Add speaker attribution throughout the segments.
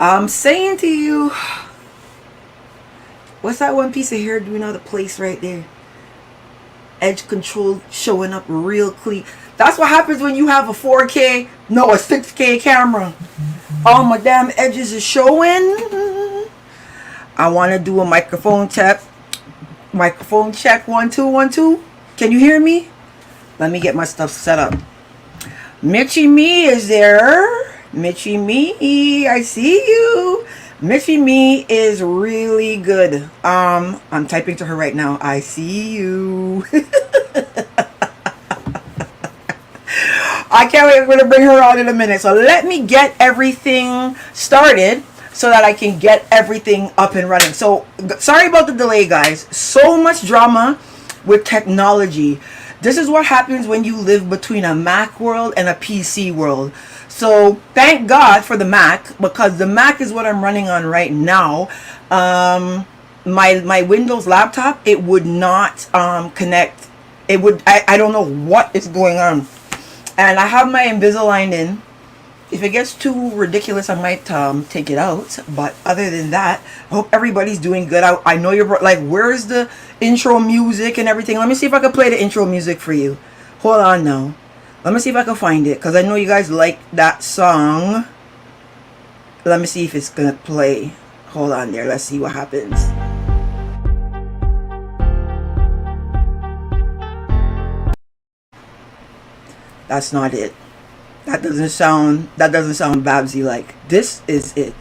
Speaker 1: I'm saying to you, what's that one piece of hair doing out of place right there? Edge control showing up real clean. That's what happens when you have a 4K, no, a 6K camera. All my damn edges is showing. I want to do a microphone check. Microphone check, 1 2 1 2. Can you hear me? Let me get my stuff set up. Mitchie Mee is there. Mitchie Mee, I see you. Mitchie Mee is really good. I'm typing to her right now. I see you. I can't wait. We're going to bring her on in a minute. So let me get everything started so that I can get everything up and running. So sorry about the delay, guys. So much drama with technology. This is what happens when you live between a Mac world and a PC world. So thank God for the Mac, because the Mac is what I'm running on right now. My Windows laptop, it would not connect. It would. I don't know what is going on. And I have my Invisalign in. If it gets too ridiculous, I might take it out. But other than that, I hope everybody's doing good. I know you're like, where's the intro music and everything? Let me see if I can play the intro music for you. Hold on now. Let me see if I can find it, because I know you guys like that song. Let me see if it's going to play. Hold on there. Let's see what happens. That's not it. That doesn't sound Babsy like. This is it.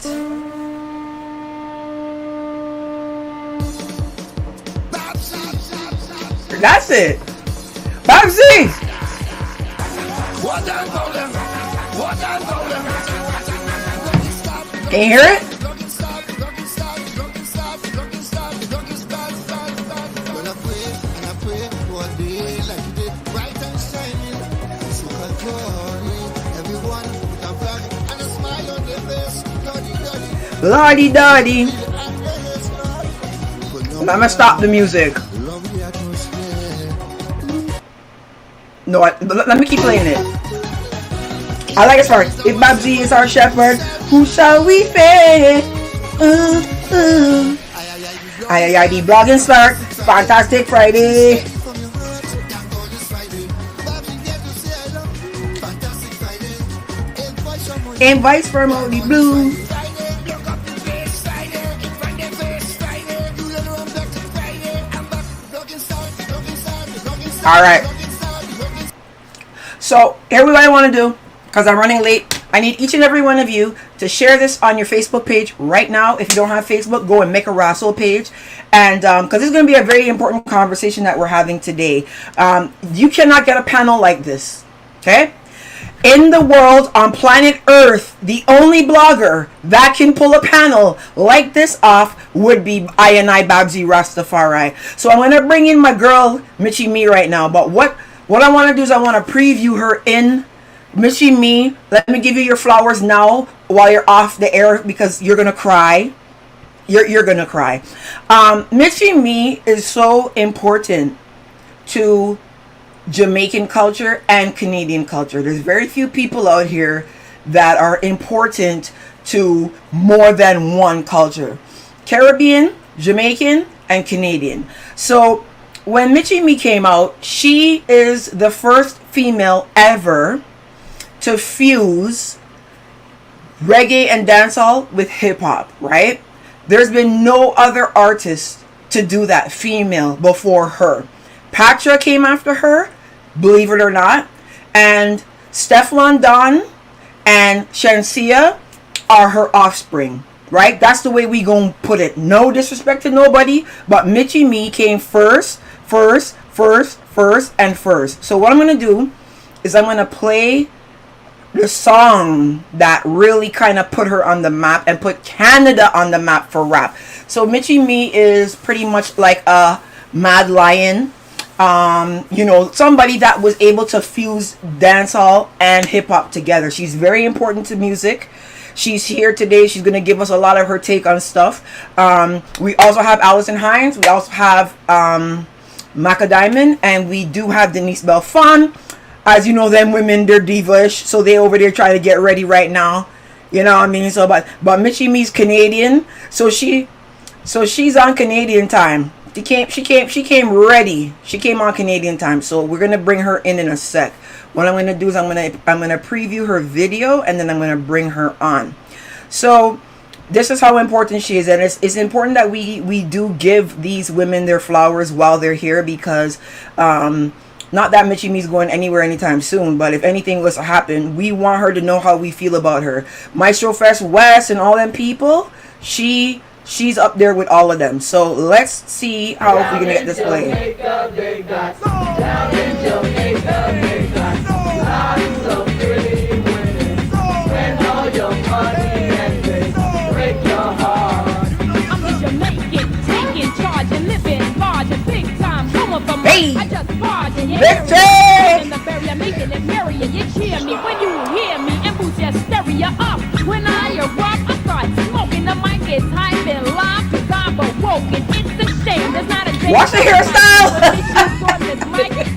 Speaker 1: That's it. Babsy! Can you hear it? Lordy Doddy. I'm gonna stop the music. No, let me keep playing it. I like it part. If Babsy is our shepherd, who shall we fear? The blogging start. Fantastic Friday. Invites from all the blue. All right. So here what I want to do, because I'm running late. I need each and every one of you to share this on your Facebook page right now. If you don't have Facebook, go and make a Russell page. And because this is going to be a very important conversation that we're having today. You cannot get a panel like this. Okay? In the world, on planet Earth, the only blogger that can pull a panel like this off would be I Babsy Rastafari. So I'm going to bring in my girl, Michie Mee, right now. But what I want to do is I want to preview her in. Michie Mee, let me give you your flowers now while you're off the air, because you're going to cry. You're going to cry. Michie Mee is so important to Jamaican culture and Canadian culture. There's very few people out here that are important to more than one culture. Caribbean, Jamaican, and Canadian. So when Michie Mee came out, she is the first female ever to fuse reggae and dancehall with hip-hop, right? There's been no other artist to do that, female, before her. Patra came after her, believe it or not, and Stefflon Don and Shansia are her offspring, right? That's the way we gonna put it. No disrespect to nobody, but Michie Mee came first. So what I'm gonna do is I'm gonna play the song that really kind of put her on the map and put Canada on the map for rap. So Michie Mee is pretty much like a mad lion. Somebody that was able to fuse dancehall and hip-hop together. She's very important to music. She's here today. She's going to give us a lot of her take on stuff. We also have Alison Hinds. We also have Maca Diamond. And we do have Denise Belfon. As you know, them women, they're diva-ish. So they over there trying to get ready right now. You know what I mean? So, but Mitchie Mee's Canadian, so she's on Canadian time. She came ready. She came on Canadian time. So we're gonna bring her in a sec. What I'm gonna do is I'm gonna preview her video and then I'm gonna bring her on. So this is how important she is, and it's important that we do give these women their flowers while they're here, because not that Mitchie Mee's going anywhere anytime soon, but if anything was to happen, we want her to know how we feel about her. Maestro Fest West and all them people, she's up there with all of them. So let's see how we're gonna get this played. Hey, Mitchie!
Speaker 2: You cheer me when you hear me and boost your stereo up. When I erupt, I start smoking. The mic is hype and live, 'cause I'm awoken. It's a shame there's not a day.
Speaker 1: Watch the hairstyle!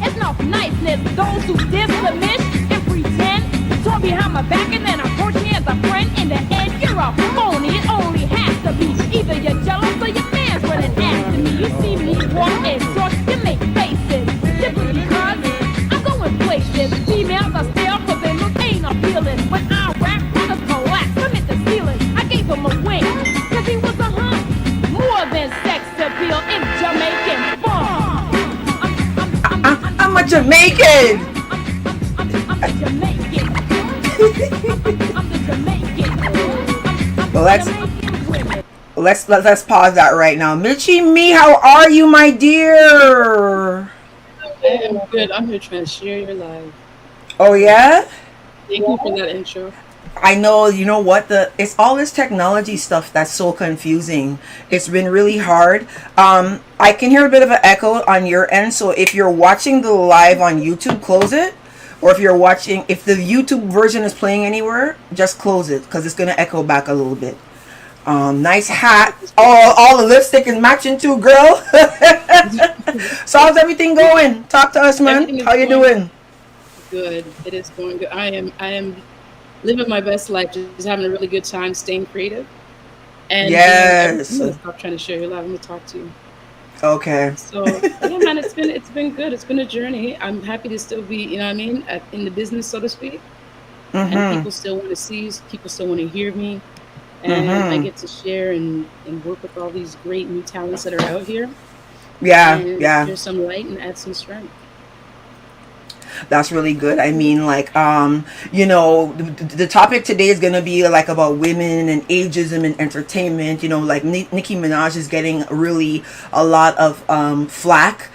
Speaker 2: It's no niceness. Those who dismiss and pretend talk behind my back and then approach me as a friend. In the end, you're a phony. It only has to be either you're jealous or your man's running after me. You see me walk and talk, you make faces. Simply because I'm going places. Females are still, 'cause they look ain't appealing. When I rap, niggas collapse. I'm at the ceiling. I gave him a wing, 'cause he was a hunk. More than sex appeal in Jamaican funk.
Speaker 1: I'm a Jamaican.
Speaker 2: I'm a Jamaican. I'm the Jamaican.
Speaker 1: Well, let's pause that right now. Mitchie Mee, how are you, my dear?
Speaker 3: I am good. I'm here trying to share your live.
Speaker 1: Oh yeah?
Speaker 3: Thank you for that intro.
Speaker 1: I know, you know what, it's all this technology stuff that's so confusing. It's been really hard. I can hear a bit of an echo on your end, so if you're watching the live on YouTube, close it. Or if the YouTube version is playing anywhere, just close it, because it's gonna echo back a little bit. Nice hat. All the lipstick is matching too, girl. So how's everything going? Talk to us, man. How you doing?
Speaker 3: Good. It is going good. I am living my best life, just having a really good time, staying creative. And
Speaker 1: yes.
Speaker 3: I'm gonna stop trying to share your life. I'm gonna talk to you.
Speaker 1: Okay.
Speaker 3: So yeah, man, it's been good. It's been a journey. I'm happy to still be, you know what I mean, in the business, so to speak.
Speaker 1: Mm-hmm.
Speaker 3: And people still want to see, people still want to hear me. And I get to share and work with all these great new talents that are out here.
Speaker 1: Yeah,
Speaker 3: and
Speaker 1: yeah.
Speaker 3: Share some light and add some strength.
Speaker 1: That's really good. I mean, like, you know, the topic today is going to be like about women and ageism and entertainment. You know, like Nicki Minaj is getting really a lot of flack.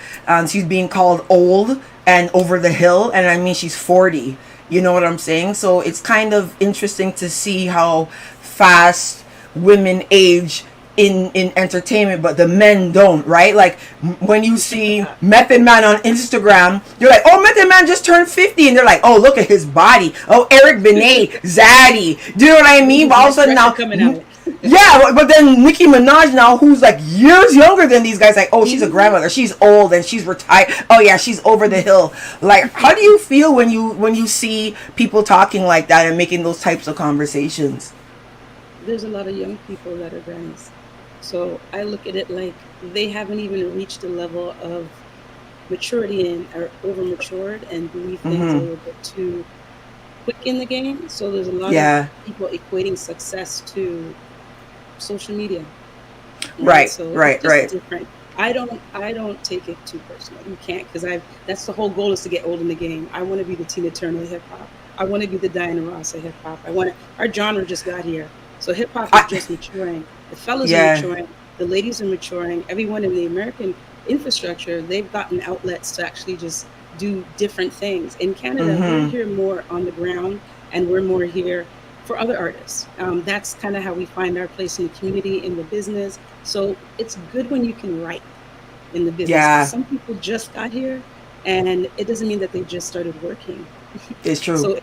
Speaker 1: She's being called old and over the hill. And I mean, she's 40. You know what I'm saying? So it's kind of interesting to see how fast women age in entertainment, but the men don't, right? Like when you see Method Man on Instagram, you're like, oh, Method Man just turned 50, and they're like, oh, look at his body. Oh, Eric Benet, Zaddy. Do you know what I mean? But all of a sudden now, yeah, but then Nicki Minaj now, who's like years younger than these guys, like, oh, she's a grandmother, she's old and she's retired. Oh yeah, she's over the hill. Like, how do you feel when you see people talking like that and making those types of conversations?
Speaker 3: There's a lot of young people that are grannies. So I look at it like they haven't even reached a level of maturity and are over matured and believe things a little bit too quick in the game. So there's a lot of people equating success to social media.
Speaker 1: Right,
Speaker 3: so
Speaker 1: right.
Speaker 3: Different. I don't take it too personal. You can't, because that's the whole goal, is to get old in the game. I want to be the Tina Turner of hip hop. I want to be the Diana Ross of hip hop. Our genre just got here. So hip hop is just maturing. The fellas are maturing. The ladies are maturing. Everyone in the American infrastructure, they've gotten outlets to actually just do different things. In Canada, we're here more on the ground, and we're more here for other artists. That's kind of how we find our place in the community, in the business. So it's good when you can write in the business.
Speaker 1: Yeah.
Speaker 3: Some people just got here, and it doesn't mean that they just started working.
Speaker 1: It's true.
Speaker 3: So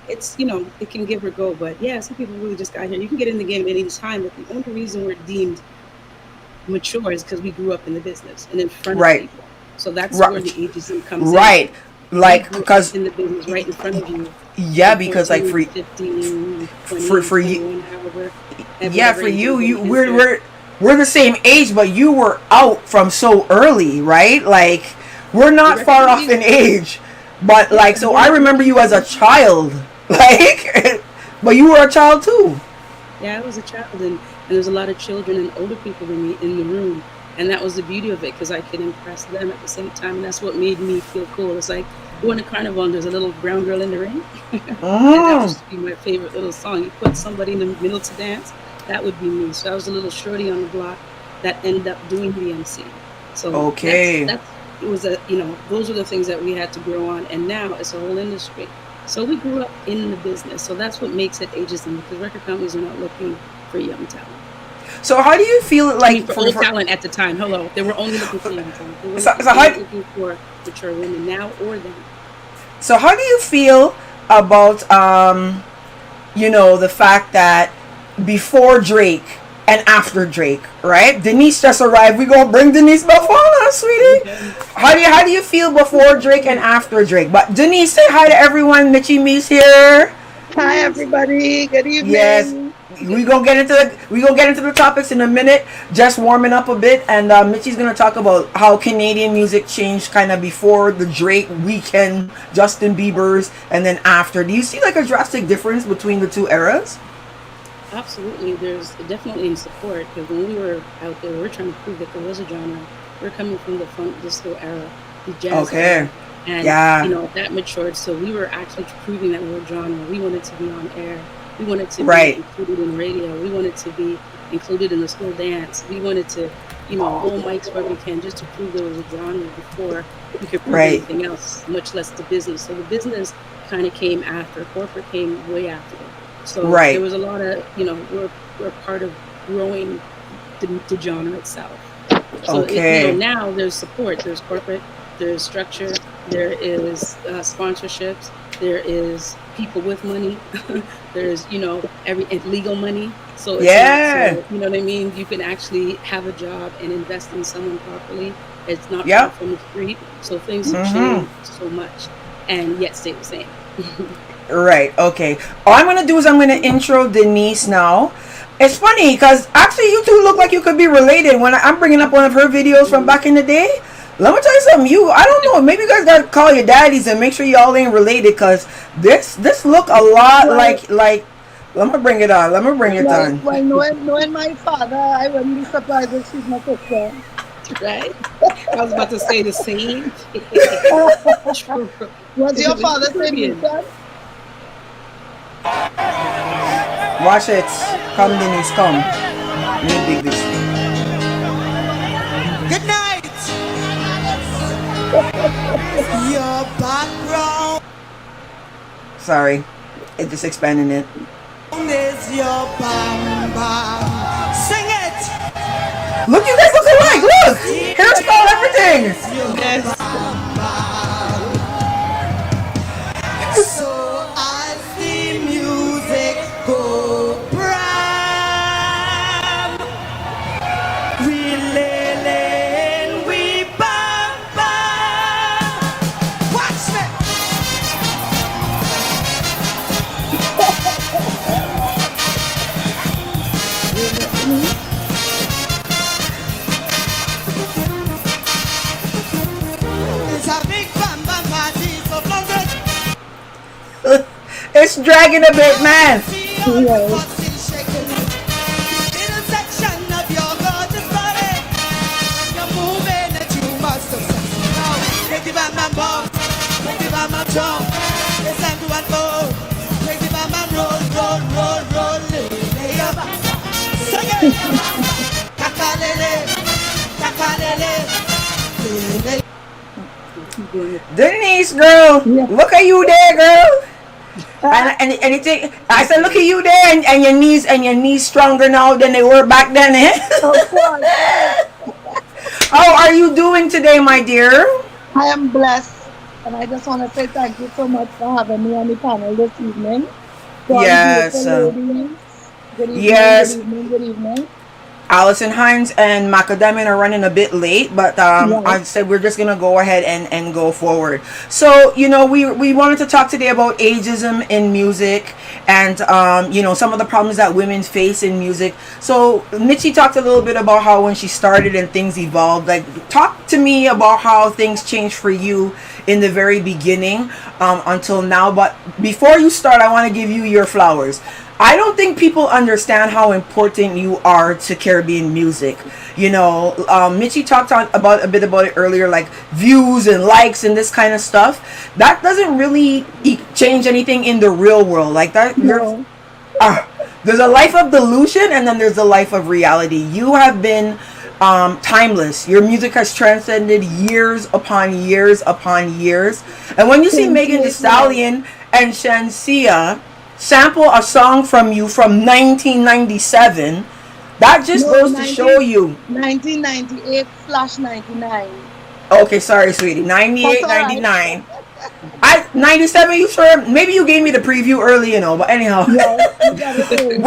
Speaker 3: it's, it can give or go, but yeah, some people really just got here. You can get in the game at any time, but the only reason we're deemed mature is because we grew up in the business and in front of people. So that's where the ageism comes in.
Speaker 1: Right. Like, because
Speaker 3: in the business right in front of you,
Speaker 1: Yeah,
Speaker 3: from
Speaker 1: because like
Speaker 3: 14, 15, 20,
Speaker 1: for you,
Speaker 3: 21, however.
Speaker 1: yeah,
Speaker 3: Whatever
Speaker 1: for
Speaker 3: age
Speaker 1: you,
Speaker 3: you
Speaker 1: you
Speaker 3: enter.
Speaker 1: we're the same age, but you were out from so early, right? Like we're
Speaker 3: The
Speaker 1: not
Speaker 3: record
Speaker 1: far off
Speaker 3: companies,
Speaker 1: in age, but
Speaker 3: yeah,
Speaker 1: like
Speaker 3: and
Speaker 1: so
Speaker 3: the
Speaker 1: I
Speaker 3: record
Speaker 1: remember you as a
Speaker 3: companies.
Speaker 1: child, like, but you were a child too.
Speaker 3: Yeah, I was a child, and there's a lot of children and older people than me in the room, and that was the beauty of it because I could impress them at the same time, and that's what made me feel cool. It's like going to carnival and there's a little brown girl in the ring, and that
Speaker 1: Mm,
Speaker 3: used to be my favorite little song. You put somebody in the middle to dance, that would be me. So I was a little shorty on the block that ended up doing the MC. So
Speaker 1: okay.
Speaker 3: that's it was a those are the things that we had to grow on, and now it's a whole industry. So we grew up in the business. So that's what makes it ageism because record companies are not looking for young talent.
Speaker 1: So how do you feel
Speaker 3: I mean,
Speaker 1: like
Speaker 3: for old talent at the time. Hello, they were only looking for young talent.
Speaker 1: so
Speaker 3: They
Speaker 1: how
Speaker 3: weren't looking for mature women now or then.
Speaker 1: so how do you feel about the fact that before Drake and after Drake, right? Denise just arrived. We gonna bring Denise Belfon, sweetie.
Speaker 3: Okay.
Speaker 1: How do you feel before Drake and after Drake? But Denise, say hi to everyone. Mitchie Mee's here.
Speaker 4: Hi, everybody. Good
Speaker 1: Yes,
Speaker 4: evening.
Speaker 1: we gonna get into the topics in a minute. Just warming up a bit, and Mitchie's gonna talk about how Canadian music changed kind of before the Drake weekend, Justin Bieber's, and then after. Do you see like a drastic difference between the two eras?
Speaker 3: Absolutely, there's definitely in support because when we were out there, we were trying to prove that there was a genre. We're coming from the funk disco era, the jazz
Speaker 1: Okay.
Speaker 3: era, and
Speaker 1: Yeah.
Speaker 3: that matured. So we were actually proving that we were genre. We wanted to be on air. We wanted to be
Speaker 1: Right.
Speaker 3: included in radio. We wanted to be included in the school dance. We wanted to, go mics where we can just to prove there was a genre before we could prove
Speaker 1: Right.
Speaker 3: anything else, much less the business. So the business kind of came after. Corporate came way after. So there
Speaker 1: Right.
Speaker 3: was a lot of, we're part of growing the genre itself. So
Speaker 1: Okay.
Speaker 3: now there's support, there's corporate, there's structure, there is sponsorships, there is people with money, there's every and legal money. So it's not
Speaker 1: Yeah.
Speaker 3: so what I mean. You can actually have a job and invest in someone properly. It's not
Speaker 1: Yep.
Speaker 3: from the street. So things have
Speaker 1: Mm-hmm.
Speaker 3: changed so much, and yet stay the same.
Speaker 1: Right. Okay. All I'm gonna do is I'm gonna intro Denise now. It's funny because actually you two look like you could be related. When I'm bringing up one of her videos from back in the day, let me tell you something. I don't know. Maybe you guys gotta call your daddies and make sure y'all ain't related because this look a lot
Speaker 4: Well,
Speaker 1: like. Let me bring it on. Let me bring it
Speaker 4: well,
Speaker 1: on.
Speaker 4: well, knowing my father, I wouldn't be surprised if she's my sister.
Speaker 3: Right? I was about to say the same. True.
Speaker 4: Was your
Speaker 3: It's
Speaker 4: father saying
Speaker 3: Caribbean.
Speaker 4: son?
Speaker 1: Watch it. Come, Denise. Come. Need big this.
Speaker 5: Good night. Your background
Speaker 1: Sorry, it just expanding it.
Speaker 5: is your bam bam. Sing it.
Speaker 1: Look, you guys look alike. Look, hairstyle, everything.
Speaker 5: Your
Speaker 3: Yes.
Speaker 5: bam bam. So as the music go bram, we lay, we bam bam. Watch me. It's a big bam bam party, so Congress.
Speaker 1: It's dragging a bit, man.
Speaker 5: See all the
Speaker 4: Yes.
Speaker 5: body shaking. Little section of your gorgeous body. You're moving that you must have seen. Now, make the bam bam bump, make the bam bam jump. It's time to unfold. Make the bam bam roll, roll, roll, roll. Lay up. Sing it. Kakalele, kakalele. Lele.
Speaker 3: Keep going with
Speaker 1: Denise, girl,
Speaker 4: Yeah.
Speaker 1: look at you there, girl. And you think I said, look at you there, and your knees stronger now than they were back then. Eh?
Speaker 4: Of course.
Speaker 1: How are you doing today, my dear?
Speaker 4: I am blessed. And I just want to say thank you so much for having me on the panel this evening. To all the
Speaker 1: Yes,
Speaker 4: beautiful ladies. Good evening,
Speaker 1: yes.
Speaker 4: good evening, good evening.
Speaker 1: Allison Hines and Maca Diamond are running a bit late, but I said we're just gonna go ahead and go forward. So we wanted to talk today about ageism in music and some of the problems that women face in music. So Mitchie talked a little bit about how when she started and things evolved. Like, talk to me about how things changed for you in the very beginning until now. But before you start, I want to give you your flowers. I don't think people understand how important you are to Caribbean music. Mitchie talked a bit about it earlier, like views and likes and this kind of stuff. That doesn't really change anything in the real world. Like that,
Speaker 4: No.
Speaker 1: there's a life of delusion and then there's a life of reality. You have been timeless. Your music has transcended years upon years upon years. And when you see Megan Thee Stallion and Shansia sample a song from you from 1997, that just goes to show you.
Speaker 4: 1998/99.
Speaker 1: Okay, sorry, sweetie. 98,
Speaker 4: That's all right.
Speaker 1: 99. 97, you sure? Maybe you gave me the preview early, but anyhow.
Speaker 4: Yes, you got it.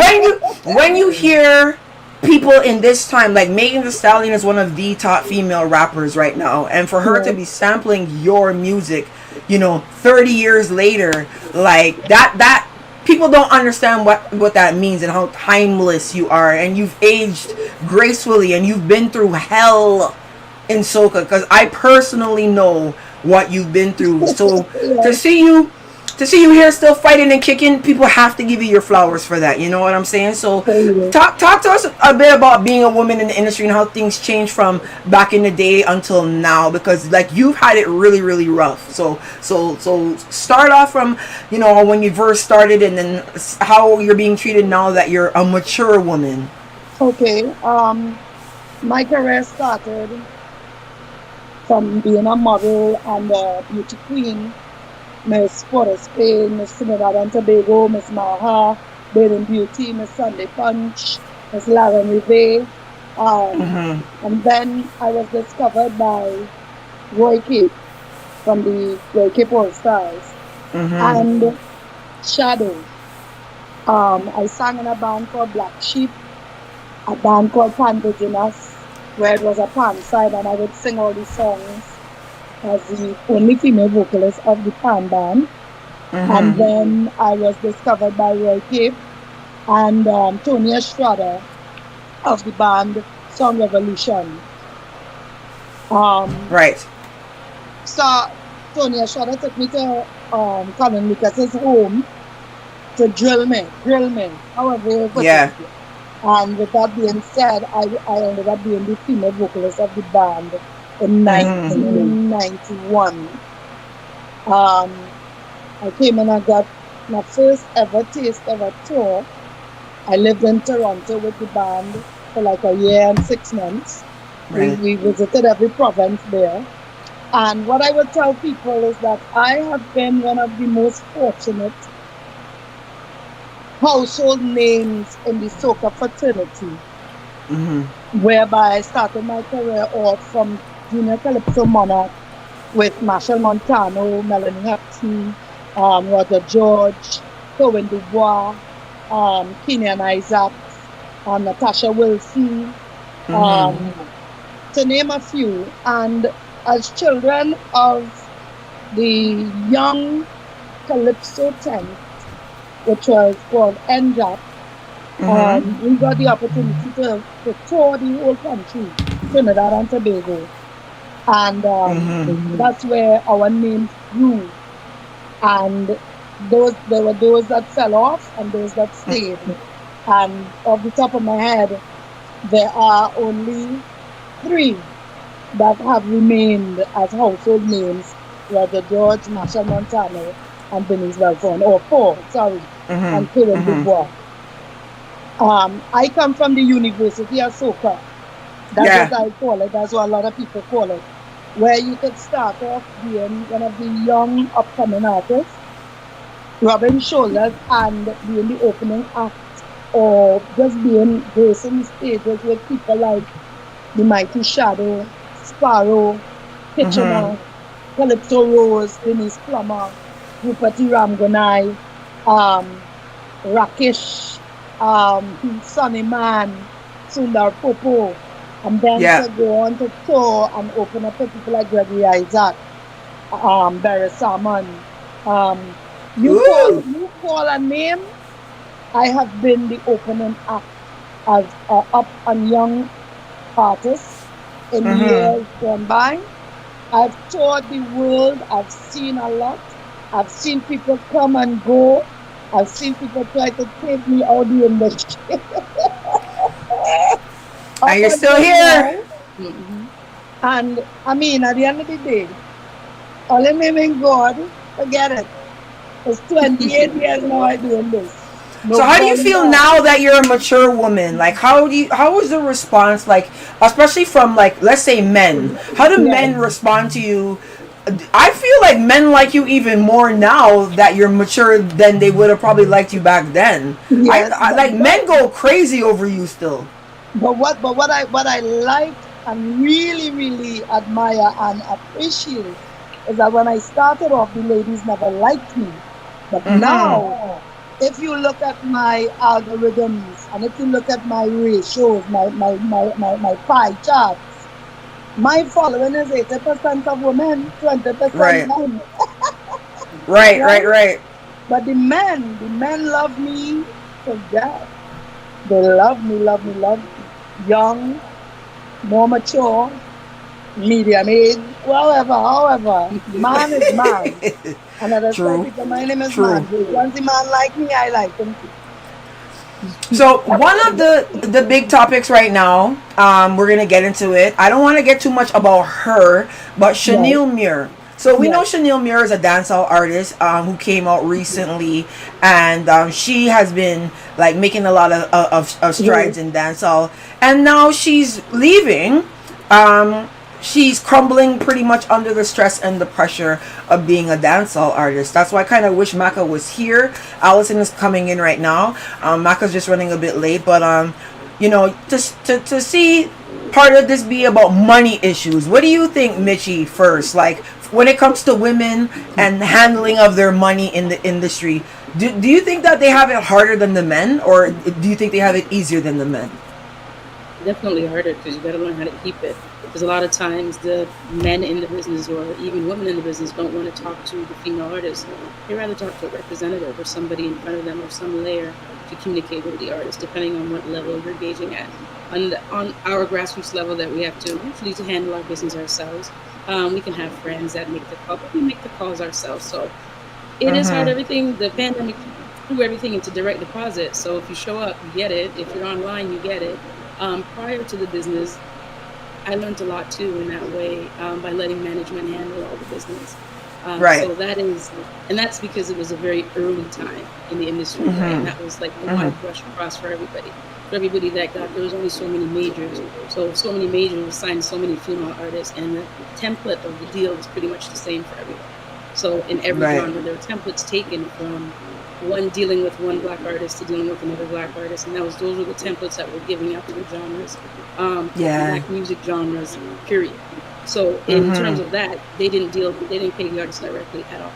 Speaker 1: when you hear people in this time, like Megan Thee Stallion is one of the top female rappers right now, and for her to be sampling your music, 30 years later, like that people don't understand what that means and how timeless you are, and you've aged gracefully, and you've been through hell in soca, because I personally know what you've been through. So to see you here still fighting and kicking, people have to give you your flowers for that. You know what I'm saying? So talk to us a bit about being a woman in the industry and how things changed from back in the day until now, because like you've had it really, really rough. So start off from when you first started, and then how you're being treated now that you're a mature woman.
Speaker 4: Okay. My career started from being a model and a beauty queen. Miss Port of Spain, Miss Trinidad and Tobago, Miss Maha, Bathing Beauty, Miss Sunday Punch, Miss Lauren Rivet. And then I was discovered by Roy Cape from the Roy Cape All Stars and Shadow. I sang in a band called Black Sheep, a band called Pantogenous, where it was a pan side, and I would sing all the songs as the only female vocalist of the pan band. And then I was discovered by Roy Cape and Tony Estrada of the band Song Revolution.
Speaker 1: Right.
Speaker 4: So Tony Estrada took me to Colin Lucas's home to drill me, however you put it. And with that being said, I ended up being the female vocalist of the band in 1991. I came and I got my first ever taste of a tour. I lived in Toronto with the band for like a year and 6 months.
Speaker 1: Right.
Speaker 4: We visited every province there. And what I would tell people is that I have been one of the most fortunate household names in the soca fraternity, whereby I started my career off from Junior Calypso Monarch with Marshall Montano, Melanie Hudson, Roger George, Cohen Dubois, Kenyan Isaacs, Natasha Wilson, to name a few. And as children of the young Calypso tent, which was called NJAP, we got the opportunity to tour the whole country, Trinidad and Tobago. And that's where our names grew. And there were those that fell off and those that stayed. And off the top of my head, there are only 3 that have remained as household names: Roger George, Marshall Montano, and Denise Belfon, or 4, sorry, and Karen Dubois. I come from the University of Soca. That's what I call it. That's what a lot of people call it. Where you could start off being one of the young upcoming artists, rubbing shoulders and being the opening act, or just being gracing the stages with people like the Mighty Shadow, Sparrow, Kitchener, Calypso Rose, Denise Plummer, Rupert Ramgonai, Rakesh, Sonny Man. Sundar Popo, and then
Speaker 1: Yeah.
Speaker 4: to go on to tour and open up for people like Gregory Isaac, Barry Salmon. Um,
Speaker 1: Ooh.
Speaker 4: you call a name. I have been the opening act as up and young artist in
Speaker 1: Mm-hmm.
Speaker 4: years gone by. I've toured the world. I've seen a lot. I've seen people come and go. I've seen people try to take me out the industry. Up
Speaker 1: And you're still
Speaker 4: until
Speaker 1: here.
Speaker 4: now. And I mean, at the end of the day, only name in God, forget it. It's 28 years now I'm doing this.
Speaker 1: So
Speaker 4: No
Speaker 1: how do you
Speaker 4: going
Speaker 1: feel
Speaker 4: back.
Speaker 1: now that you're a mature woman? Like how was the response like, especially from, like, let's say men? How do
Speaker 4: Yes,
Speaker 1: men respond to you? I feel like men like you even more now that you're mature than they would have probably liked you back then.
Speaker 4: yes,
Speaker 1: I like men go crazy over you still.
Speaker 4: but what I like and really admire and appreciate is that when I started off, the ladies never liked me. But
Speaker 1: Mm-hmm.
Speaker 4: now, if you look at my algorithms and if you look at my ratios, my pie charts, my following is 80% of women, 20%
Speaker 1: Right.
Speaker 4: men,
Speaker 1: Right.
Speaker 4: right?
Speaker 1: Right.
Speaker 4: But the men love me to death. They love me. Young, more mature, medium age, whatever, however. Man is man. And as I tell
Speaker 1: True.
Speaker 4: people, my name is
Speaker 1: True.
Speaker 4: man. Once the man like me, I like him too.
Speaker 1: So one of the big topics right now, we're gonna get into it. I don't want to get too much about her, but
Speaker 4: Yes,
Speaker 1: Shaneil Muir. So we know
Speaker 4: yes,
Speaker 1: Shaneil Muir is a dancehall artist who came out recently, and she has been like making a lot of
Speaker 4: yes,
Speaker 1: strides in dancehall, and now she's leaving. Um, she's crumbling pretty much under the stress and the pressure of being a dancehall artist. That's why I kind of wish Macka was here. Allison is coming in right now. Macka's just running a bit late, but to see part of this be about money issues. What do you think, Mitchie? First, like when it comes to women and handling of their money in the industry, do you think that they have it harder than the men, or do you think they have it easier than the men?
Speaker 3: Definitely harder because you got to learn how to keep it. Because a lot of times the men in the business or even women in the business don't want to talk to the female artist. They rather talk to a representative or somebody in front of them or some layer to communicate with the artist, depending on what level you're engaging at. On our grassroots level that we have to usually to handle our business ourselves. We can have friends that make the call, but we make the calls ourselves. So it is hard.
Speaker 1: Mm-hmm.
Speaker 3: Everything, the pandemic threw everything into direct deposit. So if you show up, you get it. If you're online, you get it. Prior to the business, I learned a lot too in that way by letting management handle all the business.
Speaker 1: Right.
Speaker 3: So that is, and that's because it was a very early time in the industry, right? And
Speaker 1: Mm-hmm.
Speaker 3: that was like a
Speaker 1: Mm-hmm.
Speaker 3: wide brush across for everybody. For everybody that got, there was only so many majors. So many majors signed so many female artists, and the template of the deal was pretty much the same for everyone. So in every
Speaker 1: Right.
Speaker 3: genre, there were templates taken from one dealing with one black artist to dealing with another black artist, and those were the templates that were giving out to the genres,
Speaker 1: Yeah.
Speaker 3: black music genres, period. So in terms
Speaker 1: Mm-hmm.
Speaker 3: of that, they didn't pay the artists directly at all.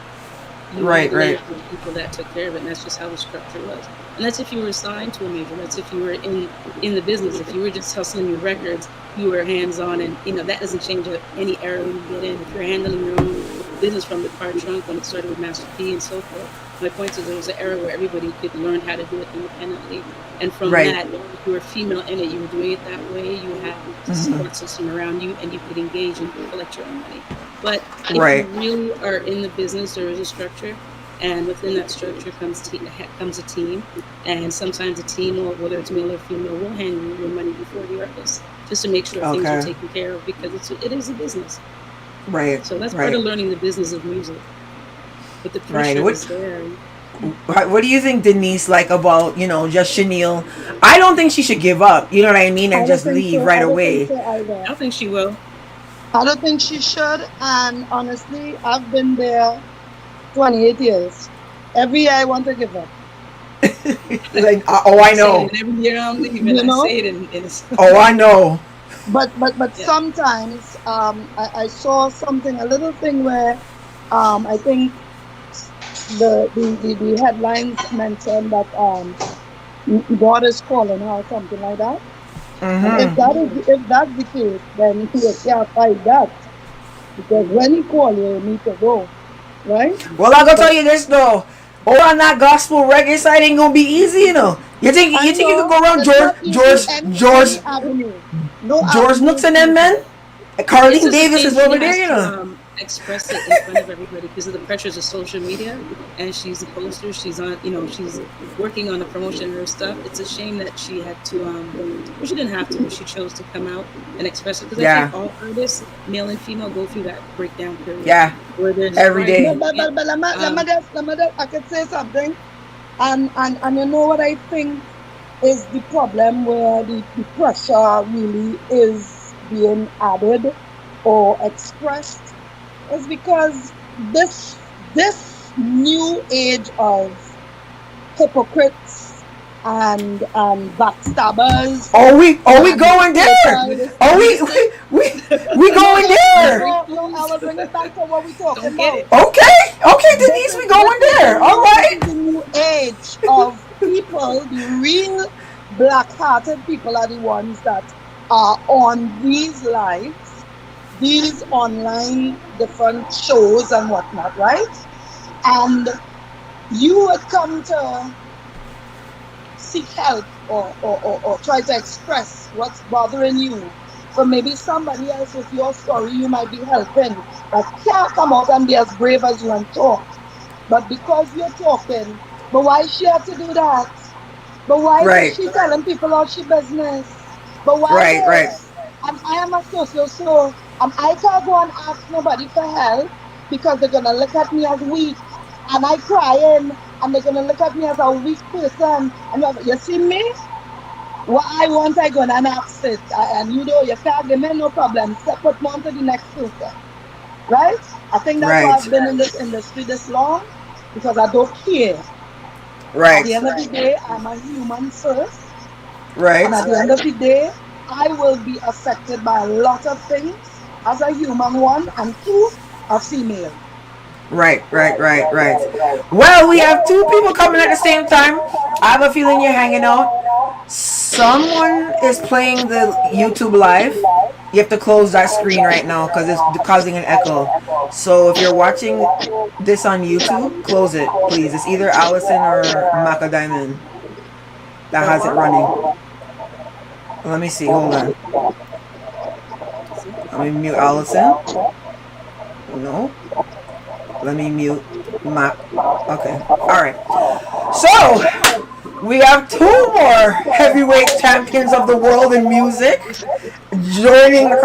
Speaker 3: You had
Speaker 1: Right.
Speaker 3: layers
Speaker 1: Right.
Speaker 3: of people that took care of it, and that's just how the structure was. And that's if you were signed to a major. That's if you were in the business. If you were just hustling your records, you were hands on, and that doesn't change at any era when you get in. If you're handling your own business from the car trunk when it started with Master P and so forth. My point is there was an era where everybody could learn how to do it independently, and from
Speaker 1: Right.
Speaker 3: that, if you were female in it, you were doing it that way. You had a
Speaker 1: Mm-hmm.
Speaker 3: support system around you, and you could engage and collect your own money. But if you
Speaker 1: Right.
Speaker 3: really are in the business, there is a structure, and within that structure comes a team, and sometimes a team, or whether it's male or female, will handle your money before the artist, just to make sure things are
Speaker 1: Okay.
Speaker 3: taken care of because it is a business.
Speaker 1: Right.
Speaker 3: So that's part
Speaker 1: Right.
Speaker 3: of learning the business of music. But the
Speaker 1: Right.
Speaker 3: pressure is there.
Speaker 1: What do you think, Denise, like about, just Shaneil? I don't think she should give up, you know what I mean,
Speaker 4: I
Speaker 1: and
Speaker 4: don't
Speaker 1: just
Speaker 4: think
Speaker 1: leave
Speaker 4: so.
Speaker 1: right
Speaker 4: I don't think
Speaker 1: away.
Speaker 4: so either.
Speaker 3: I don't think she will.
Speaker 4: I don't think she should. And honestly, I've been there 28 years. Every year I want to give up.
Speaker 1: Like, oh, I
Speaker 3: I say
Speaker 1: know.
Speaker 3: it every year I'm leaving.
Speaker 4: You
Speaker 3: I
Speaker 4: know?
Speaker 3: say it in
Speaker 1: Oh, I know.
Speaker 4: But
Speaker 3: yeah.
Speaker 4: sometimes I saw something, a little thing where I think the headlines mentioned that God is calling her or something like that. And if that's the case, then you can't fight that. Because when he call you, you need to go. Right?
Speaker 1: Well, I'm gonna tell you this though. Oh, on that gospel reggae side ain't gonna be easy, you know. You think you can go around George Nooks and them men? Carlene Davis is over there, you know.
Speaker 3: Express it in front of everybody because of the pressures of social media, and she's a poster. She's on, she's working on the promotion of her stuff. It's a shame that she had to, well, she didn't have to, but she chose to come out and express it because I think all artists, male and female, go through that breakdown period.
Speaker 1: Yeah,
Speaker 3: where they're
Speaker 1: every day.
Speaker 4: But let me just, I could say something, and you know what I think is the problem where the pressure really is being added or expressed. Is because this new age of hypocrites and backstabbers.
Speaker 1: Oh, we going there? Oh, we going there?
Speaker 4: No, I will bring it back to what we talking about.
Speaker 1: Okay, Denise, we going there. All right.
Speaker 4: The new age of people, the real black-hearted people are the ones that are on these lives. These online different shows and whatnot, right? And you would come to seek help or try to express what's bothering you. So maybe somebody else with your story you might be helping, but can't come out and be as brave as you and talk. But because you're talking, but why she have to do that? But why is she telling people all she business? But why? Right. And I am a so and I can't go and ask nobody for help because they're gonna look at me as weak, and I crying, and they're gonna look at me as a weak person. And you see me? What I want, I gonna and ask it, and you can't give me no problem. Put me on to the next person, right? I think that's why I've been in this industry this long because I don't care.
Speaker 1: Right.
Speaker 4: At the end of the day, I'm a human first.
Speaker 1: Right.
Speaker 4: And at the end of the day, I will be affected by a lot of things as a human, one, and two, a female.
Speaker 1: Right. Well, we have two people coming at the same time. I have a feeling you're hanging out. Someone is playing the YouTube live. You have to close that screen right now because it's causing an echo. So if you're watching this on YouTube, close it, please. It's either Allison or Maca Diamond that has it running. Let me see. Hold on. Let me mute Allison. No. Let me mute Mac. Okay. Alright. So, we have two more heavyweight champions of the world in music joining the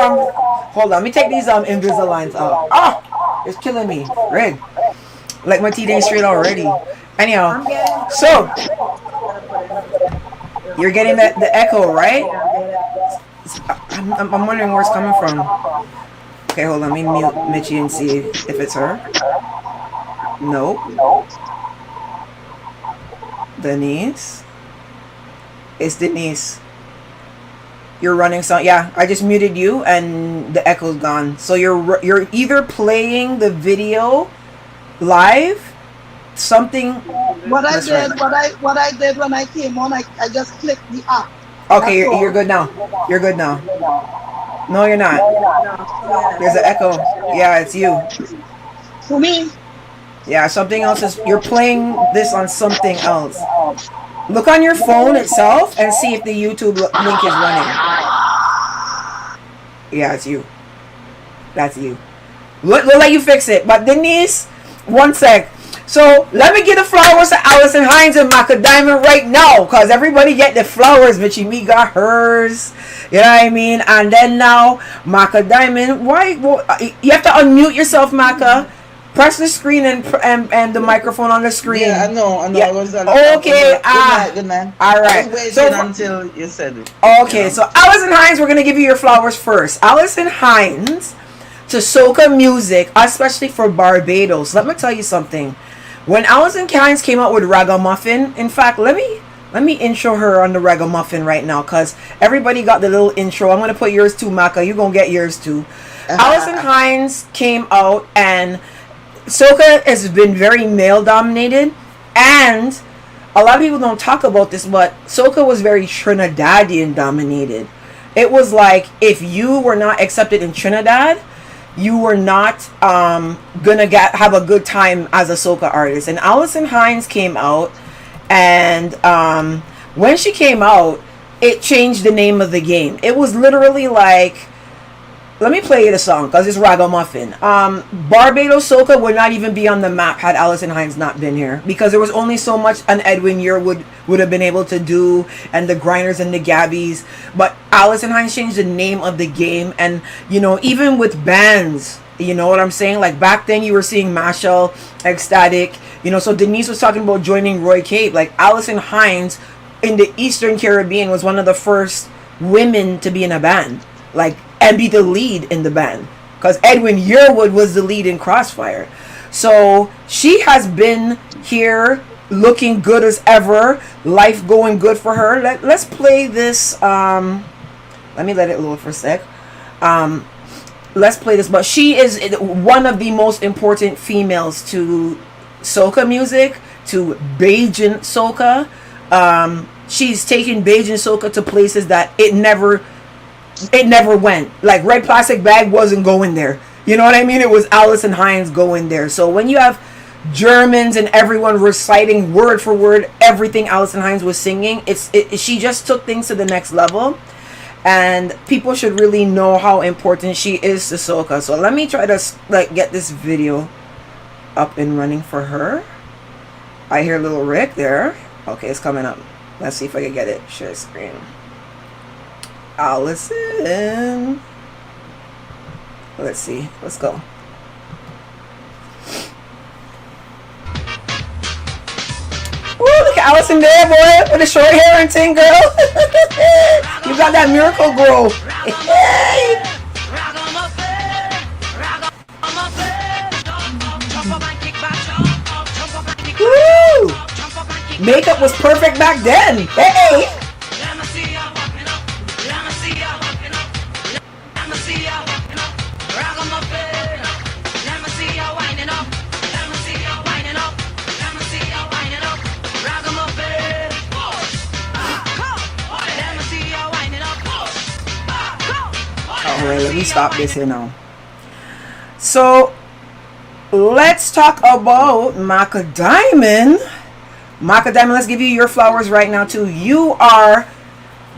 Speaker 1: hold on. Let me take these Invisaligns out. Ah! It's killing me. Red. Like my teeth ain't straight already. Anyhow. So, you're getting the echo, right? I'm wondering where it's coming from. Okay, hold on. Let me mute Mitchie and see if it's her. Nope. Denise. It's Denise. You're running some. Yeah, I just muted you and the echo's gone. So you're either playing the video live, something.
Speaker 4: What I did when I came on, I just clicked the app.
Speaker 1: Okay, you're good now. You're good now. No, you're not. There's an echo. Yeah, it's you.
Speaker 4: For me?
Speaker 1: Yeah, something else is. You're playing this on something else. Look on your phone itself and see if the YouTube link is running. Yeah, it's you. That's you. We'll let you fix it. But Denise, one sec. So let me give the flowers to Allison Hines and Maca Diamond right now, because everybody get the flowers. Mitchie Mee got hers. You know what I mean? And then now Maca Diamond. Why? Well, you have to unmute yourself, Maca. Press the screen and the microphone on the screen.
Speaker 6: Yeah, I know.
Speaker 1: Yeah. Okay.
Speaker 6: Good night.
Speaker 1: All right.
Speaker 6: I was waiting until you said it.
Speaker 1: Okay. So Allison Hines, we're gonna give you your flowers first. Allison Hines to soca music, especially for Barbados. Let me tell you something. When Allison Hines came out with Ragamuffin, in fact, let me intro her on the Ragamuffin right now, because everybody got the little intro. I'm going to put yours too, Maca. You're going to get yours too. Allison Hines came out, and soca has been very male-dominated, and a lot of people don't talk about this, but soca was very Trinidadian-dominated. It was like if you were not accepted in Trinidad, you were not gonna have a good time as a soca artist. And Allison Hines came out, and when she came out, it changed the name of the game. It was literally like, let me play you the song because it's Ragamuffin. Barbados soca would not even be on the map had Allison Hines not been here, because there was only so much an Edwin Muir would have been able to do, and the Grinders and the Gabbies. But Allison Hines changed the name of the game. And you know, even with bands, you know what I'm saying, like back then you were seeing Mashal, Ecstatic, you know. So Denise was talking about joining Roy Cape. Like Allison Hines in the Eastern Caribbean was one of the first women to be in a band, like, and be the lead in the band, because Edwin Yearwood was the lead in Crossfire. So she has been here looking good as ever, life going good for her. Let's play this. Let me let it load for a sec. Let's play this. But she is one of the most important females to soca music, to Bajan soca. She's taken Bajan soca to places that it never went. Like Red Plastic Bag wasn't going there. You know what I mean? It was Allison Hines going there. So when you have Germans and everyone reciting word for word everything Allison Hines was singing, she just took things to the next level. And people should really know how important she is to soca. So let me try to like get this video up and running for her. I hear little Rick there. Okay, it's coming up. Let's see if I can get it. Share screen. Allison. Let's see. Let's go. Ooh, look at Allison there, boy, with the short hair and thing, girl. You got that miracle grow. Woo! Makeup was perfect back then. Hey! Alright, let me stop this here now. So, let's talk about Maca Diamond. Maca Diamond, let's give you your flowers right now too. You are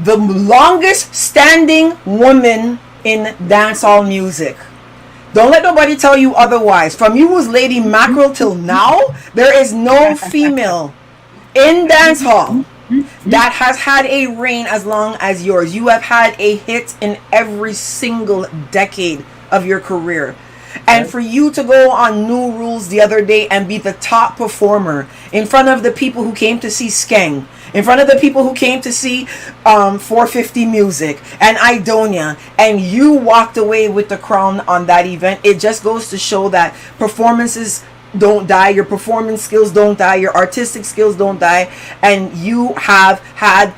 Speaker 1: the longest standing woman in dancehall music. Don't let nobody tell you otherwise. From you was Lady Mackerel till now, there is no female in dancehall that has had a reign as long as yours. You have had a hit in every single decade of your career. And for you to go on New Rules the other day and be the top performer in front of the people who came to see Skeng, in front of the people who came to see 450 Music and Idonia, and you walked away with the crown on that event, it just goes to show that performances don't die, your performance skills don't die, your artistic skills don't die, and you have had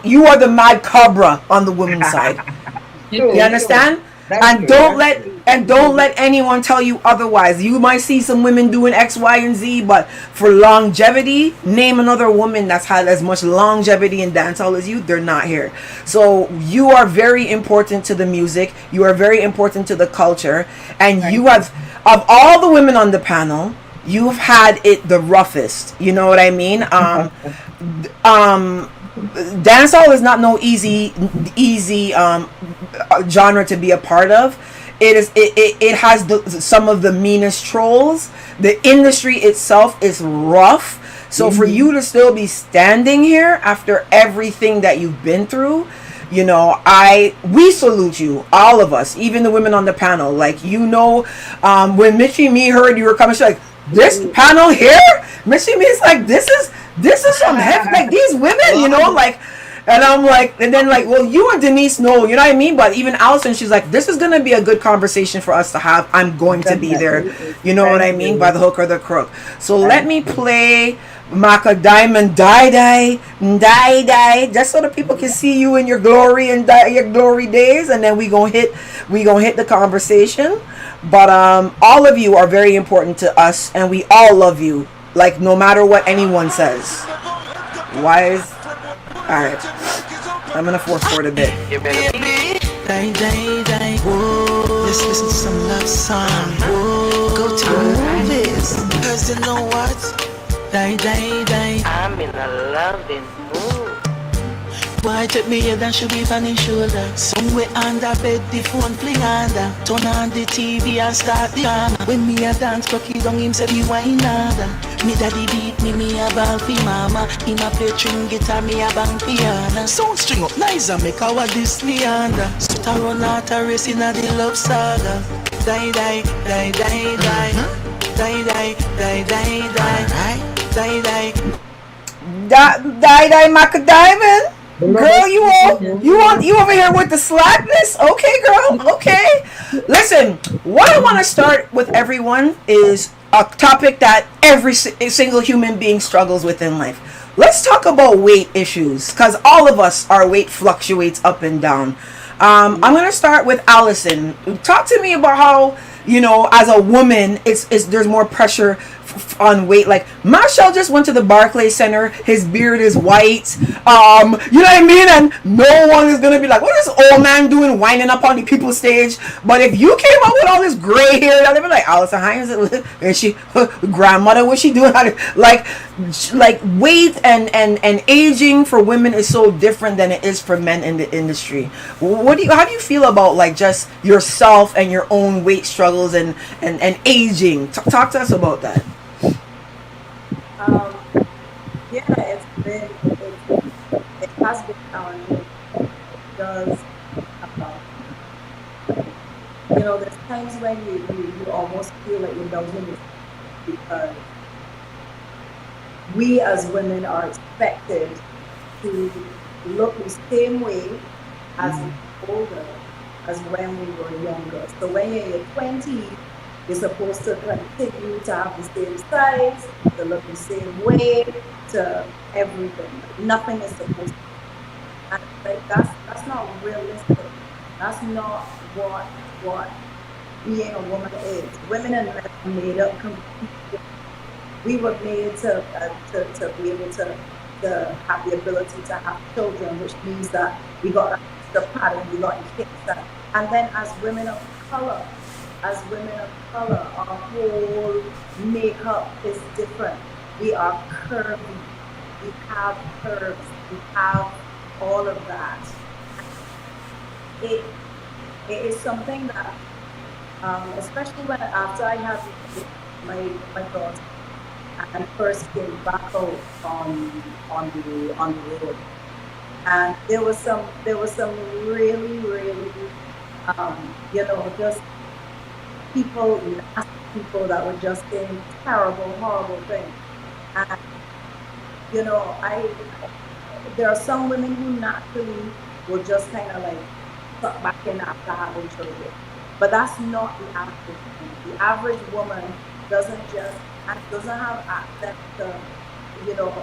Speaker 1: you are the mad cobra on the women's side. You understand? And don't let anyone tell you otherwise. You might see some women doing X, Y, and Z, but for longevity, name another woman that's had as much longevity in dancehall as you. They're not here. So you are very important to the music. You are very important to the culture, and you have, of all the women on the panel, you've had it the roughest. You know what I mean? Dancehall is not no easy genre to be a part of. It has some of the meanest trolls. The industry itself is rough. So for you to still be standing here after everything that you've been through, you know, we salute you, all of us, even the women on the panel. Like, you know, when Mitchie Mee heard you were coming, she's like, this panel here? Mitchie Mee is like, this is some heavy, like, these women, you know, like, and I'm like, and then like, well, you and Denise know, you know what I mean? But even Allison, she's like, this is going to be a good conversation for us to have. I'm going to be there. You know what I mean? By the hook or the crook. So let me play Maca Diamond, die, just so the people can see you in your glory and your glory days. And then we gonna hit the conversation. But all of you are very important to us, and we all love you. Like, no matter what anyone says. Alright. I'm gonna force forward a bit.
Speaker 5: Die, die, die. Whoa. Let's listen to some love song. Whoa. Go to the movies. Cause you know what? Die, die, die.
Speaker 7: I'm in a loving mood.
Speaker 5: Why take me head and should be on his shoulder? Somewhere under bed, the phone fling under. Turn on the TV and start the drama. When me a dance, cocky down him say me wine harder. Me daddy beat me a ball fi mama. Him a play string guitar, me a bang piano. Sound string up nice and make our Disney under. Sit a run out a race in a the love saga. Die, die, die, die, die. Die, die, die, die, die. Die, die.
Speaker 1: Die, Maca Diamond. Girl, you over here with the slackness? Okay, girl. Okay. Listen, what I want to start with everyone is a topic that every single human being struggles with in life. Let's talk about weight issues, because all of us, our weight fluctuates up and down. I'm gonna start with Allison. Talk to me about how, you know, as a woman, it's there's more pressure on weight. Like Marshall just went to the Barclays Center. His beard is white. You know what I mean? And no one is gonna be like, "What is this old man doing, winding up on the people's stage?" But if you came up with all this gray hair, they'd be like, "Allison Hines, is she grandmother? What's she doing?" Like weight and aging for women is so different than it is for men in the industry. How do you feel about like just yourself and your own weight struggles and aging? Talk to us about that.
Speaker 8: Yeah, it has been challenging because you know there's times when you almost feel like you're indulging it because we as women are expected to look the same way as older as when we were younger. So when you're in your 20s, you're supposed to continue to have the same size, to look the same way, to everything. Nothing is supposed to. And like that's not realistic. That's not what being a woman is. Women and men are made up completely. We were made to be able to have the ability to have children, which means that we got an extra pattern, we got kids that. And then as women of color, our whole makeup is different. We are curvy, we have curves, we have all of that. It is something that, especially when after I had my daughter and first came back out on the road, and there was some really just nasty people that were just saying terrible, horrible things. And there are some women who naturally will just kind of like suck back in after having children, but that's not the average woman. The average woman doesn't have access to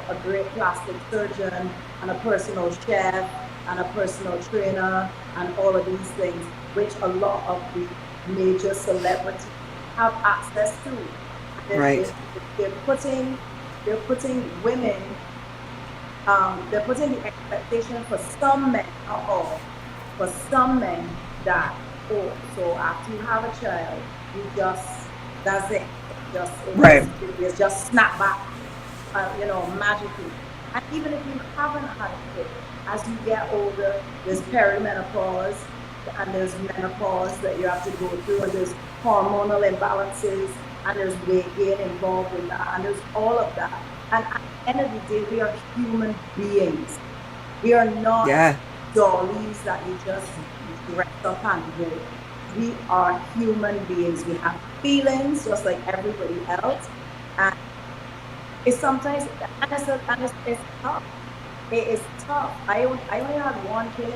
Speaker 8: a great plastic surgeon and a personal chef and a personal trainer and all of these things, which a lot of the major celebrities have access to.
Speaker 1: Right.
Speaker 8: They're putting women, they're putting the expectation for some men, not all, for some men that, so after you have a child, that's it. It's just snap back, magically. And even if you haven't had a kid, as you get older, there's perimenopause and there's menopause that you have to go through, and there's hormonal imbalances, and there's weight gain involved in that, and there's all of that. And at the end of the day, we are human beings. We are not dollies that you just dress up and go. We are human beings. We have feelings just like everybody else, and it's sometimes it's tough. It is tough. I only had one kid,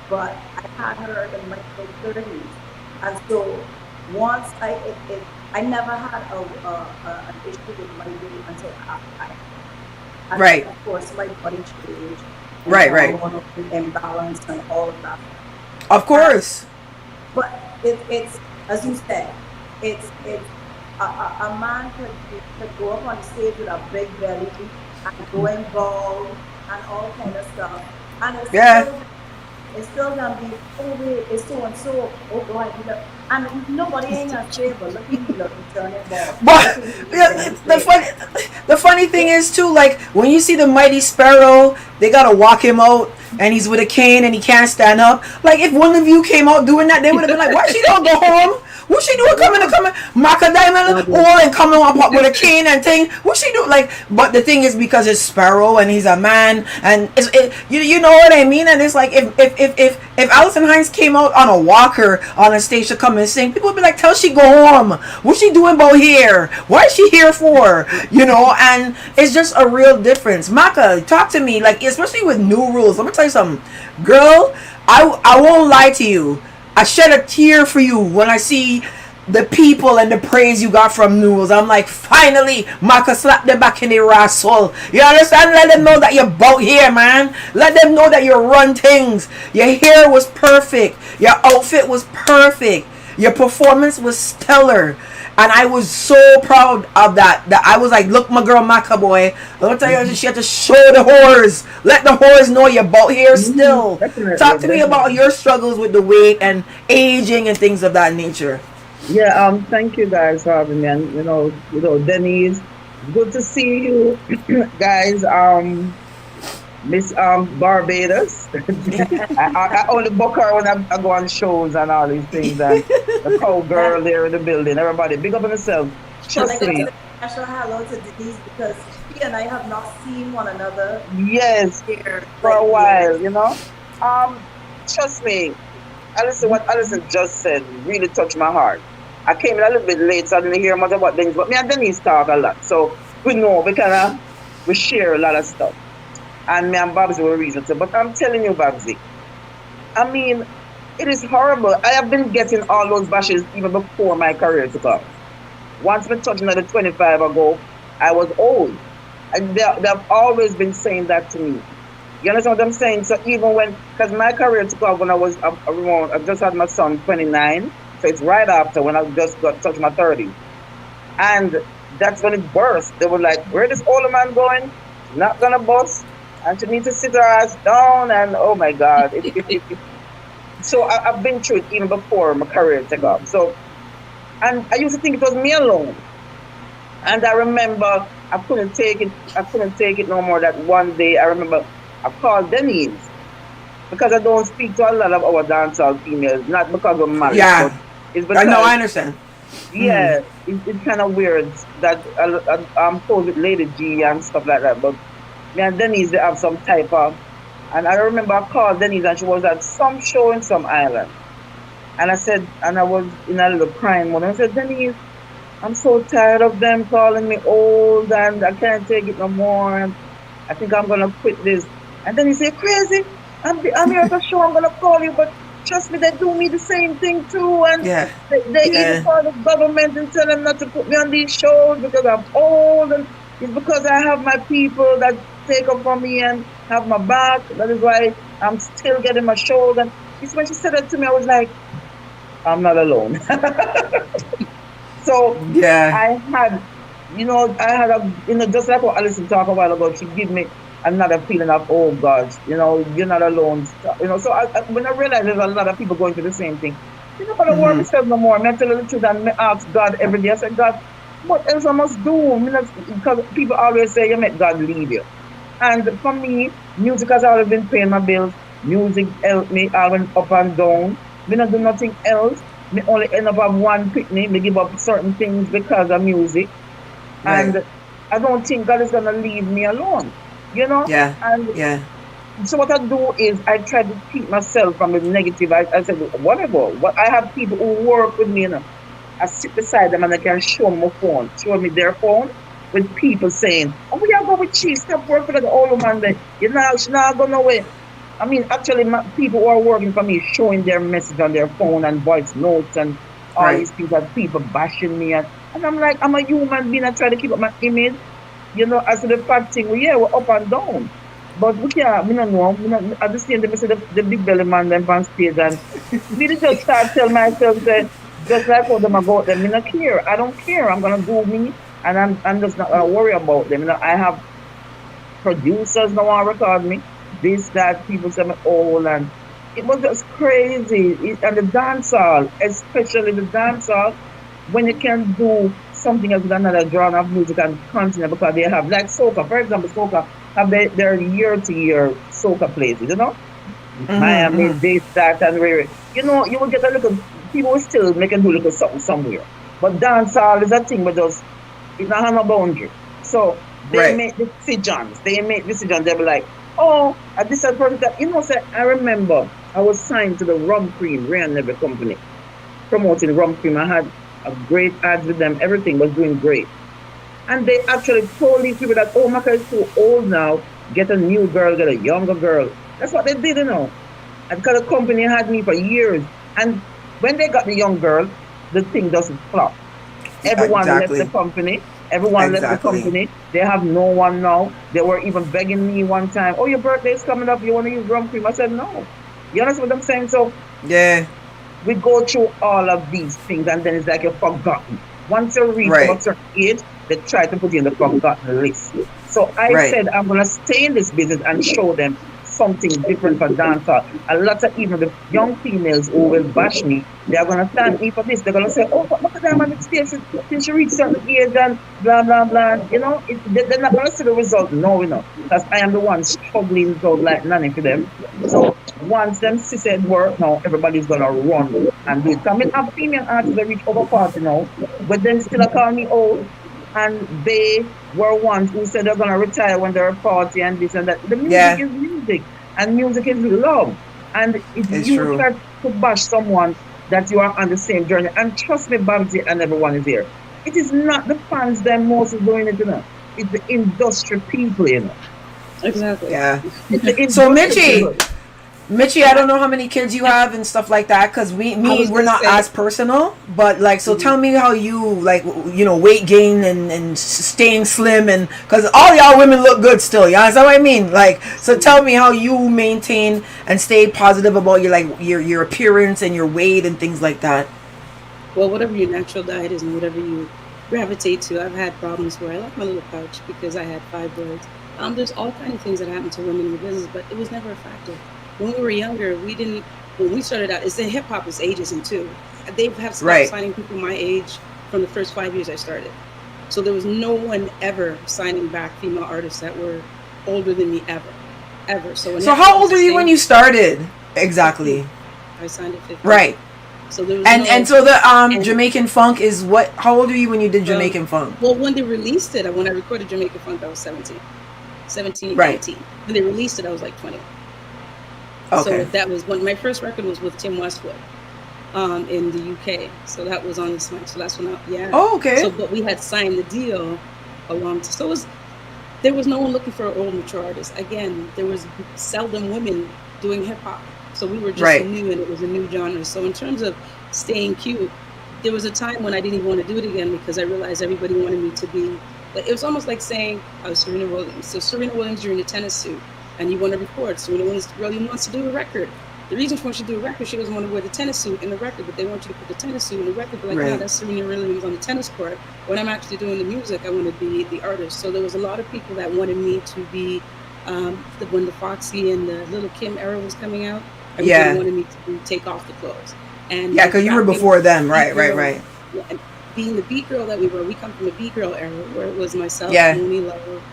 Speaker 8: but I had her in my 30s, and so once I never had an issue with my weight until after I
Speaker 1: right.
Speaker 8: Of course, my body changed.
Speaker 1: Right.
Speaker 8: Imbalance and all of that.
Speaker 1: Of course.
Speaker 8: But it's as you said, it's a man could go up on stage with a big belly and going bald and all kind of stuff, and it's it's still gonna be, oh wait, it's so and so, oh God, you know, and nobody ain't gonna say, but look at me turn it ball.
Speaker 1: But
Speaker 8: Look at me
Speaker 1: yeah,
Speaker 8: demonstrate.
Speaker 1: the funny thing is too, like when you see the mighty sparrow, they gotta walk him out, and he's with a cane and he can't stand up. Like if one of you came out doing that, they would have been like, "Why she don't go home? What she doing coming Maca Diamond or and coming up with a cane and thing? What she do?" Like, but the thing is because it's Sparrow and he's a man and you know what I mean. And it's like if Allison Hines came out on a walker on a stage to come and sing, people would be like, "Tell she go home. What she doing about here? What is she here for?" You know, and it's just a real difference. Macka, talk to me, like especially with new rules. Let me tell you something, girl. I won't lie to you. I shed a tear for you when I see the people and the praise you got from News. I'm like, finally, Macka slap them back in their asshole. You understand? Let them know that you're about here, man. Let them know that you run things. Your hair was perfect. Your outfit was perfect. Your performance was stellar. And I was so proud of that. That I was like, look, my girl Macka boy. Let me tell you, she had to show the whores. Let the whores know you're about here still. Talk to me about your struggles with the weight and aging and things of that nature.
Speaker 9: Yeah, thank you guys for having me. And Denise, good to see you guys. Miss Barbados. I only book her when I go on shows and all these things, and the cowgirl there in the building. Everybody, big up on yourself. Trust me.
Speaker 8: Special hello to Denise because she and I have not seen one another.
Speaker 9: Yes,
Speaker 8: here
Speaker 9: for a while, you know. Trust me. Alison, what Alison just said really touched my heart. I came in a little bit late, so I didn't hear much about things, but me and Denise talk a lot, so we know we share a lot of stuff. And me and Babsy were reason to. But I'm telling you, Babsy, I mean, it is horrible. I have been getting all those bashes even before my career took off. Once we touched another 25 ago, I was old. And they've always been saying that to me. You understand what I'm saying? So even because my career took off when I was around, I just had my son 29. So it's right after when I just got touched my 30. And that's when it burst. They were like, where this older man going? She's not gonna bust. And she needs to sit her ass down, and oh my God. So I've been through it even before my career took off. So, and I used to think it was me alone. And I remember I couldn't take it no more. That one day I remember I called Denise because I don't speak to a lot of our dancehall females, not because I'm married.
Speaker 1: Yeah,
Speaker 9: but it's because,
Speaker 1: I understand.
Speaker 9: Yeah, it's kind of weird that I'm close with Lady G and stuff like that, but me and Denise, they have some type of, and I remember I called Denise and she was at some show in some island. And I said, and I was in a little crying mode. I said, Denise, I'm so tired of them calling me old and I can't take it no more. And I think I'm going to quit this. And then he said, crazy, I'm here at the show, I'm going to call you, but trust me, they do me the same thing too. And they even call the government and tell them not to put me on these shows because I'm old. And it's because I have my people that take up for me and have my back. That is why I'm still getting my shows. And it's when she said that to me, I was like, I'm not alone. So I had just like what Alison talked a while ago, she gave me another feeling of, oh God, you're not alone. So when I realized there's a lot of people going through the same thing, you're not gonna worry myself no more. I tell you the truth and I ask God every day. I said, God, what else I must do? Because people always say you make God lead you. And for me, music has always been paying my bills. Music helped me. I went up and down. Me not do nothing else. Me only end up at one picnic. Me give up certain things because of music. Right. And I don't think God is going to leave me alone. So what I do is I try to keep myself from the negative. I said, whatever. I have people who work with me, I sit beside them and I can show them my phone, show me their phone with people saying, oh, we are going with cheese, stop working for the old woman there. She's not going nowhere. I mean, actually, people who are working for me showing their message on their phone and voice notes and all these things that people bashing me. And I'm like, I'm a human being. I try to keep up my image. As to the fact thing, we're up and down. But we can't, I don't know. I just see the big belly man them on stage and we just start telling myself that just like how them about them, I don't care. I don't care. I'm gonna do me and I'm just not gonna worry about them. I have producers now want to record me. This, that, people say me old and it was just crazy. And the dancehall, especially the dancehall, when you can do something else with another genre of music and continue because they have like soca, for example, soca have their year to year soca places, you know? Miami, this, that, and where you will get a little people will still make and do a little something somewhere. But dancehall is a thing with us, it's not have no boundary. So they
Speaker 1: Right.
Speaker 9: make decisions. They be like, oh, this is a person that say, I remember I was signed to the Rum Cream Rain Never Company, promoting Rum Cream. I had a great ads with them, everything was doing great. And they actually told these people that, oh, Macka is too old now, get a new girl, get a younger girl. That's what they did, And because the company had me for years. And when they got the young girl, the thing doesn't flop. Everyone
Speaker 1: Exactly.
Speaker 9: left the company. Everyone left the
Speaker 1: Exactly.
Speaker 9: company. They have no one now. They were even begging me one time, oh, your birthday's coming up. You want to use Rum Cream? I said, no. You understand what I'm saying? So
Speaker 1: Yeah.
Speaker 9: we go through all of these things and then it's like you're forgotten. Once you reach
Speaker 1: Right.
Speaker 9: a certain age, they try to put you in the forgotten list. So I
Speaker 1: Right.
Speaker 9: said I'm gonna stay in this business and show them something different for dancehall. A lot of even the young females who will bash me, they're gonna thank me for this. They're gonna say, oh, but Maca Diamond stay since you reach certain age and blah blah blah. They're not gonna see the result now, because I am the one struggling out like nanny for them. So once them said work now, everybody's gonna run and do it. I mean, I have female artists that reach over 40 now, but then still call me old. And they were ones who said they're gonna retire when they're 40 and this and that. The music
Speaker 1: Yeah.
Speaker 9: is music, and music is love. And if
Speaker 1: It's
Speaker 9: you
Speaker 1: true.
Speaker 9: try to bash someone that you are on the same journey, and trust me, Babsy and everyone is here, it is not the fans that most is doing it, It's the industry people,
Speaker 3: Exactly.
Speaker 1: Yeah.
Speaker 9: It's the
Speaker 1: So
Speaker 9: industry people.
Speaker 1: Mitchie, I don't know how many kids you have and stuff like that, because
Speaker 3: was
Speaker 1: we're
Speaker 3: gonna
Speaker 1: not
Speaker 3: say-
Speaker 1: as personal, but like, so tell me how you like, weight gain and staying slim, and because all y'all women look good still, you understand what I mean? Like, so tell me how you maintain and stay positive about your appearance and your weight and things like that.
Speaker 3: Well, whatever your natural diet is and whatever you gravitate to. I've had problems where I left my little pouch because I had fibroids. There's all kinds of things that happen to women in the business, but it was never a factor. When we were younger, when we started out, it's the hip hop is ageism too. They have stopped
Speaker 1: Right.
Speaker 3: signing people my age from the first 5 years I started. So there was no one ever signing back female artists that were older than me ever. So
Speaker 1: how old were you when you started? Exactly.
Speaker 3: I signed at 15.
Speaker 1: Right.
Speaker 3: So there was
Speaker 1: And so the Jamaican Funk is what? How old were you when you did Jamaican Funk?
Speaker 3: Well, when they released it, when I recorded Jamaican Funk, I was 17,
Speaker 1: Right.
Speaker 3: 18. When they released it, I was like 20.
Speaker 1: Okay.
Speaker 3: So that was when my first record was with Tim Westwood in the UK. So that was on the Smack. So that's when
Speaker 1: Oh, okay.
Speaker 3: So, but we had signed the deal there was no one looking for an old mature artist. Again, there was seldom women doing hip hop. So we were just
Speaker 1: Right.
Speaker 3: new and it was a new genre. So in terms of staying cute, there was a time when I didn't even want to do it again because I realized everybody wanted me to be, it was almost like saying I was Serena Williams. So Serena Williams, you're in a tennis suit and you want to record. Serena Williams really wants to do a record. The reason she wants you to do a record, she doesn't want to wear the tennis suit in the record, but they want you to put the tennis suit in the record. But like,
Speaker 1: Right.
Speaker 3: no, that's Serena Williams on the tennis court. When I'm actually doing the music, I want to be the artist. So there was a lot of people that wanted me to be, when the Foxy and the Little Kim era was coming out, everybody
Speaker 1: Yeah.
Speaker 3: wanted me to take off the clothes. And
Speaker 1: Yeah, because you were
Speaker 3: rapping,
Speaker 1: before them. Right.
Speaker 3: yeah, and being the beat girl that we were, we come from the beat girl era where it was myself,
Speaker 1: Yeah.
Speaker 3: Mooney Lowe,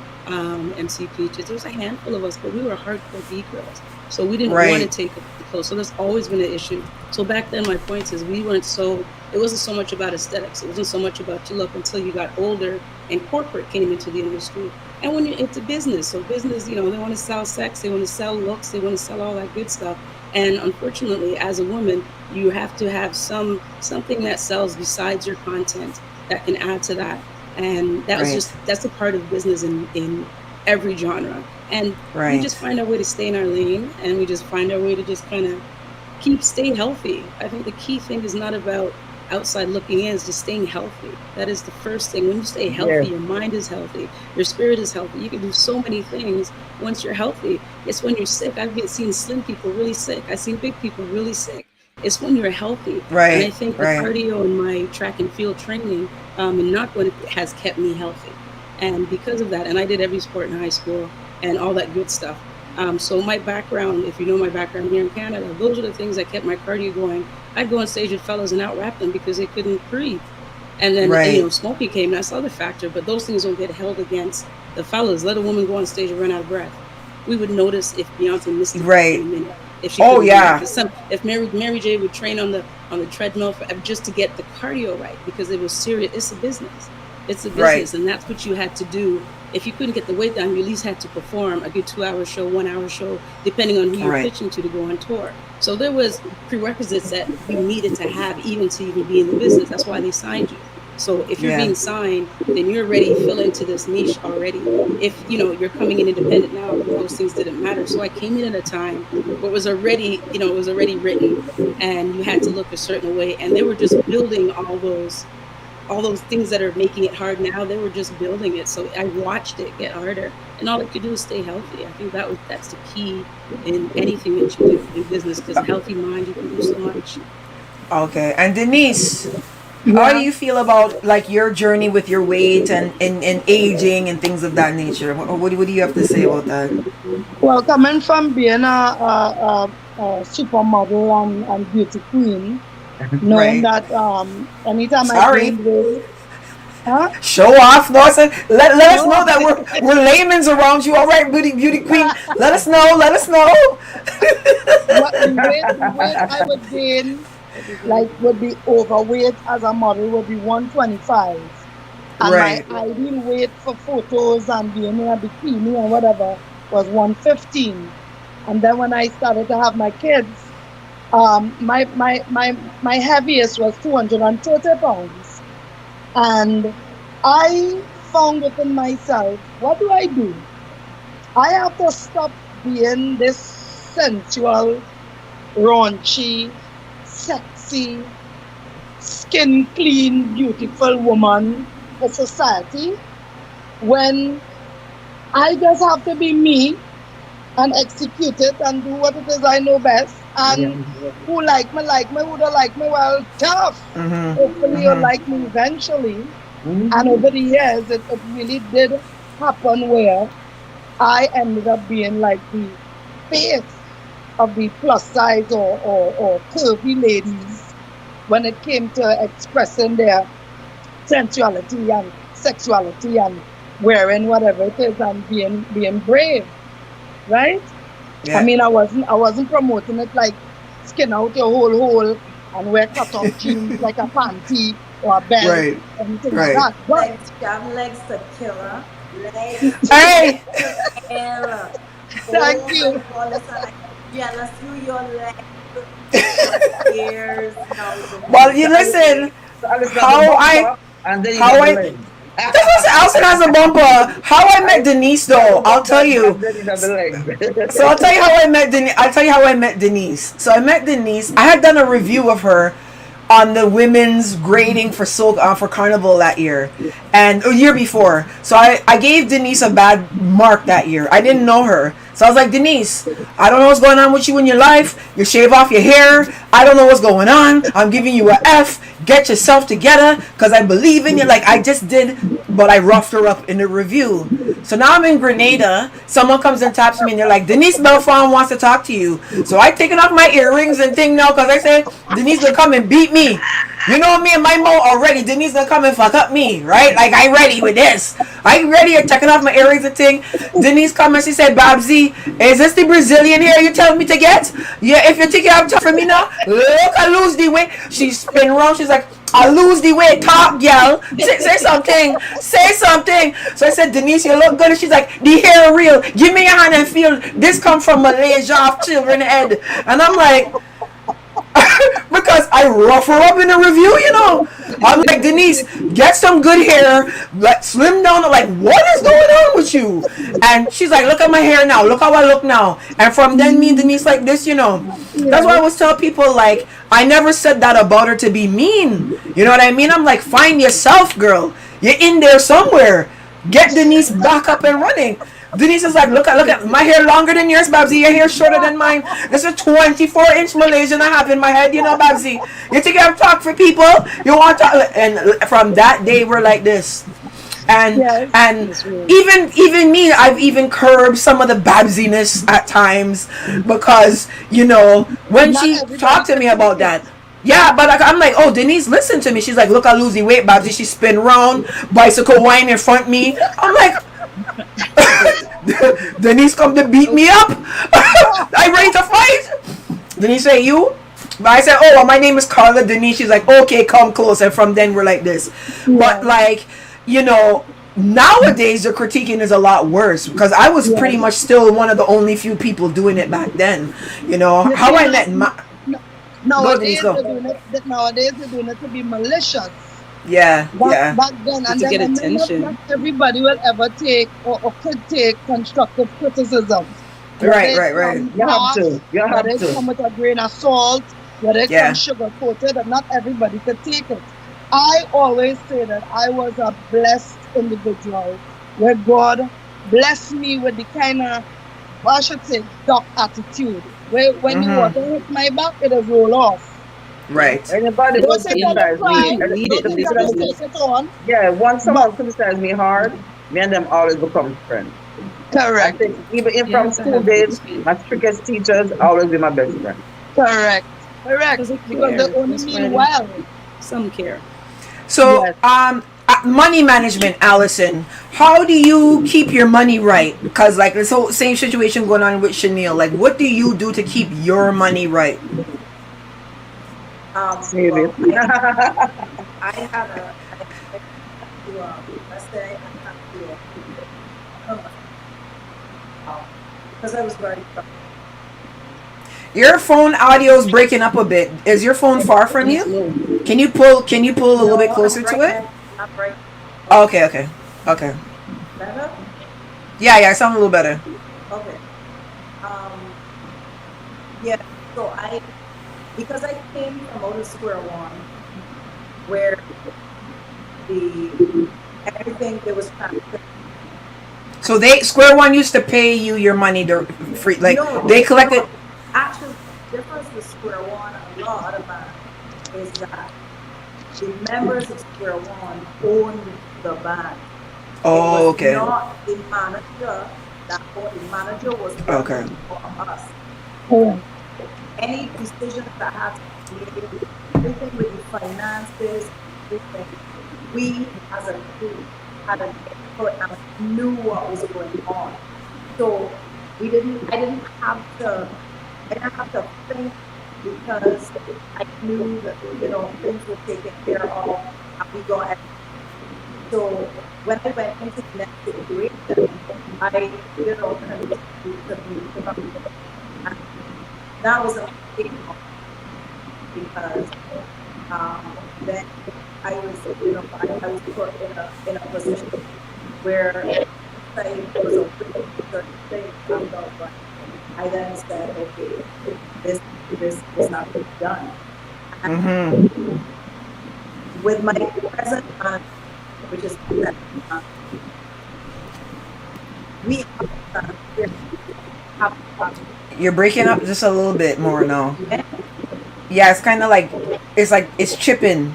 Speaker 3: MC Peaches. There was a handful of us, but we were hardcore beat girls. So we didn't
Speaker 1: Right.
Speaker 3: want to take up the clothes. So that's always been an issue. So back then, my point is it wasn't so much about aesthetics. It wasn't so much about your look until you got older and corporate came into the industry. And when you're into business, so business, they want to sell sex, they want to sell looks, they want to sell all that good stuff. And unfortunately, as a woman, you have to have something that sells besides your content that can add to that. And that's a part of business in every genre. And
Speaker 1: Right.
Speaker 3: we just find our way to stay in our lane, and we just find our way to just kind of stay healthy. I think the key thing is not about outside looking in, it's just staying healthy. That is the first thing. When you stay healthy,
Speaker 9: Yeah.
Speaker 3: your mind is healthy, your spirit is healthy. You can do so many things once you're healthy. It's when you're sick. I've seen slim people really sick. I've seen big people really sick. It's when you're healthy.
Speaker 1: Right,
Speaker 3: And I think the
Speaker 1: right.
Speaker 3: cardio and my track and field training and not going to has kept me healthy. And because of that, and I did every sport in high school and all that good stuff. So my background, if you know my background here in Canada, those are the things that kept my cardio going. I'd go on stage with fellas and out-rap them because they couldn't breathe. And then,
Speaker 1: Right.
Speaker 3: Smokey came, that's the other factor, but those things don't get held against the fellas. Let a woman go on stage and run out of breath. We would notice if Beyonce missed it
Speaker 1: Right.
Speaker 3: for a minute. If she
Speaker 1: Oh,
Speaker 3: couldn't
Speaker 1: yeah.
Speaker 3: breathe. If Mary J would train on the treadmill just to get the cardio right, because it was serious. It's a business. It's a business,
Speaker 1: Right.
Speaker 3: and that's what you had to do. If you couldn't get the weight down, you at least had to perform a good 2-hour show, 1-hour show, depending on who you're
Speaker 1: Right.
Speaker 3: pitching to go on tour. So there was prerequisites that you needed to have even to even be in the business. That's why they signed you. So if you're
Speaker 1: Yeah.
Speaker 3: being signed, then you're already fill into this niche already. If you're coming in independent now, those things didn't matter. So I came in at a time where it was already, it was already written, and you had to look a certain way. And they were just building all those things that are making it hard now. They were just building it. So I watched it get harder, and all I could do is stay healthy. I think that's the key in anything that you do in business, because a healthy mind, you can do so much.
Speaker 1: Okay. And Denise, how do you feel about like your journey with your weight and aging and things of that nature? What do you have to say about that?
Speaker 4: Well, coming from being a supermodel and beauty queen, knowing
Speaker 1: Right.
Speaker 4: that anytime
Speaker 1: Sorry.
Speaker 4: I gained weight, huh?
Speaker 1: Show off, no. Let us
Speaker 4: No.
Speaker 1: know that we're laymen's around you. All right, beauty queen. Let us know. Let us know.
Speaker 4: What the weight I would gain, would be overweight as a model, would be 125. And
Speaker 1: Right.
Speaker 4: my ideal weight for photos and being in a bikini and whatever was 115. And then when I started to have my kids, my heaviest was 230 pounds. And I found within myself, what do? I have to stop being this sensual, raunchy, sexy, skin clean, beautiful woman for society, when I just have to be me and execute it and do what it is I know best. And who like me, who don't like me, well, tough.
Speaker 1: Mm-hmm.
Speaker 4: Hopefully you'll like me eventually. And over the years, it really did happen where I ended up being like the face of the plus size or curvy ladies when it came to expressing their sensuality and sexuality and wearing whatever it is and being brave, right?
Speaker 1: Yeah.
Speaker 4: I mean, I wasn't promoting it like skin out your whole hole and wear cut-off jeans like a panty or a belt,
Speaker 1: Right.
Speaker 4: anything
Speaker 1: Right.
Speaker 4: like that. But
Speaker 8: Legs, you have legs to kill her. Legs
Speaker 1: Hey.
Speaker 8: to kill her.
Speaker 4: Thank
Speaker 8: Oh
Speaker 4: you.
Speaker 8: my God, listen, I jealous you, your legs. For years now.
Speaker 1: Well, you listen.
Speaker 6: And then you
Speaker 1: how
Speaker 6: got
Speaker 1: I-
Speaker 6: the leg.
Speaker 1: This was Allison has a bumper. How I met Denise, though, I'll tell you.
Speaker 6: And then you got the leg.
Speaker 1: So I'll tell you how I met Denise. I'll tell you how I met Denise. So I met Denise. I had done a review of her on the women's grading for for Carnival that year and a year before. So I gave Denise a bad mark that year. I didn't know her. So I was like, Denise, I don't know what's going on with you in your life. You shave off your hair. I don't know what's going on. I'm giving you a F. Get yourself together because I believe in you. Like I just did, but I roughed her up in the review. So now I'm in Grenada. Someone comes and taps me and they're like, Denise Belfon wants to talk to you. So I taken off my earrings and thing now because I said, Denise will come and beat me. You know me and my mo already. Denise gonna come and fuck up me, right? Like I ready with this. I ready at taking off my earrings and thing. Denise come and she said, Babsy, is this the Brazilian hair you telling me to get? Yeah, if you think you have time for me now, look, I lose the weight. She spin around. She's like, I lose the weight. Talk, girl. Say something. Say something. So I said, Denise, you look good. And she's like, the hair real. Give me your hand and feel. This come from Malaysia off children head. And I'm like, because I rough her up in the review, you know. I'm like, Denise, get some good hair, like slim down. I'm like, what is going on with you? And she's like, look at my hair now. Look how I look now. And from then, me and Denise like this, you know. That's why I always tell people, like, I never said that about her to be mean. You know what I mean? I'm like, find yourself, girl. You're in there somewhere. Get Denise back up and running. Denise is like, look at my hair longer than yours, Babsy. Your hair shorter than mine. This is 24-inch Malaysian I have in my head, you know, Babsy. You think I have talk for people? You want to? And from that day, we're like this. and
Speaker 4: Yes.
Speaker 1: and
Speaker 3: That's real.
Speaker 1: even me, I've even curbed some of the babsiness at times because when
Speaker 4: Not
Speaker 1: she
Speaker 4: everybody
Speaker 1: talked to
Speaker 4: can
Speaker 1: me
Speaker 4: take
Speaker 1: about
Speaker 4: it.
Speaker 1: that. Yeah, but I'm like, oh, Denise, listen to me. She's like, look, I losing weight, Babsy. She spin round, bicycle wine in front me. I'm like, Denise come to beat me up. I ready to fight. Denise say you. But I said, oh, well, my name is Carla Denise. She's like, okay, come close. And from then we're like this. But
Speaker 4: Yeah.
Speaker 1: like, nowadays the critiquing is a lot worse because I was pretty
Speaker 4: Yes.
Speaker 1: much still one of the only few people doing it back then.
Speaker 4: You
Speaker 1: How
Speaker 4: see,
Speaker 1: I met go Denise,
Speaker 4: nowadays
Speaker 1: go.
Speaker 4: they're doing it. Nowadays they're doing it to be malicious.
Speaker 1: Yeah, yeah.
Speaker 4: Back then, and
Speaker 3: To
Speaker 4: then
Speaker 3: get
Speaker 4: I mean, not
Speaker 3: attention.
Speaker 4: everybody will ever take or could take constructive criticisms. Whether
Speaker 1: Right,
Speaker 4: it
Speaker 1: right, right.
Speaker 4: comes
Speaker 9: You have
Speaker 4: harsh,
Speaker 9: to. You have
Speaker 4: whether it
Speaker 9: to.
Speaker 4: come with a grain of salt, whether it
Speaker 1: Yeah.
Speaker 4: comes sugar coated, and not everybody could take it. I always say that I was a blessed individual where God blessed me with the kind of, I should say, duck attitude. Where when the water hit my back, it will roll off.
Speaker 1: Right.
Speaker 9: Anybody who
Speaker 4: Don't think I don't
Speaker 9: criticize me,
Speaker 4: cry.
Speaker 3: You need
Speaker 4: Don't
Speaker 3: it in
Speaker 4: think
Speaker 3: this
Speaker 4: I don't
Speaker 3: business.
Speaker 4: take it on.
Speaker 9: yeah, once
Speaker 4: But
Speaker 9: someone criticizes me hard, me and them always become friends. I
Speaker 4: correct,
Speaker 9: think even
Speaker 3: You
Speaker 9: from
Speaker 3: have to
Speaker 9: school
Speaker 3: have
Speaker 9: days,
Speaker 3: thick skin.
Speaker 9: my strictest teachers always be my best friend.
Speaker 4: correct.
Speaker 3: Because they
Speaker 4: Because they
Speaker 3: care.
Speaker 4: only
Speaker 3: That's
Speaker 4: mean
Speaker 3: why
Speaker 4: well.
Speaker 3: some care.
Speaker 1: So,
Speaker 4: Yes.
Speaker 1: money management, Allison. How do you keep your money right? Because like this whole same situation going on with Shaneil. Like, what do you do to keep your money right?
Speaker 9: Save
Speaker 8: Well,
Speaker 9: it.
Speaker 8: I had a, let's say I have to, because I was very,
Speaker 1: Your phone audio is breaking up a bit. Is your phone far from
Speaker 3: It's
Speaker 1: you?
Speaker 3: low.
Speaker 1: Can you pull a little bit closer to it?
Speaker 8: Not right.
Speaker 1: Okay, okay.
Speaker 8: Better?
Speaker 1: Yeah, I sound a little better.
Speaker 8: Okay. Yeah, so because I came from out of square one, where everything there was transparent.
Speaker 1: So Square One used to pay you your money free, like
Speaker 8: No,
Speaker 1: they collected.
Speaker 8: Actually, the difference with Square One and a lot of banks is that the members of Square One owned the bank.
Speaker 1: Oh, okay.
Speaker 8: It was not the manager the manager was
Speaker 1: Okay.
Speaker 8: working for us.
Speaker 4: Oh,
Speaker 8: Any decisions that had to be made, everything with the finances, everything, we as a group had an input and knew what was going on. So I didn't have to think because I knew that, things were taken care of and we got everything. So when I went into the next situation, I, continued to be productive. And that was a mistake because then I was, I was put in a position where I was a certain thing found out, but I then said, okay, this is not done. And with my present manager, which is we have
Speaker 1: You're breaking up just a little bit more now. Yeah, it's kind of like it's chipping.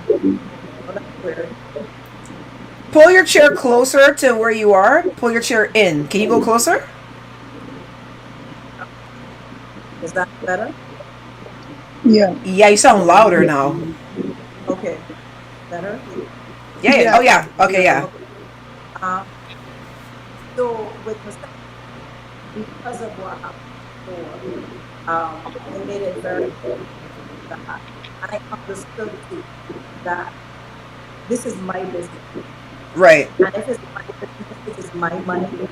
Speaker 1: Pull your chair closer to where you are. Pull your chair in. Can you go closer?
Speaker 8: Is that better?
Speaker 4: yeah.
Speaker 1: Yeah, you sound louder now.
Speaker 8: Okay. Better?
Speaker 1: Yeah. Oh yeah. Okay. Yeah.
Speaker 8: So with Mr. because of what happened before, I made it very clear that I understood too that this is my business.
Speaker 1: Right.
Speaker 8: And if it's my business, it is my money,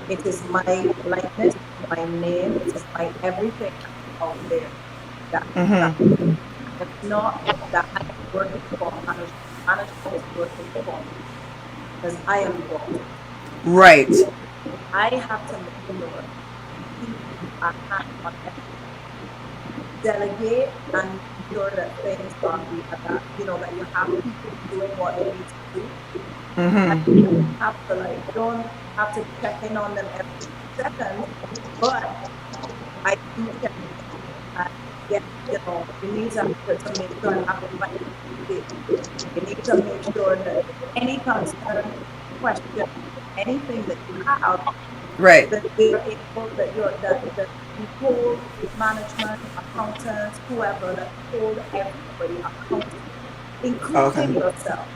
Speaker 8: it is my likeness, my name, it is my everything out there. It's not that I am working for management. Management is working for me because I am involved.
Speaker 1: Right.
Speaker 8: I have to make sure keep a hand on everything. Delegate and make sure that things are that you have people doing what they need to do. And you have to don't have to check in on them every second, but I do check in and get you need to make sure and have the right. You need to make sure that any concern question anything that you have,
Speaker 1: Right.
Speaker 8: that they're able, that you're that you hold management, accountants, whoever, that hold everybody accountable, including
Speaker 1: Okay.
Speaker 8: yourself.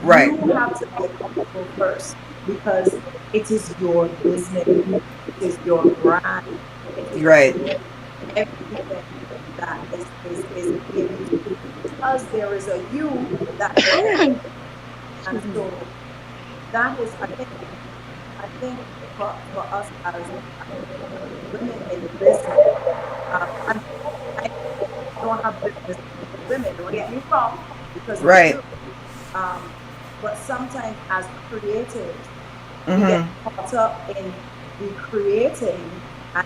Speaker 1: Right.
Speaker 8: You have to be accountable first because it is your business, it is your brand, it is
Speaker 1: Right.
Speaker 8: everything that is given to you because there is a you that is there. And so that is, I think for us as women in business, and I don't have business with women, don't get me wrong, because we
Speaker 1: Right.
Speaker 8: do. Um, but sometimes as creatives, we get
Speaker 1: Mm-hmm.
Speaker 8: caught up in the creating and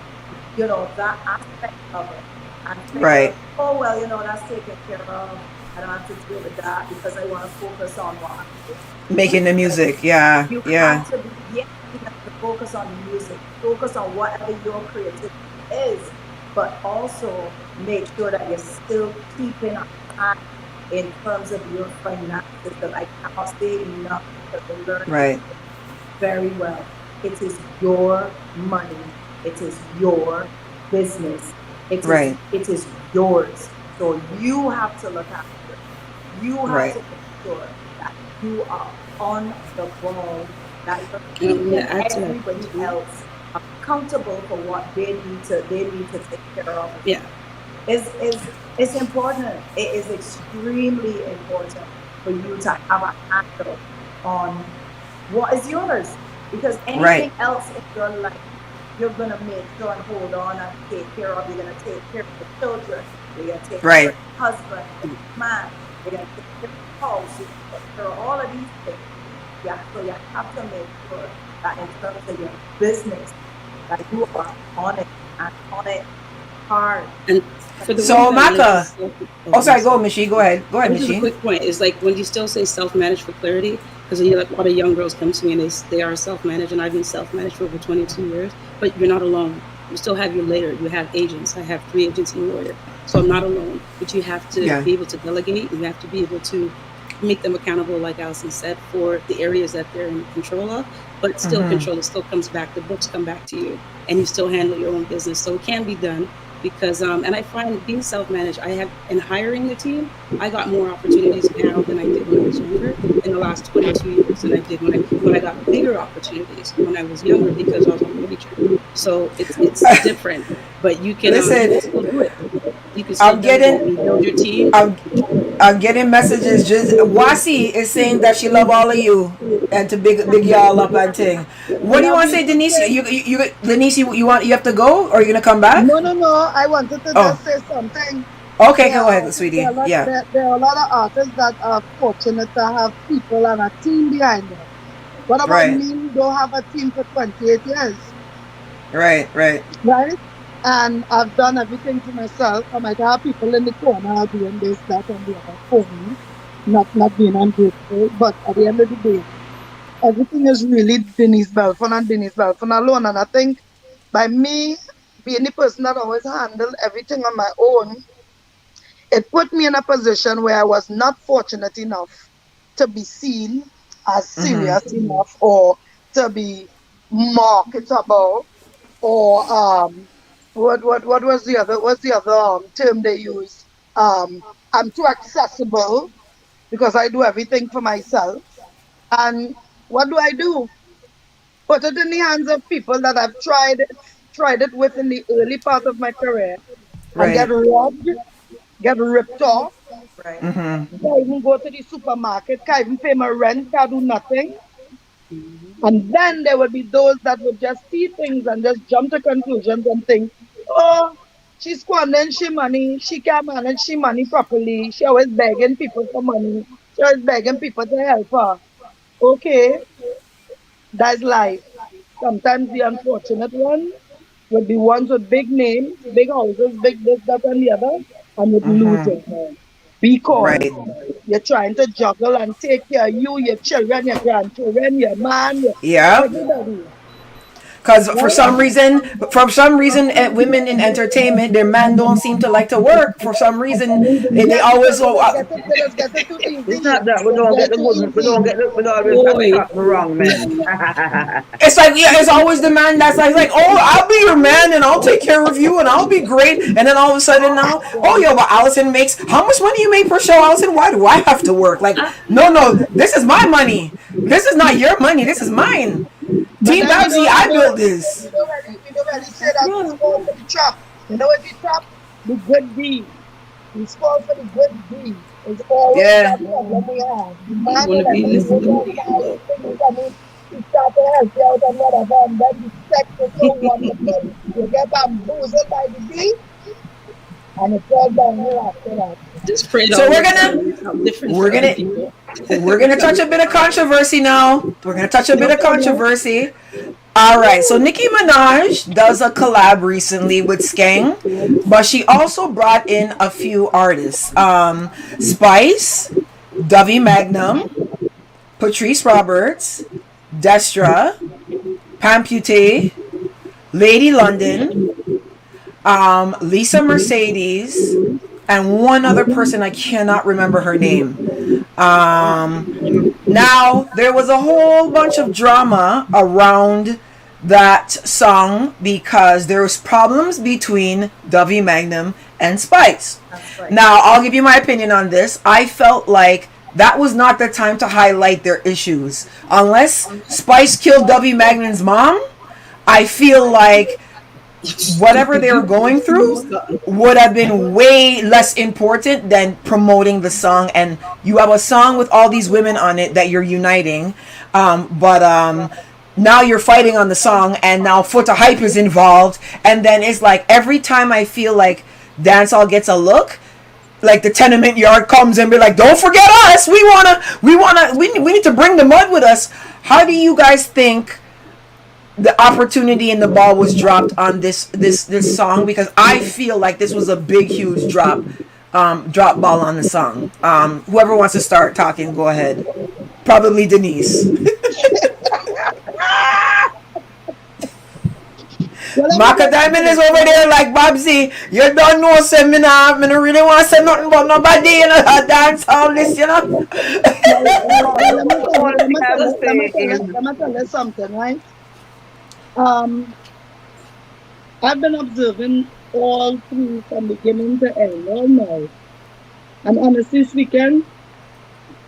Speaker 8: that aspect of it and figure,
Speaker 1: Right.
Speaker 8: oh well, that's taken care of. I don't have to deal with that because I want to focus on what I'm doing.
Speaker 1: Making the music. Yeah.
Speaker 8: You
Speaker 1: Yeah.
Speaker 8: have to be, yes, you have to focus on the music, focus on whatever your creativity is, but also make sure that you're still keeping on time in terms of your finances. Because I cannot say enough because I learned this
Speaker 1: Right.
Speaker 8: very well. It is your money. It is your business.
Speaker 1: Right.
Speaker 8: It is yours. So you have to look after it. You have
Speaker 1: Right.
Speaker 8: to make sure that you are on the ball, that you're
Speaker 3: And I'm gonna
Speaker 8: keeping
Speaker 3: add to that.
Speaker 8: everybody else accountable for what they need to take care of as
Speaker 3: Yeah.
Speaker 8: well. Is it's important. It is extremely important for you to have a handle on what is yours because
Speaker 1: Right.
Speaker 8: anything else in your life you're gonna make sure and hold on and take care of. You're gonna take care of the children. You're gonna take care of
Speaker 1: Right.
Speaker 8: the husband, the man. You're gonna take care of the house. You're gonna take care of all of these things. Yeah, so you have to make sure that in terms of your business that you are on it and on it hard.
Speaker 3: And for the ones
Speaker 1: So
Speaker 3: that live in
Speaker 1: Macca.
Speaker 3: self, oh,
Speaker 1: Oh,
Speaker 3: I'm
Speaker 1: sorry. Go,
Speaker 3: sorry.
Speaker 1: Michie. Go ahead. Go ahead,
Speaker 3: This is a
Speaker 1: Michie.
Speaker 3: quick point. It's like when you still say self-managed for clarity, because a lot of young girls come to me and they are self-managed, and I've been self-managed for over 22 years. But you're not alone. You still have your layer. You have agents. I have 3 agents in lawyer, so I'm not alone. But you have to
Speaker 1: Yeah.
Speaker 3: be able to delegate. You have to be able to make them accountable, like Allison said, for the areas that they're in control of. But still,
Speaker 1: Mm-hmm.
Speaker 3: control. It still comes back. The books come back to you, and you still handle your own business. So it can be done because and I find being self-managed, I have in hiring the team, I got more opportunities now than I did when I was younger in the last 22 years than I did when I got bigger opportunities when I was younger because I was on a major. So it's different, but you can
Speaker 1: Listen,
Speaker 3: still do it. You can still
Speaker 1: I'm
Speaker 3: delegate
Speaker 1: getting,
Speaker 3: and build your team.
Speaker 1: I'm, I'm getting messages. Just Wasi is saying that she love all of you and to big y'all up and thing. What do you
Speaker 4: Love
Speaker 1: want to
Speaker 4: you
Speaker 1: say,
Speaker 4: too,
Speaker 1: Denise?
Speaker 4: sis.
Speaker 1: Denise, you have to go, or you gonna come back?
Speaker 4: No, no, no. I wanted to
Speaker 1: Oh,
Speaker 4: just say something.
Speaker 1: okay.
Speaker 4: There
Speaker 1: Go
Speaker 4: are
Speaker 1: ahead, sweetie. Yeah.
Speaker 4: there are a lot of artists that are fortunate to have people and a team behind them. What about
Speaker 1: Right.
Speaker 4: me who don't have a team for 28 years,
Speaker 1: Right. Right.
Speaker 4: right? And I've done everything for myself. I might have people in the corner doing this, that, and the other for me, not being ungrateful. But at the end of the day, everything is really Denise Belfon and Denise Belfon alone. And I think by me being the person that always handled everything on my own, it put me in a position where I was not fortunate enough to be seen as
Speaker 1: Mm-hmm.
Speaker 4: serious enough or to be marketable or what was the other term they use? I'm too accessible because I do everything for myself. And what do? Put it in the hands of people that I've tried it with in the early part of my career and get
Speaker 1: Right.
Speaker 4: robbed, get ripped off,
Speaker 8: Right.
Speaker 1: Mm-hmm.
Speaker 4: can't even go to the supermarket, can't even pay my rent, can't do nothing.
Speaker 3: Mhm.
Speaker 4: And then there will be those that would just see things and just jump to conclusions and think, oh, she's squandering she money, she can't manage she money properly, she always begging people for money, she always begging people to help her. Okay, that's life. Sometimes the unfortunate ones would be ones with big names, big houses, big this, that, and the other, and would lose
Speaker 1: Mm-hmm.
Speaker 4: it. Because
Speaker 1: Right.
Speaker 4: you're trying to juggle and take care of you, your children, your grandchildren, your man,
Speaker 1: Yeah.
Speaker 4: everybody.
Speaker 1: Because for some reason, women in entertainment, their man don't seem to like to work. For some reason, they always
Speaker 9: It's not that we don't get the good, we don't always
Speaker 3: Boy.
Speaker 9: attract the wrong men.
Speaker 1: it's like, yeah, it's always the man that's like, oh, I'll be your man and I'll take care of you and I'll be great. And then all of a sudden now, oh, yo, but Allison makes, how much money you make per show, Allison? Why do I have to work? Like, no, this is my money. This is not your money. This is mine. Team Babsy, I built this.
Speaker 4: We don't really say that we fall for the trap. You know what the trap? The good deed. We fall for the good deed. It's always
Speaker 1: Yeah.
Speaker 4: that problem we have.
Speaker 3: I want to be in this community.
Speaker 4: You start to help you out and whatever, and then the sex is so wonderful. You get bamboozled by the deed, and it's all downhill after that.
Speaker 3: Just pray.
Speaker 1: So we're gonna touch a bit of controversy now. We're gonna touch a bit of controversy. All right. So Nicki Minaj does a collab recently with Skeng, but she also brought in a few artists: Spice, Dovey Magnum, Patrice Roberts, Destra, Pampute, Lady London, Lisa Mercedes, and one other person I cannot remember her name. Now there was a whole bunch of drama around that song because there was problems between Dovey Magnum and Spice.
Speaker 8: Right.
Speaker 1: Now I'll give you my opinion on this. I felt like that was not the time to highlight their issues. Unless Spice killed Dovey Magnum's mom, I feel like whatever they were going through would have been way less important than promoting the song. And you have a song with all these women on it that you're uniting, but now you're fighting on the song, and now Foota Hype is involved, and then it's like every time I feel like dancehall gets a look, like the tenement yard comes and be like, don't forget us, we need to bring the mud with us. How do you guys think the opportunity and the ball was dropped on this song? Because I feel like this was a big, huge drop ball on the song. Whoever wants to start talking, go ahead. Probably Denise. Maca Diamond is over there like, Babsy, you don't know, say me no really want to say nothing about nobody in a dance hall list, you know.
Speaker 4: Let me tell you something, right? I've been observing all through from beginning to end, all night. And honestly speaking,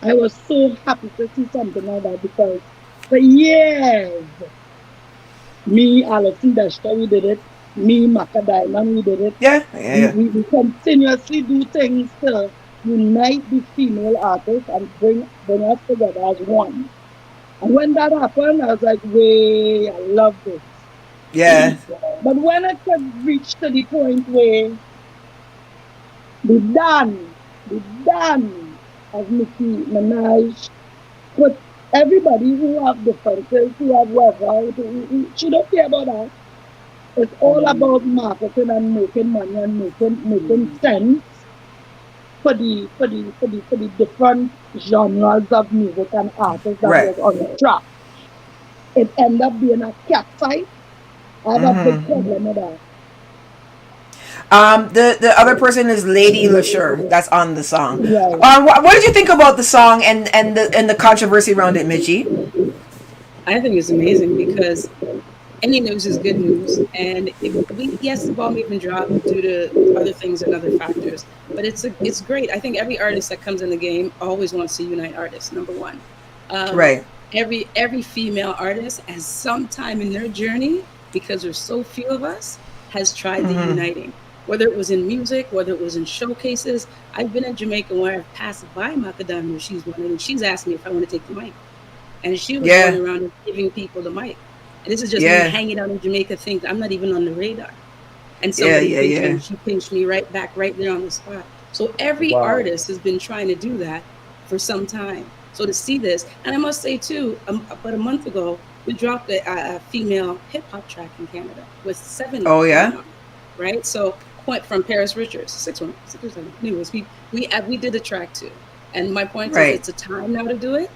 Speaker 4: I was so happy to see something like that because for years, me, Allison Deshta, we did it. Me, Maca Diamond, we did it.
Speaker 1: Yeah.
Speaker 4: We continuously do things to unite the female artists and bring us together as one. And when that happened, I was like, "Way, I love this."
Speaker 1: Yeah.
Speaker 4: But when it could reach to the point where the Dan of Nicki Minaj put everybody who have differences, who have whatever, she don't care about that. It's all about marketing and making money and making sense for the different genres of music and artists that was on the track. It ended up being a cat fight. I have a big problem with that.
Speaker 1: The other person is Lady Lashur that's on the song.
Speaker 4: Right.
Speaker 1: What did you think about the song and the controversy around it, Mitchie?
Speaker 3: I think it's amazing because any news is good news, and yes, the ball may have been dropped due to other things and other factors, but it's great. I think every artist that comes in the game always wants to unite artists. Number one,
Speaker 1: right?
Speaker 3: Every female artist at some time in their journey, because there's so few of us, has tried the uniting. Whether it was in music, whether it was in showcases. I've been in Jamaica where I've passed by Maca Diamond, she's one, and she's asked me if I want to take the mic, and she was going around and giving people the mic. And this is just me hanging out in Jamaica, think I'm not even on the radar. And so she pinched me right there on the spot. So every artist has been trying to do that for some time. So to see this, and I must say too, about a month ago, we dropped a female hip hop track in Canada with 7.
Speaker 1: Oh yeah,
Speaker 3: right. So point from Paris Richards, 6 or 7. Anyways, we did a track too, and my point is it's a time now to do it.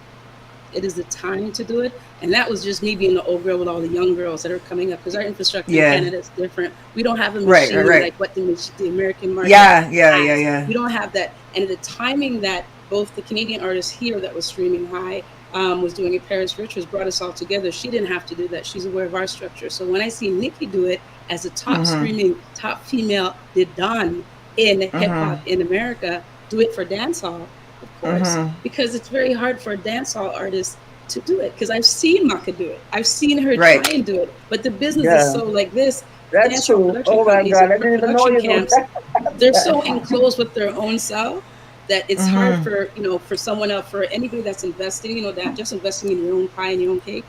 Speaker 3: It is the time to do it. And that was just me being the old girl with all the young girls that are coming up, because our infrastructure
Speaker 1: Yeah.
Speaker 3: in Canada is different. We don't have a
Speaker 1: Right,
Speaker 3: machine
Speaker 1: right.
Speaker 3: like what the American market
Speaker 1: Yeah, yeah,
Speaker 3: has.
Speaker 1: yeah, yeah.
Speaker 3: We don't have that. And the timing that both the Canadian artists here that was streaming high was doing it, Paris Richards brought us all together. She didn't have to do that. She's aware of our structure. So when I see Nicki do it as a top streaming, top female did done in hip hop in America, do it for dancehall, of course, because it's very hard for a dancehall artist to do it. Because I've seen Macka do it. I've seen her
Speaker 1: Right.
Speaker 3: try and do it. But the business
Speaker 9: Yeah.
Speaker 3: is so like this.
Speaker 9: That's
Speaker 3: dancehall
Speaker 9: true.
Speaker 3: production
Speaker 9: Oh my
Speaker 3: companies
Speaker 9: God,
Speaker 3: and
Speaker 9: I didn't even know
Speaker 3: production
Speaker 9: you know
Speaker 3: camps,
Speaker 9: that.
Speaker 3: they're so enclosed with their own self that it's hard for for someone else, for anybody that's investing, that just investing in your own pie and your own cake,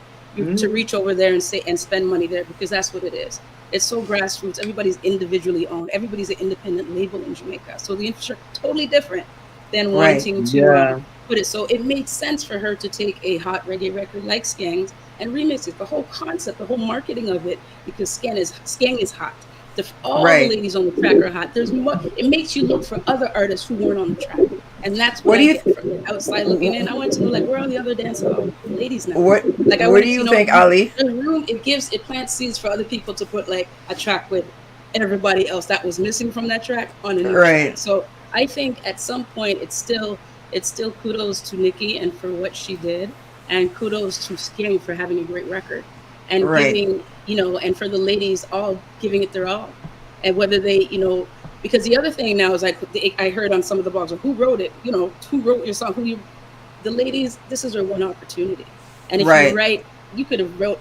Speaker 3: to reach over there and say and spend money there, because that's what it is. It's so grassroots. Everybody's individually owned. Everybody's an independent label in Jamaica, so the infrastructure totally different than
Speaker 1: Right.
Speaker 3: wanting to
Speaker 9: Yeah.
Speaker 3: put it. So it made sense for her to take a hot reggae record like Skangs and remix it. The whole concept, the whole marketing of it, because Skang is hot. All
Speaker 1: Right.
Speaker 3: the ladies on the track are hot. There's more. It makes you look for other artists who weren't on the track, and that's what
Speaker 1: What do
Speaker 3: I
Speaker 1: you
Speaker 3: get from it. Outside looking in, I want to know like where are the other dancehall ladies now?
Speaker 1: What
Speaker 3: Like I
Speaker 1: What
Speaker 3: wanted
Speaker 1: do
Speaker 3: to
Speaker 1: you
Speaker 3: know
Speaker 1: think, Ali?
Speaker 3: the room. It plants seeds for other people to put like a track with everybody else that was missing from that track on a new
Speaker 1: Right.
Speaker 3: track. So I think at some point it's still kudos to Nicki and for what she did, and kudos to Skang for having a great record and
Speaker 1: Right.
Speaker 3: giving and for the ladies all giving it their all, and whether they because the other thing now is like I heard on some of the blogs, who wrote it, who wrote your song, the ladies, this is their one opportunity, and if
Speaker 1: Right.
Speaker 3: you write, you could have wrote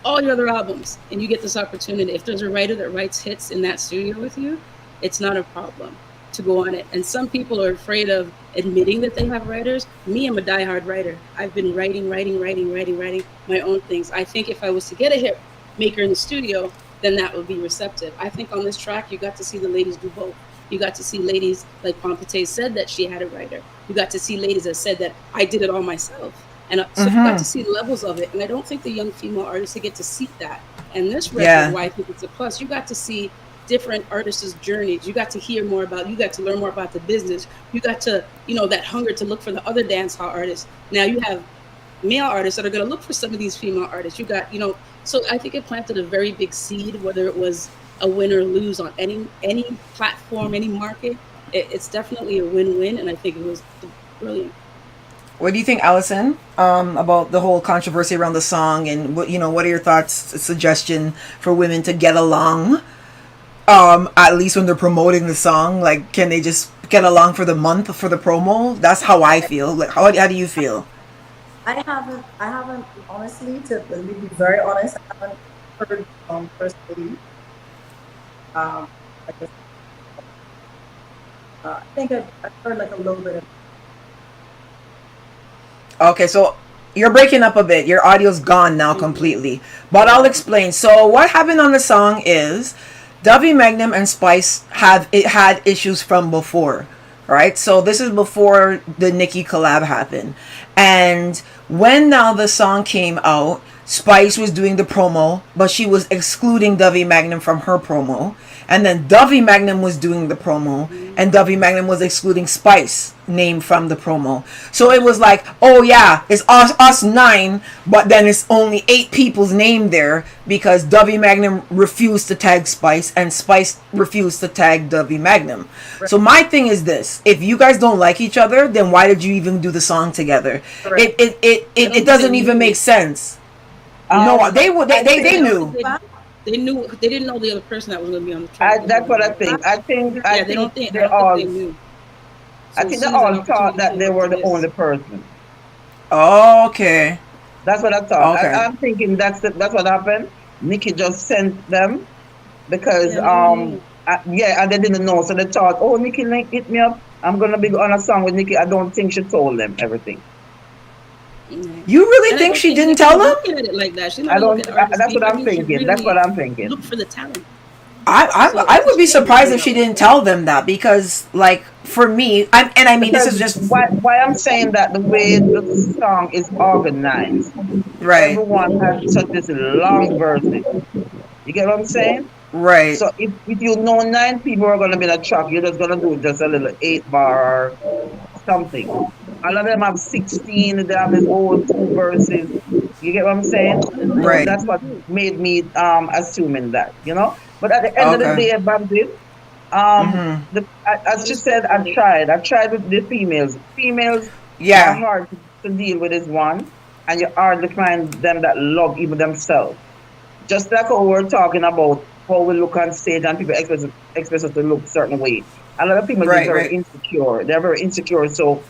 Speaker 3: all your other albums and you get this opportunity. If there's a writer that writes hits in that studio with you, it's not a problem to go on it. And some people are afraid of admitting that they have writers. Me, I'm a diehard writer. I've been writing my own things. I think if I was to get a hit maker in the studio, then that would be receptive. I think on this track, you got to see the ladies do both. You got to see ladies, like Pompete said, that she had a writer. You got to see ladies that said that I did it all myself. And so you got to see levels of it. And I don't think the young female artists get to see that. And this record,
Speaker 1: Yeah.
Speaker 3: why I think it's a plus, you got to see different artists' journeys. You got to hear more about, you got to learn more about the business. You got to, that hunger to look for the other dance hall artists. Now you have male artists that are going to look for some of these female artists. You got, so I think it planted a very big seed, whether it was a win or lose on any platform, any market. It's definitely a win-win, and I think it was brilliant.
Speaker 1: What do you think, Allison, about the whole controversy around the song, and what are your thoughts, suggestion for women to get along, at least when they're promoting the song? Like, can they just get along for the month for the promo? That's how I feel. Like, how do you feel?
Speaker 8: I haven't honestly, to be very honest, I haven't heard personally. I just, I think I've heard like a little bit of.
Speaker 1: Okay, so you're breaking up a bit. Your audio's gone now completely. But I'll explain. So what happened on the song is Dovey Magnum and Spice had issues from before, right? So this is before the Nicki collab happened. And when now the song came out, Spice was doing the promo, but she was excluding Dovey Magnum from her promo. And then Dovey Magnum was doing the promo, and Dovey Magnum was excluding Spice name from the promo. So it was like, oh yeah, it's us 9, but then it's only 8 people's name there because Dovey Magnum refused to tag Spice and Spice refused to tag Dovey Magnum. Right. So my thing is this: if you guys don't like each other, then why did you even do the song together? Right. It doesn't even make sense. No, they knew.
Speaker 3: They knew. They didn't know the other person that was going to be on the track.
Speaker 9: That's what I think. I think they all knew. I think they all thought that they were the only person.
Speaker 1: Oh, okay.
Speaker 9: That's what I thought.
Speaker 1: Okay.
Speaker 9: I'm thinking that's what happened. Nicki just sent them because and they didn't know, so they thought, oh, Nicki hit me up. I'm gonna be on a song with Nicki. I don't think she told them everything.
Speaker 1: You really think she didn't tell them?
Speaker 3: Looking at it like that.
Speaker 9: I don't. That's what I'm thinking. Really, that's what I'm thinking.
Speaker 3: Look for the talent.
Speaker 1: I would be surprised if she didn't tell them that, because, like, for me, this is just
Speaker 9: why I'm saying that the way the song is organized,
Speaker 1: right?
Speaker 9: Everyone has such this long verses. You get what I'm saying?
Speaker 1: Right.
Speaker 9: So if you know 9 people are gonna be in a track, you're just gonna do just a little 8 bar or something. All of them have 16, they have this whole two verses. You get what I'm saying? So
Speaker 1: Right.
Speaker 9: that's what made me assuming that, you know. But at the end of the
Speaker 1: Okay.
Speaker 9: day, Bambi, as she said, I tried. I tried with the females. Females are
Speaker 1: Yeah.
Speaker 9: hard to deal with, is one, and you hard to find them that love even themselves. Just like how we're talking about how we look on stage and people expect us to look a certain way. A lot of people is
Speaker 1: Right.
Speaker 9: very
Speaker 1: Right.
Speaker 9: insecure. They're very insecure. So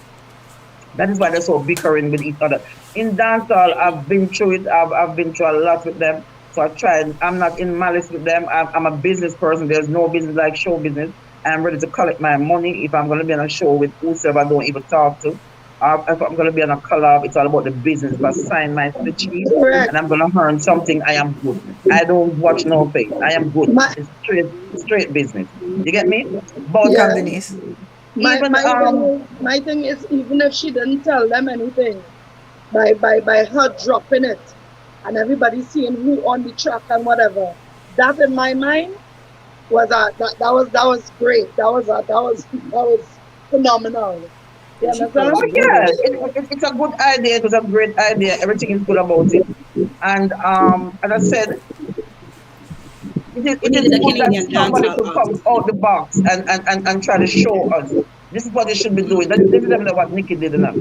Speaker 9: that is why they're so bickering with each other. In dancehall, I've been through it. I've been through a lot with them. So I tried. I'm not in malice with them. I'm a business person. There's no business like show business. I'm ready to collect my money. If I'm going to be on a show with whosoever I don't even talk to, if I'm going to be on a collab, it's all about the business. If I sign my sheet
Speaker 4: Correct.
Speaker 9: and I'm going to earn something, I am good. I don't watch no face. I am good.
Speaker 4: My
Speaker 9: It's straight business. You get me? But
Speaker 1: Come,
Speaker 4: yeah.
Speaker 1: Denise.
Speaker 9: even
Speaker 4: My thing is even if she didn't tell them anything, by her dropping it and everybody seeing who on the track and whatever, that in my mind was that was great. That was phenomenal. You
Speaker 3: And she
Speaker 4: understand?
Speaker 3: crossed
Speaker 9: oh yeah,
Speaker 3: borders.
Speaker 9: it's a good idea. It was a great idea. Everything is good about it. And as I said,
Speaker 3: We
Speaker 9: it is
Speaker 3: needed a
Speaker 9: good that
Speaker 3: Canadian
Speaker 9: somebody
Speaker 3: dancehall
Speaker 9: could come
Speaker 3: artist.
Speaker 9: out the box and try to show us. This is what they should be doing. This is definitely what Nicki did enough.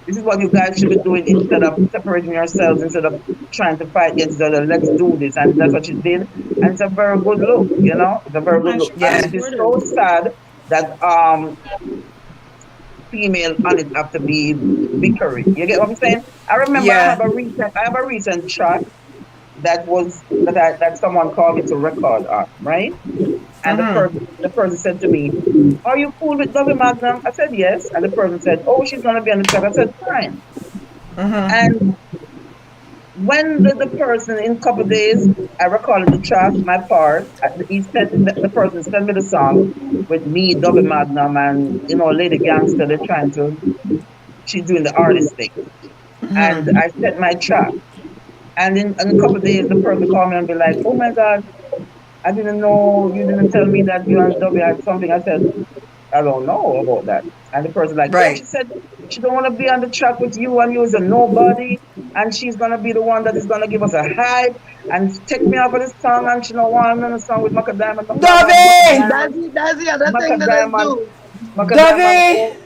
Speaker 9: This is what you guys should be doing instead of separating yourselves, instead of trying to fight against each other. Let's do this. And that's what she did. And it's a very good look, you know? It's a very good
Speaker 3: And
Speaker 9: look.
Speaker 3: she
Speaker 9: And
Speaker 3: crossed
Speaker 9: it
Speaker 1: Yeah.
Speaker 9: is so
Speaker 3: borders.
Speaker 9: sad that female on it have to be bickering. You get what I'm saying?
Speaker 1: Yeah.
Speaker 9: I have a recent track that someone called me to record on, right? And the person said to me, "Are you cool with Double Magnum?" I said yes. And the person said, "Oh, she's gonna be on the track." I said, "Fine." And when the person in a couple of days, I recorded the track, my part. The person sent me the song with me, Double Magnum, and Lady Gangster. She's doing the artist thing, and I sent my track. And in a couple of days, the person called me and be like, "Oh my God, I didn't know, you didn't tell me that you and W had something." I said, "I don't know about that." And the person like, "Oh,
Speaker 1: Right.
Speaker 9: she said she don't want to be on the track with you and you as a nobody, and she's gonna be the one that is gonna give us a hype and take me off of this song, and she don't want another song with Maca Diamond, no blah blah Maca
Speaker 1: Dovey!
Speaker 9: Diamond,
Speaker 4: That's the other thing
Speaker 9: Maca
Speaker 4: that I
Speaker 9: Diamond,
Speaker 4: do.
Speaker 9: Maca Diamond."
Speaker 1: Dovey!
Speaker 9: Oh,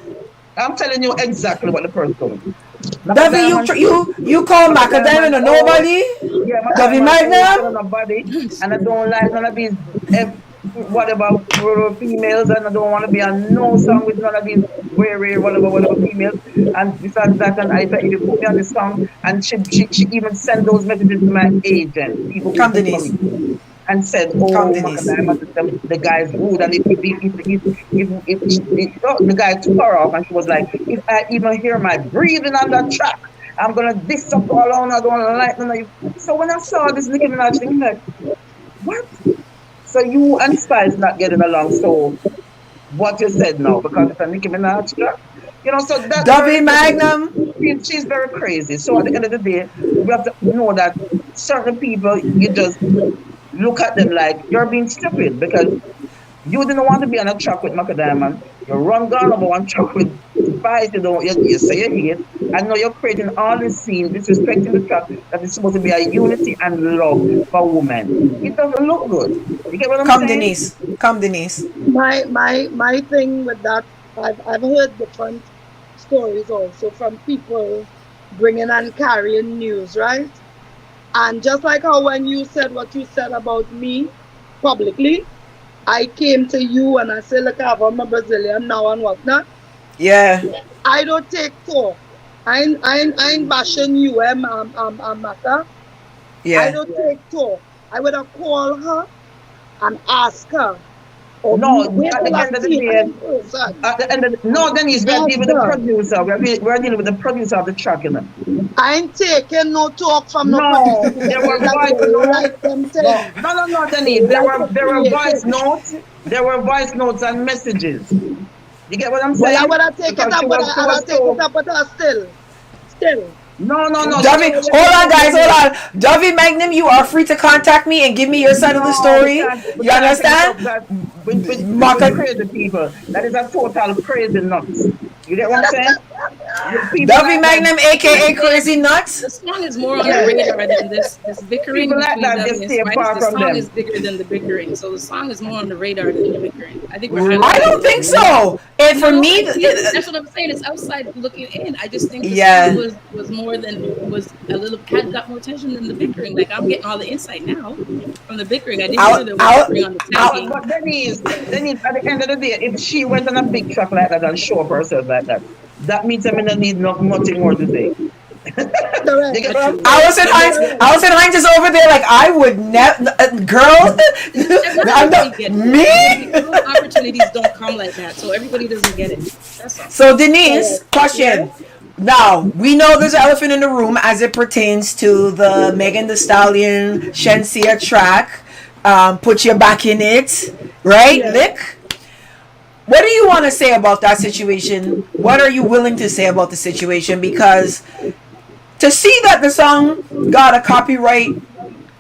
Speaker 9: I'm telling you exactly what the person told me. Maca
Speaker 1: Dovey,
Speaker 9: Diamond,
Speaker 1: you call
Speaker 9: Maca
Speaker 1: Maca
Speaker 9: Diamond,
Speaker 1: Diamond a
Speaker 9: oh
Speaker 1: nobody?
Speaker 9: yeah, Maca
Speaker 1: Dovey
Speaker 9: Diamond, oh she
Speaker 1: Magnum?
Speaker 9: don't nobody, and I don't like none of these whatever females, and I don't want to be on no song with none of these rare whatever females, and this and that, and if you put me on the song, and she even sent those messages to my agent, people who
Speaker 1: Come,
Speaker 9: book for
Speaker 1: Denise.
Speaker 9: me, and said,
Speaker 1: Come,
Speaker 9: "Oh, Maca
Speaker 1: Denise.
Speaker 9: Diamond, the guy's rude, and the guy took her off, and she was like, if I even hear my breathing on that track, I'm gonna diss up all on. I don't want to like none of you." So when I saw this Nicki Minaj thing, I'm like, what? So you and Spice not getting along. So what you said now, because it's a Nicki Minaj track, so that girl
Speaker 1: Dovey
Speaker 9: is just,
Speaker 1: Magnum?
Speaker 9: she's very crazy. So at the end of the day, we have to know that certain people, you just look at them like you're being stupid because you didn't want to be on a track with Maca Diamond. You run gone over one track with Spice. You say you hate. And now you're creating all this scene, disrespecting the track that is supposed to be a unity and love for women. It doesn't look good. You get what I'm
Speaker 1: Come,
Speaker 9: saying?
Speaker 1: Denise. Come, Denise.
Speaker 4: My thing with that, I've heard different stories also from people bringing and carrying news, right? And just like how when you said what you said about me publicly, I came to you and I said, look, I'm a Brazilian now and whatnot.
Speaker 1: Yeah.
Speaker 4: I don't take talk. I ain't bashing you, Macka. I
Speaker 1: Yeah.
Speaker 4: don't take talk. I would have called her and ask her. Or
Speaker 9: No,
Speaker 4: wait
Speaker 9: at
Speaker 4: till
Speaker 9: the
Speaker 4: I
Speaker 9: end of the
Speaker 4: see her
Speaker 9: day,
Speaker 4: in person.
Speaker 9: no, Denise, we're
Speaker 4: Ask
Speaker 9: dealing with the
Speaker 4: her.
Speaker 9: producer. We're dealing with the producer of the track,
Speaker 4: I ain't taking no talk from no producer
Speaker 9: No,
Speaker 4: because
Speaker 9: there were
Speaker 4: they like
Speaker 9: voice
Speaker 4: they
Speaker 9: notes.
Speaker 4: like them
Speaker 9: No,
Speaker 4: things.
Speaker 9: no, no, no,
Speaker 4: They
Speaker 9: Denise.
Speaker 4: like to
Speaker 9: There were
Speaker 4: create
Speaker 9: voice
Speaker 4: it.
Speaker 9: notes. There were voice notes and messages. You get what I'm
Speaker 4: Well, I
Speaker 9: saying?
Speaker 4: would have take it
Speaker 9: Because
Speaker 4: up, but
Speaker 9: she
Speaker 4: I would
Speaker 9: was
Speaker 4: have take it
Speaker 9: so.
Speaker 4: up with her still. Still.
Speaker 9: No, no, no.
Speaker 1: Dovey, hold on, guys, hold on. Dovey Magnum, you are free to contact me and give me your side of the
Speaker 9: No,
Speaker 1: story.
Speaker 9: we
Speaker 1: You
Speaker 9: can't take it
Speaker 1: understand?
Speaker 9: up that with
Speaker 1: Maca,
Speaker 9: crazy people. That is a total crazy nuts. You get what I'm saying? People
Speaker 1: Duffy
Speaker 9: like that,
Speaker 1: Magnum, aka Crazy Nuts.
Speaker 3: The song is more on the radar than this bickering
Speaker 9: people like
Speaker 3: between
Speaker 9: that,
Speaker 3: Duffy
Speaker 9: they
Speaker 3: and
Speaker 9: stay
Speaker 3: Spice.
Speaker 9: far
Speaker 3: The
Speaker 9: from
Speaker 3: song
Speaker 9: them.
Speaker 3: is bigger than the bickering, so the song is more on the radar than the bickering. I think we're
Speaker 1: I
Speaker 3: highlighting
Speaker 1: don't
Speaker 3: it.
Speaker 1: think so. And for
Speaker 3: No,
Speaker 1: me,
Speaker 3: I do. That's what I'm saying. It's outside looking in. I just think the
Speaker 1: yeah.
Speaker 3: song was more than was a little had got more attention than the bickering. Like I'm getting all the insight now from the bickering. I didn't know
Speaker 1: I'll,
Speaker 3: there was
Speaker 1: I'll,
Speaker 3: bickering on the
Speaker 1: I'll,
Speaker 3: tagging.
Speaker 9: But Denise, at the end of the day, if she went on a big track like that and show up herself like that, that means I mean I need nothing more to say. You
Speaker 4: Correct.
Speaker 9: get what I'm
Speaker 3: True.
Speaker 9: saying?
Speaker 4: Correct.
Speaker 1: Allison Hines is over there like I would never, girl.
Speaker 3: And not
Speaker 1: I'm
Speaker 3: everybody
Speaker 1: not
Speaker 3: gets
Speaker 1: me.
Speaker 3: it. Those opportunities don't come like that, so everybody doesn't get it. That's all.
Speaker 1: So Denise, question. Now we know there's an elephant in the room as it pertains to the Megan Thee Stallion Shensia track. Put your back in it, right,
Speaker 4: Yeah.
Speaker 1: Lick? What do you want to say about that situation? What are you willing to say about the situation? Because to see that the song got a copyright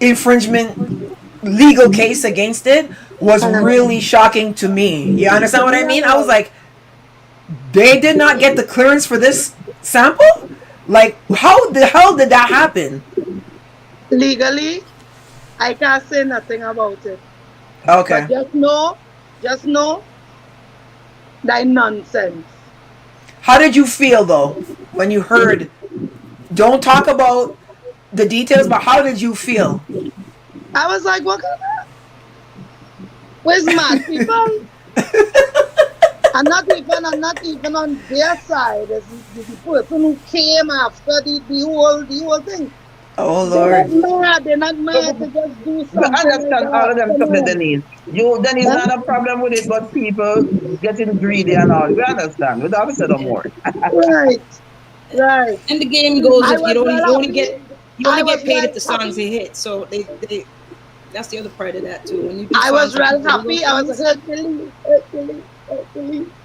Speaker 1: infringement legal case against it was really shocking to me. You understand what I mean? I was like, they did not get the clearance for this sample? Like, how the hell did that happen?
Speaker 4: Legally, I can't say nothing about it.
Speaker 1: Okay.
Speaker 4: But just know that nonsense.
Speaker 1: How did you feel though when you heard? Don't talk about the details, but how did you feel?
Speaker 4: I was like, what kind of? Where's mad people? I'm not even on their side. It's the person who came after the whole thing.
Speaker 1: Oh
Speaker 4: They're
Speaker 1: Lord.
Speaker 4: not mad. They're not mad to just do
Speaker 9: But
Speaker 4: something
Speaker 9: understand
Speaker 4: like
Speaker 9: all of
Speaker 4: that.
Speaker 9: them
Speaker 4: Come
Speaker 9: something,
Speaker 4: on.
Speaker 9: Denise. Denise,
Speaker 4: Huh?
Speaker 9: not a problem with it, but people getting greedy and all. We understand. We don't have to say no
Speaker 3: Yeah.
Speaker 9: more.
Speaker 4: Right. Right.
Speaker 3: And the game goes
Speaker 4: I
Speaker 3: if you
Speaker 4: was
Speaker 3: don't you
Speaker 4: well
Speaker 3: only
Speaker 4: happy.
Speaker 3: get you
Speaker 4: I
Speaker 3: only
Speaker 4: was
Speaker 3: get paid
Speaker 4: well
Speaker 3: if the songs
Speaker 4: happy.
Speaker 3: they hit. So they that's the other part of that too. When you do
Speaker 4: I was
Speaker 3: songs that
Speaker 4: real
Speaker 3: people do
Speaker 4: happy.
Speaker 3: those
Speaker 4: I was
Speaker 3: things,
Speaker 4: Hercules.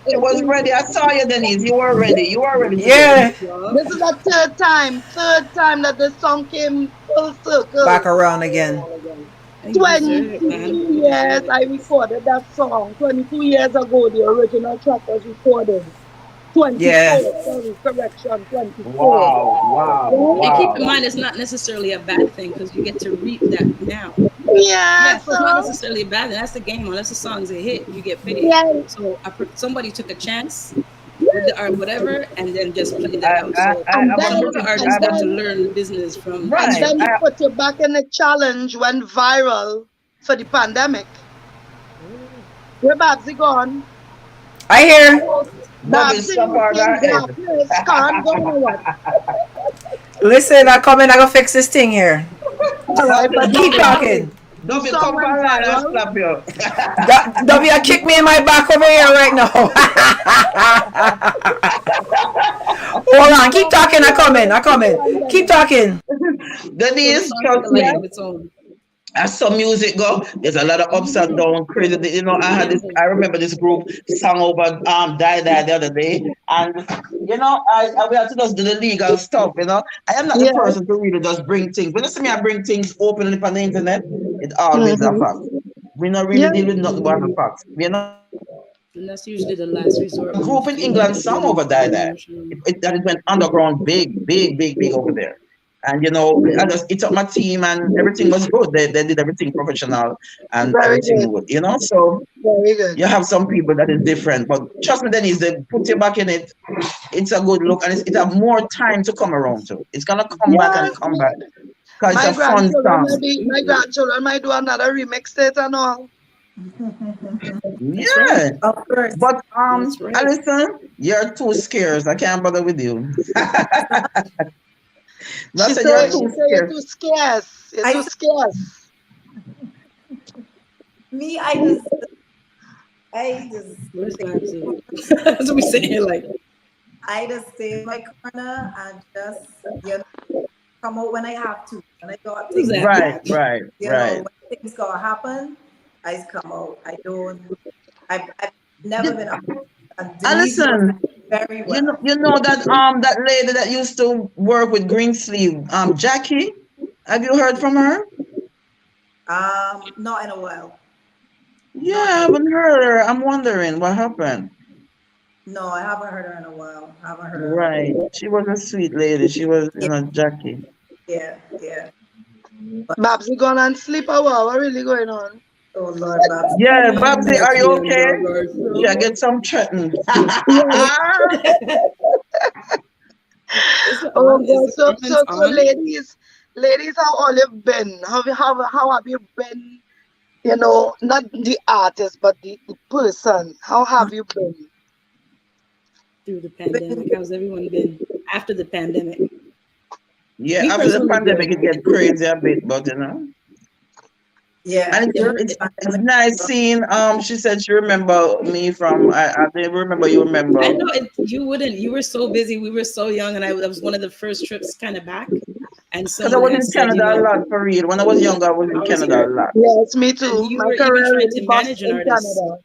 Speaker 9: She was ready. I saw you, Denise. You were ready. You were ready to go.
Speaker 1: Yeah.
Speaker 3: well,
Speaker 4: This is the third time that this song came full
Speaker 1: Back
Speaker 4: circle.
Speaker 1: around again.
Speaker 3: and you deserve it,
Speaker 4: 22
Speaker 3: man. You
Speaker 4: years
Speaker 3: deserve it.
Speaker 4: I recorded that song. 22 years ago, the original track was recorded. 24,
Speaker 1: Yeah.
Speaker 4: sorry, correction, 24.
Speaker 9: Wow, wow,
Speaker 4: Right?
Speaker 3: And keep in
Speaker 9: wow.
Speaker 3: mind, it's not necessarily a bad thing because you get to reap that now.
Speaker 4: Yeah,
Speaker 3: Yeah, so it's not
Speaker 4: so,
Speaker 3: necessarily a bad thing. That's the game. Unless the song's a hit, you get paid.
Speaker 4: yeah,
Speaker 3: So somebody took a chance with the art, whatever, and then just played that
Speaker 9: I,
Speaker 3: out.
Speaker 9: I,
Speaker 3: So
Speaker 9: I,
Speaker 4: and
Speaker 9: I
Speaker 3: some
Speaker 9: must
Speaker 4: then,
Speaker 3: of
Speaker 9: put
Speaker 3: the
Speaker 9: it.
Speaker 3: artists got to learn the business from
Speaker 4: and
Speaker 9: Right.
Speaker 3: history.
Speaker 4: then you put your back in the challenge went viral for the pandemic. Where Babsy gone?
Speaker 1: I hear.
Speaker 9: Bobby,
Speaker 4: Babsy
Speaker 9: stop our
Speaker 4: in
Speaker 9: head.
Speaker 4: darkness, can't go or what?
Speaker 1: Listen, I come in. I gonna fix this thing here.
Speaker 4: All right, but
Speaker 1: Keep
Speaker 4: don't
Speaker 1: talking.
Speaker 4: the
Speaker 9: Don't be
Speaker 4: song
Speaker 9: come
Speaker 4: went
Speaker 9: for line and
Speaker 4: viral.
Speaker 9: slap you.
Speaker 1: W, kick me in my back over here right now. Hold on. Keep talking. I come in. I come in. Keep talking.
Speaker 3: So the
Speaker 9: Denise,
Speaker 3: song took
Speaker 9: trust
Speaker 3: a life
Speaker 9: me.
Speaker 3: of its own.
Speaker 9: As some music go, there's a lot of ups and downs, crazy. You know, I remember this group sung over Die Die the other day, and you know, we have to just do the legal stuff. You know, I am not the
Speaker 4: Yeah.
Speaker 9: person to really just bring things. When you see me, I bring things openly on the internet. It's always a fact. We not really
Speaker 4: Yeah.
Speaker 9: deal with nothing but the facts. You know,
Speaker 3: And that's usually the last resort
Speaker 9: a
Speaker 3: when you
Speaker 9: group in
Speaker 3: feel like
Speaker 9: England
Speaker 3: it's
Speaker 9: sung
Speaker 3: getting
Speaker 9: over Die
Speaker 3: too
Speaker 9: Die.
Speaker 3: emotional.
Speaker 9: That it went underground, big over there. And you know, I just it up my team and everything was good. They did everything professional and
Speaker 4: Very
Speaker 9: everything
Speaker 4: good.
Speaker 9: good, you know. So
Speaker 4: Very good.
Speaker 9: you have some people that is different, but trust me, Denise, they put you back in it. It's a good look, and it have more time to come around to. It's gonna come back and
Speaker 4: Yes,
Speaker 9: come back because it's
Speaker 4: my
Speaker 9: a fun song.
Speaker 4: grandchildren might do another remix it and all.
Speaker 3: That's right.
Speaker 9: Yeah,
Speaker 8: Of course.
Speaker 9: but
Speaker 3: That's right.
Speaker 9: Alison, you're too scarce. I can't bother with you. I
Speaker 4: She
Speaker 9: said you're
Speaker 4: say
Speaker 9: too
Speaker 4: you're
Speaker 9: scarce.
Speaker 4: too scarce. You're
Speaker 8: I
Speaker 4: too
Speaker 8: said-
Speaker 4: scarce.
Speaker 8: Me, I just,
Speaker 3: Where's Babsy? That's what we saying. Like,
Speaker 8: I just stay in my corner and just, come out when I have to. When I got
Speaker 3: who's
Speaker 8: things,
Speaker 3: that?
Speaker 9: Right.
Speaker 8: when things gonna happen, I just come out. I've never been up. And Denise knows
Speaker 9: Alison,
Speaker 8: that very well.
Speaker 9: you know that that lady that used to work with Greensleeve, Jackie. Have you heard from her?
Speaker 8: Not in a while.
Speaker 9: Yeah, I haven't heard her. I'm wondering what happened.
Speaker 8: No, I haven't heard her in a while. I haven't heard her in a
Speaker 9: Right.
Speaker 8: while.
Speaker 9: She was a sweet lady. She was,
Speaker 8: Yeah,
Speaker 9: Jackie.
Speaker 8: yeah. But
Speaker 4: Babsy gone and sleep a while. What really going on?
Speaker 8: oh Lord, Babs.
Speaker 9: Yeah, Babsy, are you okay? Should I
Speaker 3: So,
Speaker 9: get some threatened?
Speaker 4: Yeah.
Speaker 3: is it
Speaker 4: Oh
Speaker 3: on? Is
Speaker 4: God.
Speaker 3: the
Speaker 4: So
Speaker 3: comments on?
Speaker 4: ladies, how all you been? How have you been? You know, not the artist, but the person. How have you been?
Speaker 3: Through the pandemic? How's everyone been after the pandemic?
Speaker 9: Yeah,
Speaker 3: Me
Speaker 9: after the
Speaker 3: personally,
Speaker 9: pandemic,
Speaker 3: good.
Speaker 9: it gets crazy a bit, but
Speaker 8: Yeah,
Speaker 9: and
Speaker 3: Yeah,
Speaker 9: it's nice seeing. She said she remember me from. I didn't remember you
Speaker 3: I
Speaker 9: remember
Speaker 3: know it. You wouldn't. You were so busy. We were so young, and that was one of the first trips kind of back. And
Speaker 9: because I
Speaker 3: someone
Speaker 9: was
Speaker 3: had
Speaker 9: in
Speaker 3: said,
Speaker 9: Canada a lot for real. When I was younger, I was in
Speaker 3: I was
Speaker 9: Canada a
Speaker 3: here,
Speaker 9: lot.
Speaker 4: Yes, me
Speaker 3: and
Speaker 4: too.
Speaker 3: you
Speaker 4: My
Speaker 3: were even
Speaker 4: career
Speaker 3: trying
Speaker 4: really
Speaker 3: to
Speaker 4: bust
Speaker 3: manage an
Speaker 4: in
Speaker 3: artist.
Speaker 4: Canada.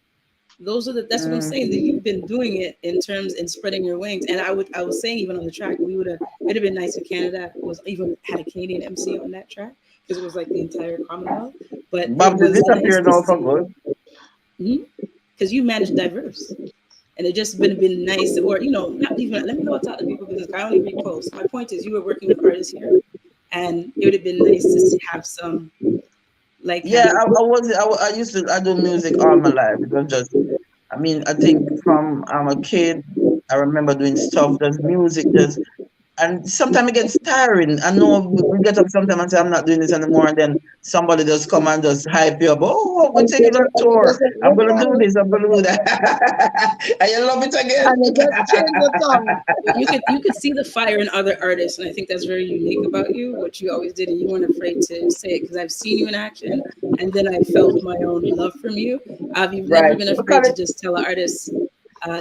Speaker 3: That's what I'm saying. That you've been doing it in terms in spreading your wings. And I was saying even on the track, it'd have been nice if Canada was even had a Canadian MC on that track because it was like the entire Commonwealth. But it
Speaker 9: Babsy
Speaker 3: was nice
Speaker 9: disappeared
Speaker 3: to
Speaker 9: now for
Speaker 3: see
Speaker 9: good.
Speaker 3: because you managed diverse. And it just been nice, or not even. Let me go talk to people because I only repost. My point is, you were working with artists here, and it would have been nice to have some like
Speaker 9: Yeah,
Speaker 3: have.
Speaker 9: I used to I do music all my life. It was just I mean I think from I'm a kid I remember doing stuff just music just and sometimes it gets tiring. I know we get up sometimes and say I'm not doing this anymore, and then somebody just come and just hype you up. Oh, we're
Speaker 4: And
Speaker 9: taking on
Speaker 4: you
Speaker 9: tour.
Speaker 4: just say,
Speaker 9: I'm gonna do
Speaker 4: okay.
Speaker 9: this. I'm gonna do that. And you love it again.
Speaker 4: And you just change your tongue.
Speaker 3: But you could see the fire in other artists, and I think that's very unique about you. What you always did, and you weren't afraid to say it because I've seen you in action, and then I felt my own love from you. You've never
Speaker 9: Right.
Speaker 3: been afraid
Speaker 9: Because
Speaker 3: to just tell an artist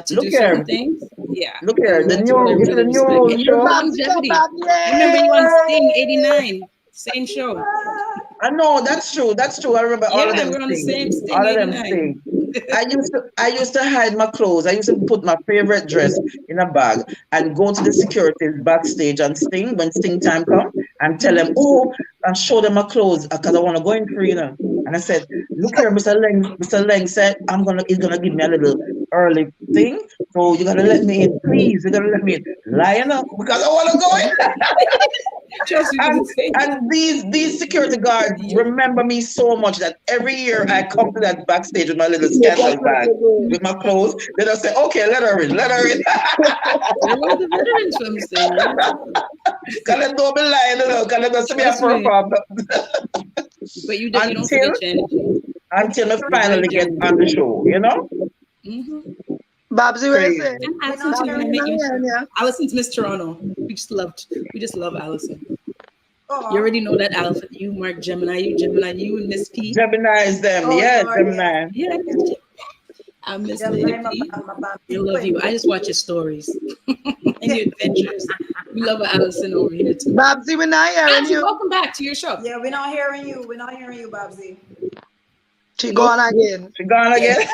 Speaker 3: to
Speaker 9: look
Speaker 3: do certain
Speaker 9: here,
Speaker 3: things. Yeah,
Speaker 9: look here.
Speaker 3: and
Speaker 9: The
Speaker 3: that's what I
Speaker 9: new it's the
Speaker 3: really
Speaker 9: new
Speaker 3: respect.
Speaker 9: rule
Speaker 3: And your
Speaker 9: show.
Speaker 4: Babsy come
Speaker 3: longevity.
Speaker 4: back.
Speaker 3: I remember you on Sting
Speaker 4: Yay!
Speaker 3: '89, same show.
Speaker 9: I know that's true. That's true. I remember all of
Speaker 3: Yeah,
Speaker 9: them
Speaker 3: we're on the same
Speaker 9: sing.
Speaker 3: Sting
Speaker 9: All of them
Speaker 3: '89.
Speaker 9: sing. I used to hide my clothes. I used to put my favorite dress in a bag and go to the securities backstage and Sting when Sting time come and tell them, oh, and show them my clothes because I want to go in free. And I said, look here, Mr. Leng. Mr. Leng said he's gonna give me a little early thing. So you gotta let me in, please. You gotta let me in. Lying up because I wanna go in.
Speaker 3: Trust me, because
Speaker 9: And
Speaker 3: it's fake.
Speaker 9: these security guards remember me so much that every year I come to that backstage with my little
Speaker 4: You
Speaker 9: scandal
Speaker 4: just let
Speaker 9: bag
Speaker 4: it go.
Speaker 9: with my clothes. They just say, okay, let her in, let her in.
Speaker 3: You're one of the veterans from Sting. Real talk.
Speaker 9: Cause they don't be lying, cause they don't see me a
Speaker 3: Trust me.
Speaker 9: perform
Speaker 3: But you don't
Speaker 9: until
Speaker 3: forget your energy.
Speaker 9: until I
Speaker 3: You're very
Speaker 9: finally get on the
Speaker 3: genuine.
Speaker 9: show.
Speaker 4: Babsy, what you
Speaker 9: Crazy.
Speaker 4: say?
Speaker 3: And
Speaker 8: we're
Speaker 3: Allison
Speaker 8: not
Speaker 3: too. When I
Speaker 8: hearing
Speaker 4: Babsy,
Speaker 3: met
Speaker 4: not
Speaker 3: you,
Speaker 4: hearing ya.
Speaker 3: Allison's Miss Toronto. We just love Allison. You
Speaker 8: Oh,
Speaker 3: already know that Alpha. You Mark Gemini. You and Miss P.
Speaker 9: Gemini is them,
Speaker 8: oh
Speaker 9: yeah,
Speaker 8: Lord, yes,
Speaker 9: Gemini.
Speaker 3: Yeah,
Speaker 8: yes.
Speaker 3: I miss Lady
Speaker 8: Gemini,
Speaker 3: P.
Speaker 8: my
Speaker 3: We
Speaker 8: big
Speaker 3: love
Speaker 8: twin.
Speaker 3: you. I just watch your stories and your adventures. We love Allison over here too.
Speaker 4: Babsy, we're not hearing
Speaker 3: Allison,
Speaker 4: you.
Speaker 3: welcome back to your show.
Speaker 8: Yeah, we're not hearing you. We're not hearing you, Babsy.
Speaker 4: She
Speaker 3: Nope.
Speaker 4: gone again.
Speaker 9: She gone
Speaker 8: Yeah.
Speaker 9: again.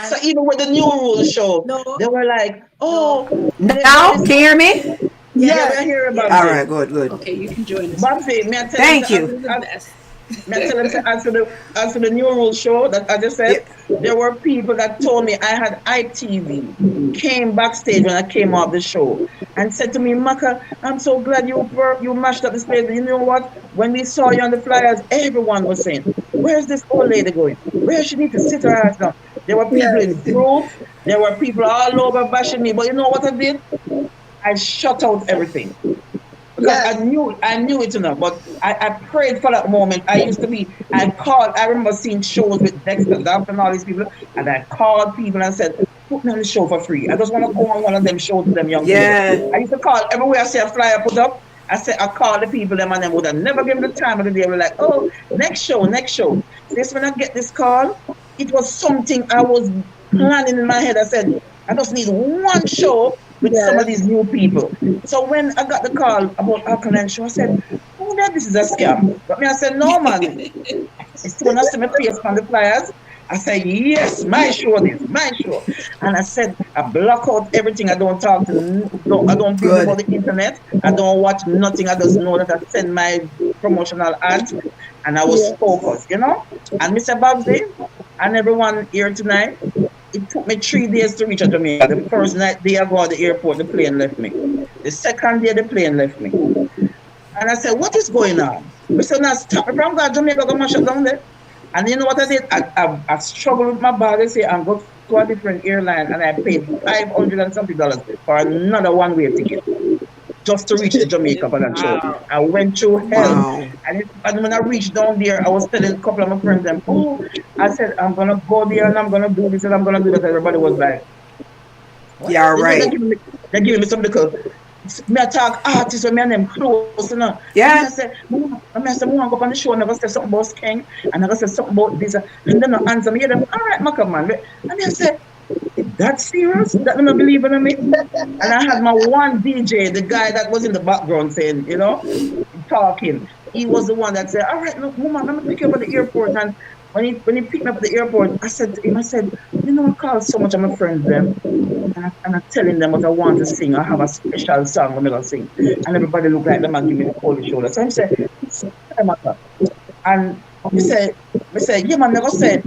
Speaker 9: So
Speaker 8: And
Speaker 9: even with the new rules show,
Speaker 8: no,
Speaker 9: they were like,
Speaker 8: no.
Speaker 9: oh, there
Speaker 1: Now,
Speaker 9: is
Speaker 1: can you hear me?
Speaker 9: yeah,
Speaker 8: Yes,
Speaker 9: we're
Speaker 4: Yes.
Speaker 9: here,
Speaker 8: yes.
Speaker 1: All
Speaker 9: Babsy.
Speaker 1: right, good.
Speaker 3: Okay, you can join us now.
Speaker 9: Babsy, may I tell them
Speaker 1: Thank
Speaker 9: to
Speaker 1: you.
Speaker 3: You're the best.
Speaker 9: may I tell them to answer the new rule show that I just said?
Speaker 1: Yeah.
Speaker 9: There were people that told me I had ITV, came backstage when I came off the show and said to me, Maca, I'm so glad you mashed up this place. You know what? When we saw you on the flyers, everyone was saying, where's this old lady going? Where she need to sit her ass down? There were people in
Speaker 4: Yes.
Speaker 9: groups. There were people all over bashing me. But you know what I did? I shut out everything because
Speaker 4: Yes.
Speaker 9: I knew it enough. But I prayed for that moment. I remember seeing shows with Dexter Daps and all these people, and I called people and said, put me on the show for free. I just want to go on one of them shows with them young people.
Speaker 1: Yeah.
Speaker 9: I used to call everywhere I see a flyer put up. I call the people them and them would have never given the time of the day. They were like, oh, next show, next show. This when I get this call, it was something I was planning in my head. I said, I just need one show with some of these
Speaker 4: Yes.
Speaker 9: new people. So when I got the call about Alkaline Show, I said, oh, that this is a scam. But me, I said, no, man. It's when I see my face on the flyers. I said, yes, my show this, my show. And I said, I block out everything. I don't talk to, I don't busy about
Speaker 1: Good.
Speaker 9: the internet. I don't watch nothing. I just know that I send my promotional ads and I was
Speaker 4: Yes.
Speaker 9: focused. And Mr. Babsy and everyone here tonight, it took me 3 days to reach Jamaica. The first night day I go to the airport, the plane left me. The second day, the plane left me. And I said, what is going on? I said, now stop me from going to Jamaica, I'm going to shut down there. And you know what I did? I struggled with my bag, say, and go to a different airline, and I paid $500 and something for another one-way ticket just to reach the Jamaica for that show. I went through hell. And when I reached down there, I was telling a couple of my friends, I said, I'm going to go there and I'm going to do this and I'm going to do that. Everybody was like, what? Yeah, right. They're giving me some little, me talk artists when me and them close, you know. Yeah. And I said, I want to go on the show and I go say something about King and I go say something about this. And then I answer me, all right, Macka man. And I said, that's serious? That you not believe in me? And I had my one DJ, the guy that was in the background saying, you know, talking. He was the one that said, all right, look, Mama, let me pick you up at the airport. And when he picked me up at the airport, I said to him, you know, I call so much of my friends them. And I'm telling them what I want to sing. I have a special song I'm going to sing. And everybody look like them and give me the cold shoulder. So I said, and he said, yeah, man, never said.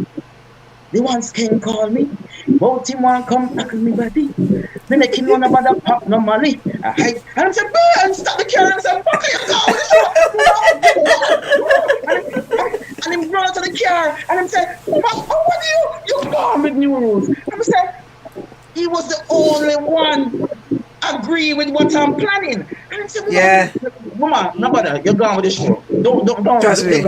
Speaker 9: The ones can call me, both him want come tackle me body. They make him run about the pop normally. And I said, man, stop the car. And I said, fuck you, go. And he run out of the car. And I said, what are you gone with new rules. And I said, he was the only one agree with what I'm planning. And I said, yeah, Mama, no matter, you're gone with the show. Don't trust me.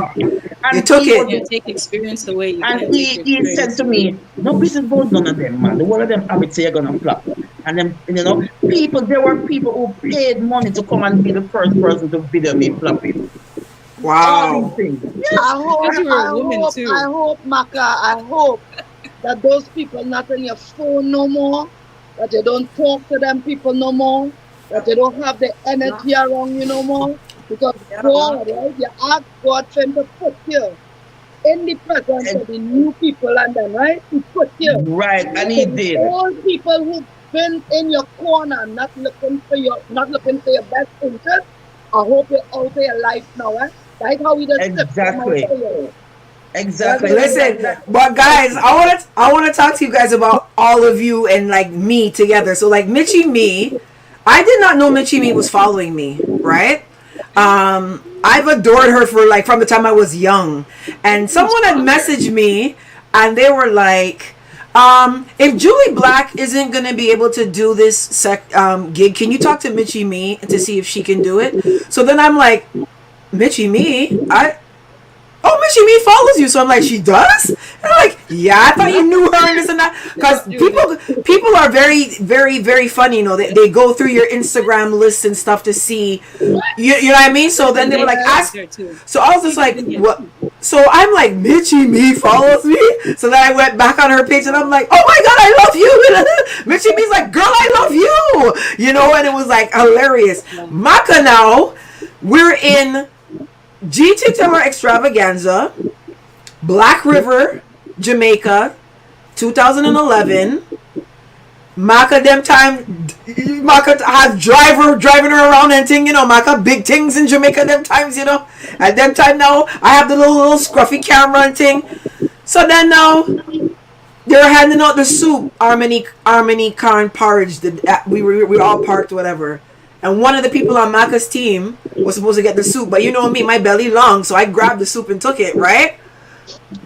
Speaker 9: And you took it.
Speaker 3: You take experience away.
Speaker 9: And he said to me, no business about none of them, man. The one of them have it say you're gonna flop. And then, you know, there were people who paid money to come and be the first person to video me flopping.
Speaker 1: Wow.
Speaker 9: Yes.
Speaker 4: I hope, Macka, I hope that those people not on your phone no more, that you don't talk to them people no more, that you don't have the energy around you no more. Because God, right? You ask God for him to put you in the presence of the new people and then, right? He put you.
Speaker 9: Right, and he did.
Speaker 4: All people who've been in your corner, not looking for your best interest. I hope you're out of your life now, eh? Like how we just
Speaker 9: Exactly.
Speaker 1: Listen, but guys, I want to talk to you guys about all of you and like me together. So like Mitchie Mee, I did not know Mitchie Mee was following me, right? I've adored her from the time I was young, and someone had messaged me and they were like, if Julie Black isn't going to be able to do this gig, can you talk to Mitchie Mee to see if she can do it? So then I'm like, Mitchie Mee? Mitchie Mee follows you. So I'm like, she does? And I'm like, yeah, I thought you knew her and this and that. Because people are very, very, very funny. You know, they go through your Instagram lists and stuff to see, you know what I mean? So then they were like, ask. So I was just like, what? So I'm like, Mitchie Mee follows me? So then I went back on her page and I'm like, oh my God, I love you. Mitchie Mee's like, girl, I love you. You know, and it was like hilarious. Macka now, we're in G2 Timber Extravaganza, Black River, Jamaica, 2011. Macka them time, Macka has driving her around and thing, you know, Macka big things in Jamaica them times, you know. At them time now, I have the little scruffy camera and thing. So then now, they're handing out the soup, Harmony Corn porridge. We all parked, whatever. And one of the people on Macka's team was supposed to get the soup. But you know me, my belly long. So I grabbed the soup and took it, right?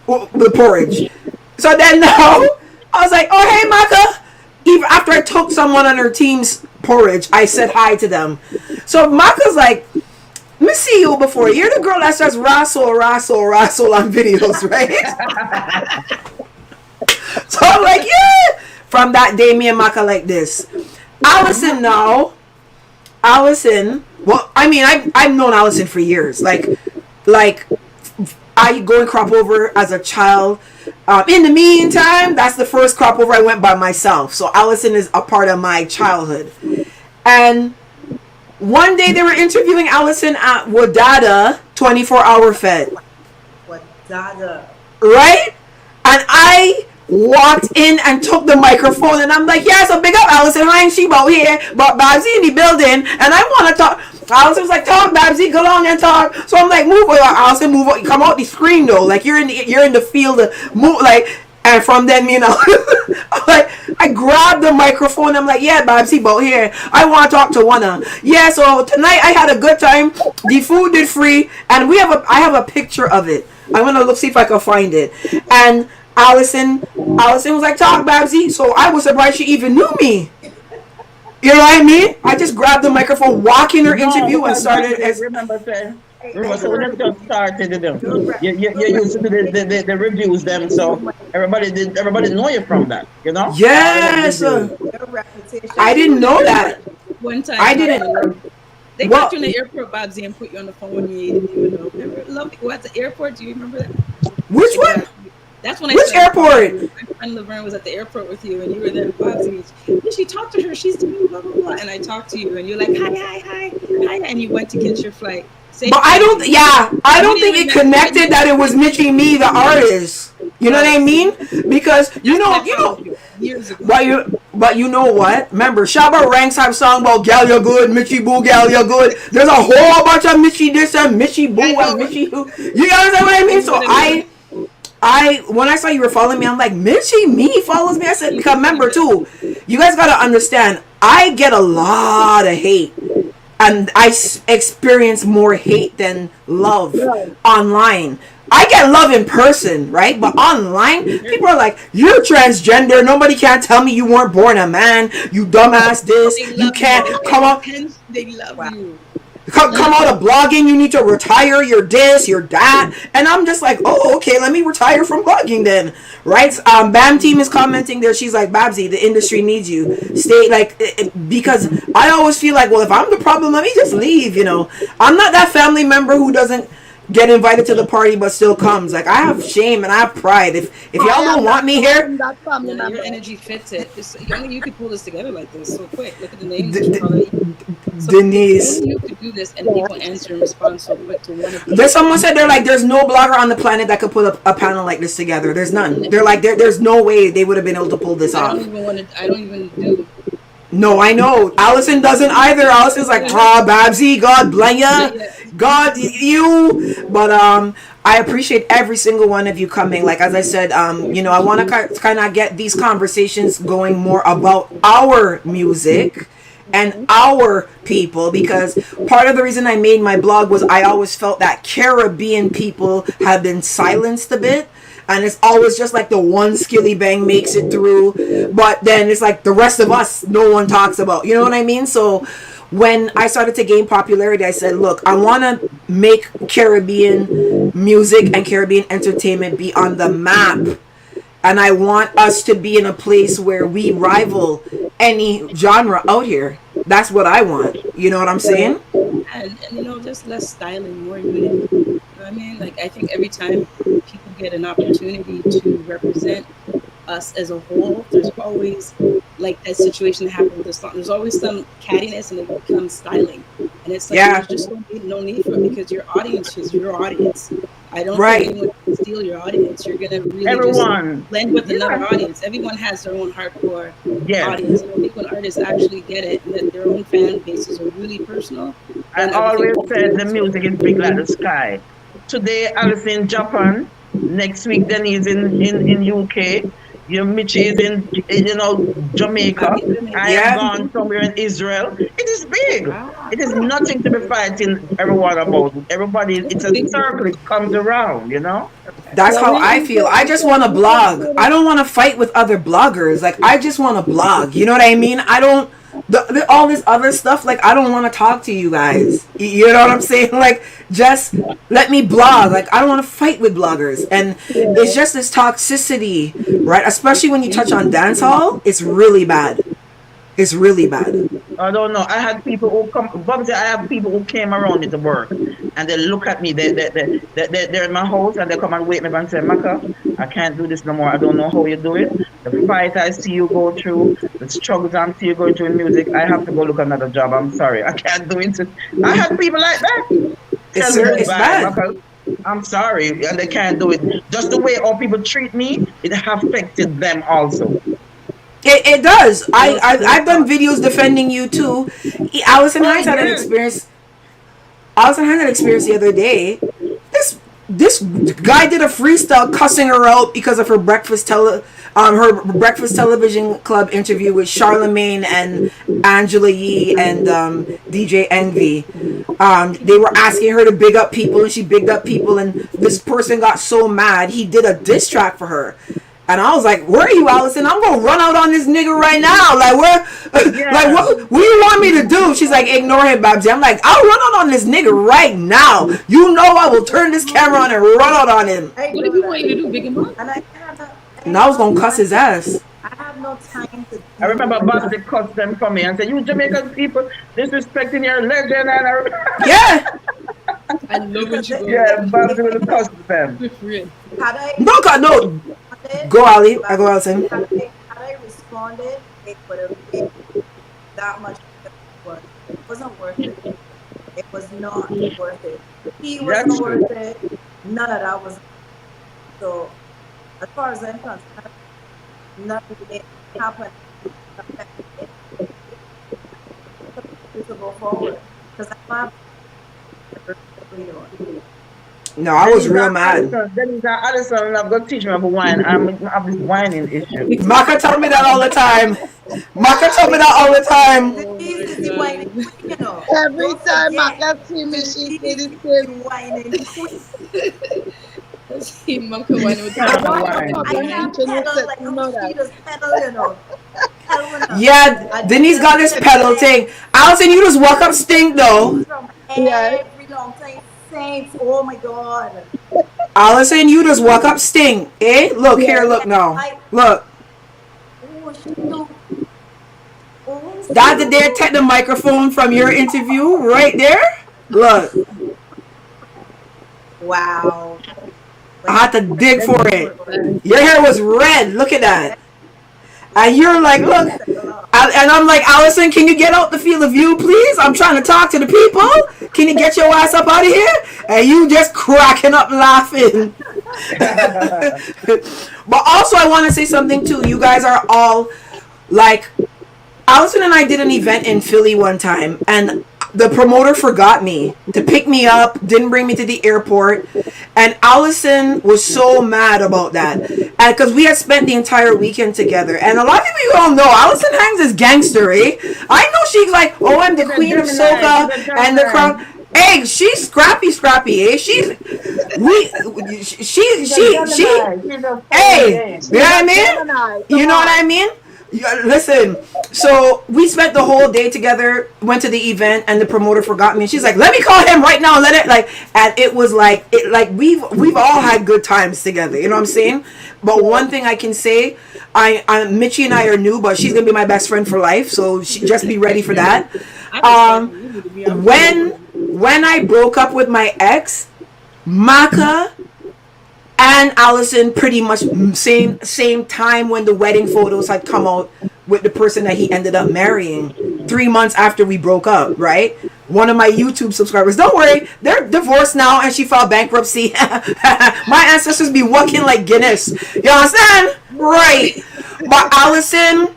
Speaker 1: The porridge. So then now, I was like, oh, hey, Macka. Even after I took someone on her team's porridge, I said hi to them. So Macka's like, let me see you before. You're the girl that starts wrestle on videos, right? So I'm like, yeah. From that day, me and Macka like this. Allison now. Allison, well, I mean, I've known Allison for years. Like I go and crop over as a child. In the meantime, that's the first crop over I went by myself. So Allison is a part of my childhood. And one day they were interviewing Allison at Wadada 24-hour Fed.
Speaker 8: Wadada.
Speaker 1: Right? And I walked in and took the microphone and I'm like, yeah, so big up Allison Hines, she about here, but Babsy in the building and I want to talk. Allison was like, talk Babsy, go along and talk. So I'm like, move over, Allison, move over, come out the screen though, like you're in the field, move, like. And from then, you know, I grabbed the microphone. I'm like, yeah, Babsy, but here, I want to talk to Wanna. Yeah, so tonight I had a good time. The food did free, and I have a picture of it. I'm gonna look see if I can find it. And Allison was like, talk, Babsy. So I was surprised she even knew me. You know what I mean? I just grabbed the microphone, walking her interview, and started.
Speaker 9: Remember, so when it just started, you used to do the reviews them, so everybody know you from that, you know?
Speaker 1: Yes. I didn't know that.
Speaker 3: One time,
Speaker 1: I didn't.
Speaker 3: They got you in the airport, Babsy, and put you on the phone when you didn't even know. Remember, lovely, at the airport? Do you remember that?
Speaker 1: Which one?
Speaker 3: That's when
Speaker 1: Which airport?
Speaker 3: My friend Laverne was at the airport with you, and you were there with Babsy. She talked to her. She's doing blah blah blah, and I talked to you, and you're like, hi, and you went to catch your flight.
Speaker 1: But I don't think it connected that it was Mitchie Mee, the artist. You know what I mean? Because you know,
Speaker 3: years ago.
Speaker 1: But you know what? Remember, Shabba Ranks have song about gal you're good, Mitchie Boo gal you're good. There's a whole bunch of Mitchie this and Mitchie Boo and Mitchie who. You understand what I mean? So I when I saw you were following me, I'm like, Mitchie Mee follows me. I said, because remember too, you guys gotta understand, I get a lot of hate. And I experience more hate than love online. I get love in person, right? But online, people are like, you're transgender. Nobody can tell me you weren't born a man. You dumbass this. You can't come out.
Speaker 3: They love you.
Speaker 1: Come out of blogging. You need to retire. You're this, you're that. And I'm just like, oh, okay, let me retire from blogging then. Right? Bam Team is commenting there. She's like, Babsy, the industry needs you. Stay, like, because I always feel like, well, if I'm the problem, let me just leave, you know. I'm not that family member who doesn't get invited to the party but still comes. Like, I have shame and I have pride. If y'all don't want me here,
Speaker 3: your energy fits it. Only you could pull this together like this so quick. Look at the names.
Speaker 1: Denise.
Speaker 3: Only you could do this and people answer and respond so quick to one of you.
Speaker 1: There's someone said there's no blogger on the planet that could pull a panel like this together. There's none. They're like there's no way they would have been able to pull this off.
Speaker 3: I don't even do.
Speaker 1: No, I know. Allison doesn't either. Allison's like, Babsy, God bless ya. God, you. But I appreciate every single one of you coming. Like, as I said, you know, I want to kind of get these conversations going more about our music and our people, because part of the reason I made my blog was I always felt that Caribbean people have been silenced a bit. And it's always just like the one Skilly Bang makes it through. But then it's like the rest of us, no one talks about. You know what I mean? So when I started to gain popularity, I said, look, I want to make Caribbean music and Caribbean entertainment be on the map. And I want us to be in a place where we rival any genre out here. That's what I want. You know what I'm saying?
Speaker 3: And you know, just less styling, more unity. You know what I mean? Like, I think every time people get an opportunity to represent us as a whole, there's always like that situation that happened with the song. There's always some cattiness and it becomes styling. And it's like, there's just no need for it, because your audience is your audience. I don't think anyone can steal your audience. You're going to really just blend with another audience. Everyone has their own hardcore audience. And I think when artists actually get it, and that their own fan bases are really personal.
Speaker 9: I always said the music is big like the sky. Today, Alice in Japan. Next week, Denise in UK. You know, Mitchie is in, you know, Jamaica. I have gone somewhere in Israel. It is big. It is nothing to be fighting everyone about. Everybody, it's a circle. It comes around, you know.
Speaker 1: That's how I feel. I just want to blog. I don't want to fight with other bloggers. Like, I just want to blog. You know what I mean? I don't. All this other stuff, like, I don't want to talk to you guys. You know what I'm saying? Like, just let me blog. Like, I don't want to fight with bloggers. And it's just this toxicity, right? Especially when you touch on dancehall, it's really bad. It's really bad.
Speaker 9: I don't know. I had people who come. Bobby, I have people who came around me to work, and they look at me. They're in my house, and they come and wake me up and say, Macka, I can't do this no more. I don't know how you do it. The fight I see you go through, the struggles I see you going through in music, I have to go look another job. I'm sorry, I can't do it. I had people like that.
Speaker 1: It's bad.
Speaker 9: Macka, I'm sorry, and they can't do it. Just the way all people treat me, it affected them also.
Speaker 1: It does. I've done videos defending you too. Allison Hines had an experience. Allison had an experience the other day. This guy did a freestyle cussing her out because of her breakfast her Breakfast Television Club interview with Charlemagne and Angela Yee and DJ Envy. They were asking her to big up people, and she bigged up people, and this person got so mad he did a diss track for her. And I was like, where are you, Allison? I'm gonna run out on this nigga right now. Like, where? Yeah. Like, what do you want me to do? She's like, ignore him, Babsy. I'm like, I'll run out on this nigga right now. You know I will turn this camera on and run out on him.
Speaker 3: What do you want you to do, Big Mom?
Speaker 1: And I was gonna cuss his ass.
Speaker 8: I have no time to.
Speaker 9: I remember Babsy cussed them for me and said, you Jamaican people disrespecting your legend. And
Speaker 1: yeah.
Speaker 3: I love when you go.
Speaker 9: Yeah, Babsy will cuss them.
Speaker 1: No. Go, Ali. I go, Allison.
Speaker 8: Had I responded, it would have been that much. It wasn't worth it. It was not worth it. He wasn't worth it. None of that was. So, as far as I'm concerned, nothing happened. To go forward, because I'm
Speaker 1: No, I was real mad.
Speaker 9: Then Allison, I'm going to teach me about wine. I have this whining issue.
Speaker 1: Macka told me that all the time. Macka told me that all the time.
Speaker 4: Every time Macka see me, she say the same
Speaker 8: whining.
Speaker 3: See Macka whining with
Speaker 1: Yeah, Denise got this pedal thing. Allison, you just walk up stink though.
Speaker 8: Yeah. Every long time. Saints, oh my God.
Speaker 1: Allison, you just walk up stink. Eh? Look here, look now. Look. That did they take the microphone from your interview right there? Look.
Speaker 8: Wow.
Speaker 1: I had to dig for it. Your hair was red. Look at that. And you're like, look. And I'm like, Allison, can you get out the field of view, please? I'm trying to talk to the people. Can you get your ass up out of here? And you just cracking up laughing. But also, I want to say something too. You guys are all like, Allison and I did an event in Philly one time, and the promoter forgot me to pick me up, didn't bring me to the airport, and Allison was so mad about that, and because we had spent the entire weekend together, and a lot of people you don't know, Allison Hines is gangster, eh? I know she's like, oh, I'm the queen of soca, and the crowd. Hey, she's scrappy, eh? Hey, you know what I mean? You know what I mean? Listen, so we spent the whole day together, went to the event, and the promoter forgot me. And she's like, let me call him right now, and it was like, we've all had good times together, you know what I'm saying? But one thing I can say, Mitchie and I are new, but she's gonna be my best friend for life, so just be ready for that. When I broke up with my ex, Macka and Allison pretty much same time when the wedding photos had come out with the person that he ended up marrying 3 months after we broke up, right? One of my YouTube subscribers, don't worry, they're divorced now and she filed bankruptcy. My ancestors be walking like Guinness. You understand? Right. But Allison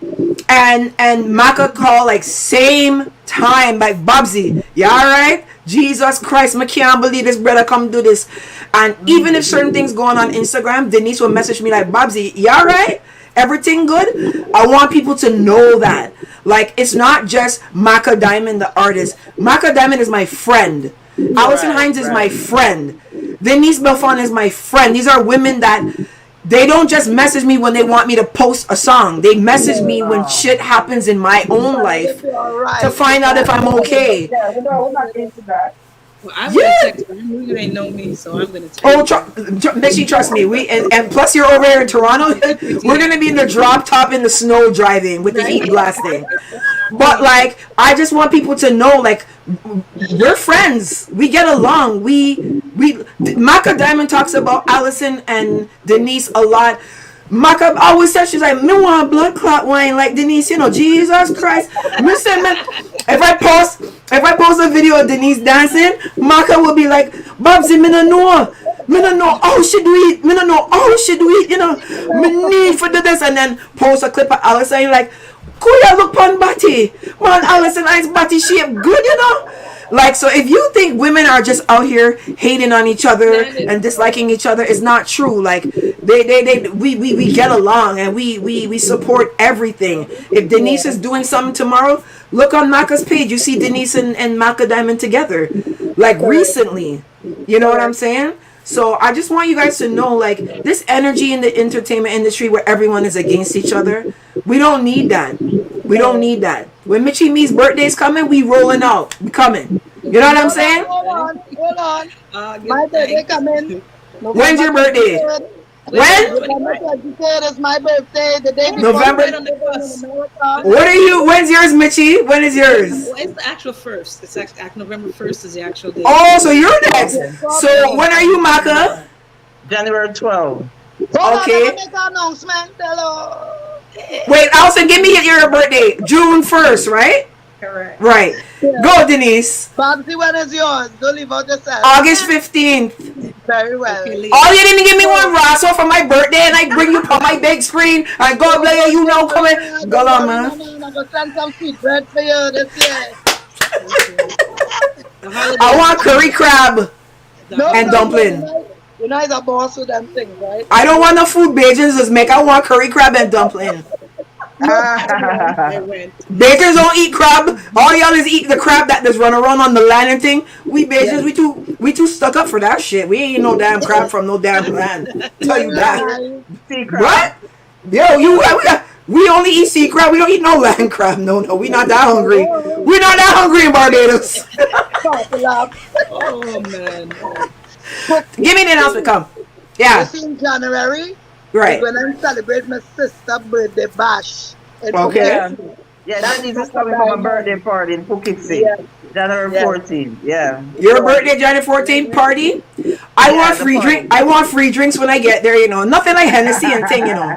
Speaker 1: and Macka call like same time, like Babsy, you alright? Jesus Christ, I can't believe this brother come do this. And even if certain things going on Instagram, Denise will message me like, Babsy, you alright? Everything good? I want people to know that. Like, it's not just Maca Diamond, the artist. Maca Diamond is my friend. Allison Hines is my friend. Denise Belfon is my friend. These are women that they don't just message me when they want me to post a song. They message me when shit happens in my own life to find out if I'm okay.
Speaker 3: Well, I'm gonna text her. You ain't know me, so I'm gonna text her.
Speaker 1: Mitchie, trust me. And plus you're over here in Toronto. We're gonna be in the drop top in the snow driving with the heat blasting. But like, I just want people to know, like, we're friends. We get along. Maca Diamond talks about Allison and Denise a lot. Macka always says, she's like, me want blood clot wine like Denise, you know, Jesus Christ. Me say, man, if I post a video of Denise dancing, Macka will be like, Babsy, me no know how she do it, you know, me need for this, and then post a clip of Allison, like, could you look on Batty? Man, Allison Hines Batty shape good, you know? Like, so if you think women are just out here hating on each other and disliking each other, it's not true. Like, we get along and we support everything. If Denise is doing something tomorrow, look on Macca's page. You see Denise and Maca Diamond together, like recently. You know what I'm saying? So I just want you guys to know, like, this energy in the entertainment industry where everyone is against each other, we don't need that. We don't need that. When Mitchie Mee's birthday's coming, we rolling out. We coming. You know what I'm saying?
Speaker 4: Hold on. My birthday coming.
Speaker 1: When's your birthday? When?
Speaker 4: November 23rd is my birthday. The day before.
Speaker 1: November.
Speaker 3: Right on the cusp.
Speaker 1: What are you? When's yours, Mitchie? When is yours?
Speaker 3: Well, it's the actual first. It's November 1st is the actual day.
Speaker 1: Oh, so you're next. So when are you, Macka?
Speaker 9: January 12th.
Speaker 1: Okay.
Speaker 4: Make an announcement. Hello.
Speaker 1: Wait, Allison, give me your birthday. June 1st, right?
Speaker 8: Correct.
Speaker 1: Right. Go, Denise.
Speaker 4: Babsy, when is yours? Don't leave out yourself.
Speaker 1: August 15th.
Speaker 4: Very well.
Speaker 1: Oh, you didn't give me one rasso for my birthday and I bring you on my big screen and God bless you know coming. Go on, man.
Speaker 4: I'm going to send some sweet bread for you this year.
Speaker 1: I want curry crab and dumpling.
Speaker 4: You know he's a boss with them things, right?
Speaker 1: I don't want no food Bajans just make. I want curry crab and dumpling. Bajans don't eat crab. All y'all is eat the crab that just run around on the land and thing. We Bajans, we too stuck up for that shit. We ain't no damn crab from no damn land. Tell you that. What? Yo, we only eat sea crab. We don't eat no land crab. No, we not that hungry. We're not that hungry in Barbados.
Speaker 3: Oh man.
Speaker 1: Give me the announcement. Come. Yeah.
Speaker 4: This in January.
Speaker 1: Right.
Speaker 4: When I celebrate my sister's birthday bash.
Speaker 1: Okay.
Speaker 9: Yeah, Denise is coming for my birthday party in Poughkeepsie. January 14th. Yeah.
Speaker 1: Your birthday, January 14th party. I want free drink. I want free drinks when I get there. You know, nothing like Hennessy and thing. You know.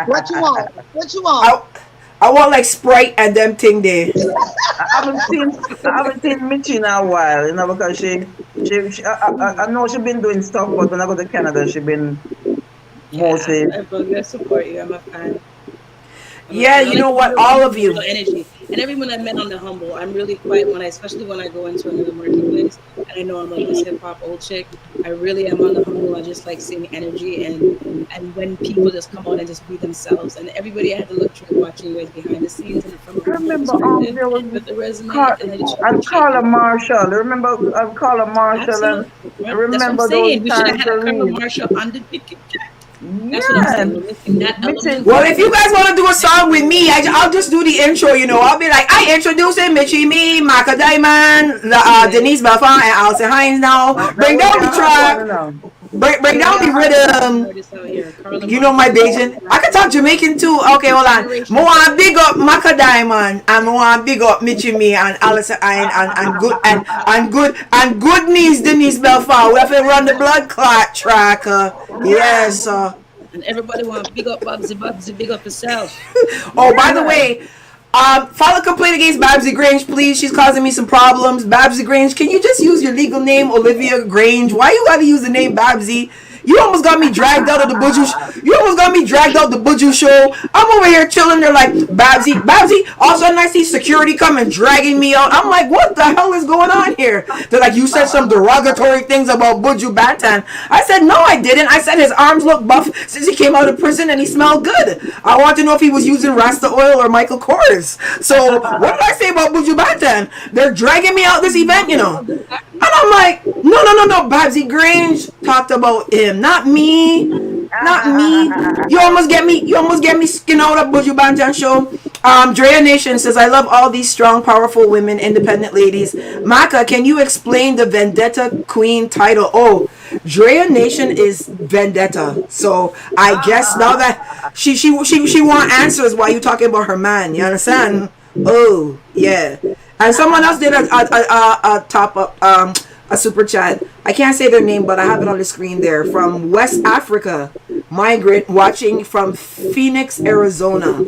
Speaker 4: What you want? What you want?
Speaker 1: I want like Sprite and them thing there.
Speaker 9: I haven't seen Mitchie in a while, you know, because she I know she's been doing stuff, but when I go to Canada, she's been mostly.
Speaker 3: I support you. I'm a fan.
Speaker 1: Yeah, you know what? All of you.
Speaker 3: Energy. And everyone I met on the humble, I'm really quiet especially when I go into another marketplace and I know I'm like this hip hop old chick. I really am on the humble. I just like seeing energy and when people just come on and just be themselves. And everybody I had to look through watching you guys behind the scenes and from
Speaker 9: I remember there was
Speaker 3: with the resume
Speaker 9: and Carla Marshall. Remember Carla Marshall and remember those
Speaker 3: we should have had
Speaker 9: times.
Speaker 3: Carla Marshall on the That's what I'm saying. We're missing that element.
Speaker 1: Well, if you guys want to do a song with me, I'll just do the intro. You know, I'll be like, I introduce him, Mitchie Mee, Maca Diamond, Denise Belfon, and Allison Hines. Now, bring down the track, bring down the rhythm. You know my Bajan. I can talk Jamaican too. Okay, hold on. I want to big up Maca Diamond, and I want to big up Mitchie Mee and Allison Hines and good niece Denise Belfon. We have to run the blood clot track. Yes.
Speaker 3: And everybody want to big up Babsy, big up yourself.
Speaker 1: Oh, by the way, file a complaint against Babsy Grange, please. She's causing me some problems. Babsy Grange, can you just use your legal name, Olivia Grange? Why you gotta use the name Babsy? You almost got me dragged out of the Buju. You almost got me dragged out the Buju show. I'm over here chilling. They're like, Babsy. All of a sudden I see security coming, dragging me out. I'm like, what the hell is going on here? They're like, you said some derogatory things about Buju Banton. I said, no, I didn't. I said his arms look buff since he came out of prison and he smelled good. I want to know if he was using Rasta oil or Michael Kors. So what did I say about Buju Banton? They're dragging me out this event, you know. And I'm like, no. Babsy Grange talked about him, not me. You almost get me skin out of Buju Banton show. Drea Nation says, I love all these strong, powerful women, independent ladies. Macka, can you explain the Vendetta Queen title? Oh, Drea Nation is Vendetta. So I guess now that she want answers while you talking about her man. You understand? Oh, yeah. And someone else did a top up a super chat. I can't say their name, but I have it on the screen there. From West Africa, migrant watching from Phoenix, Arizona.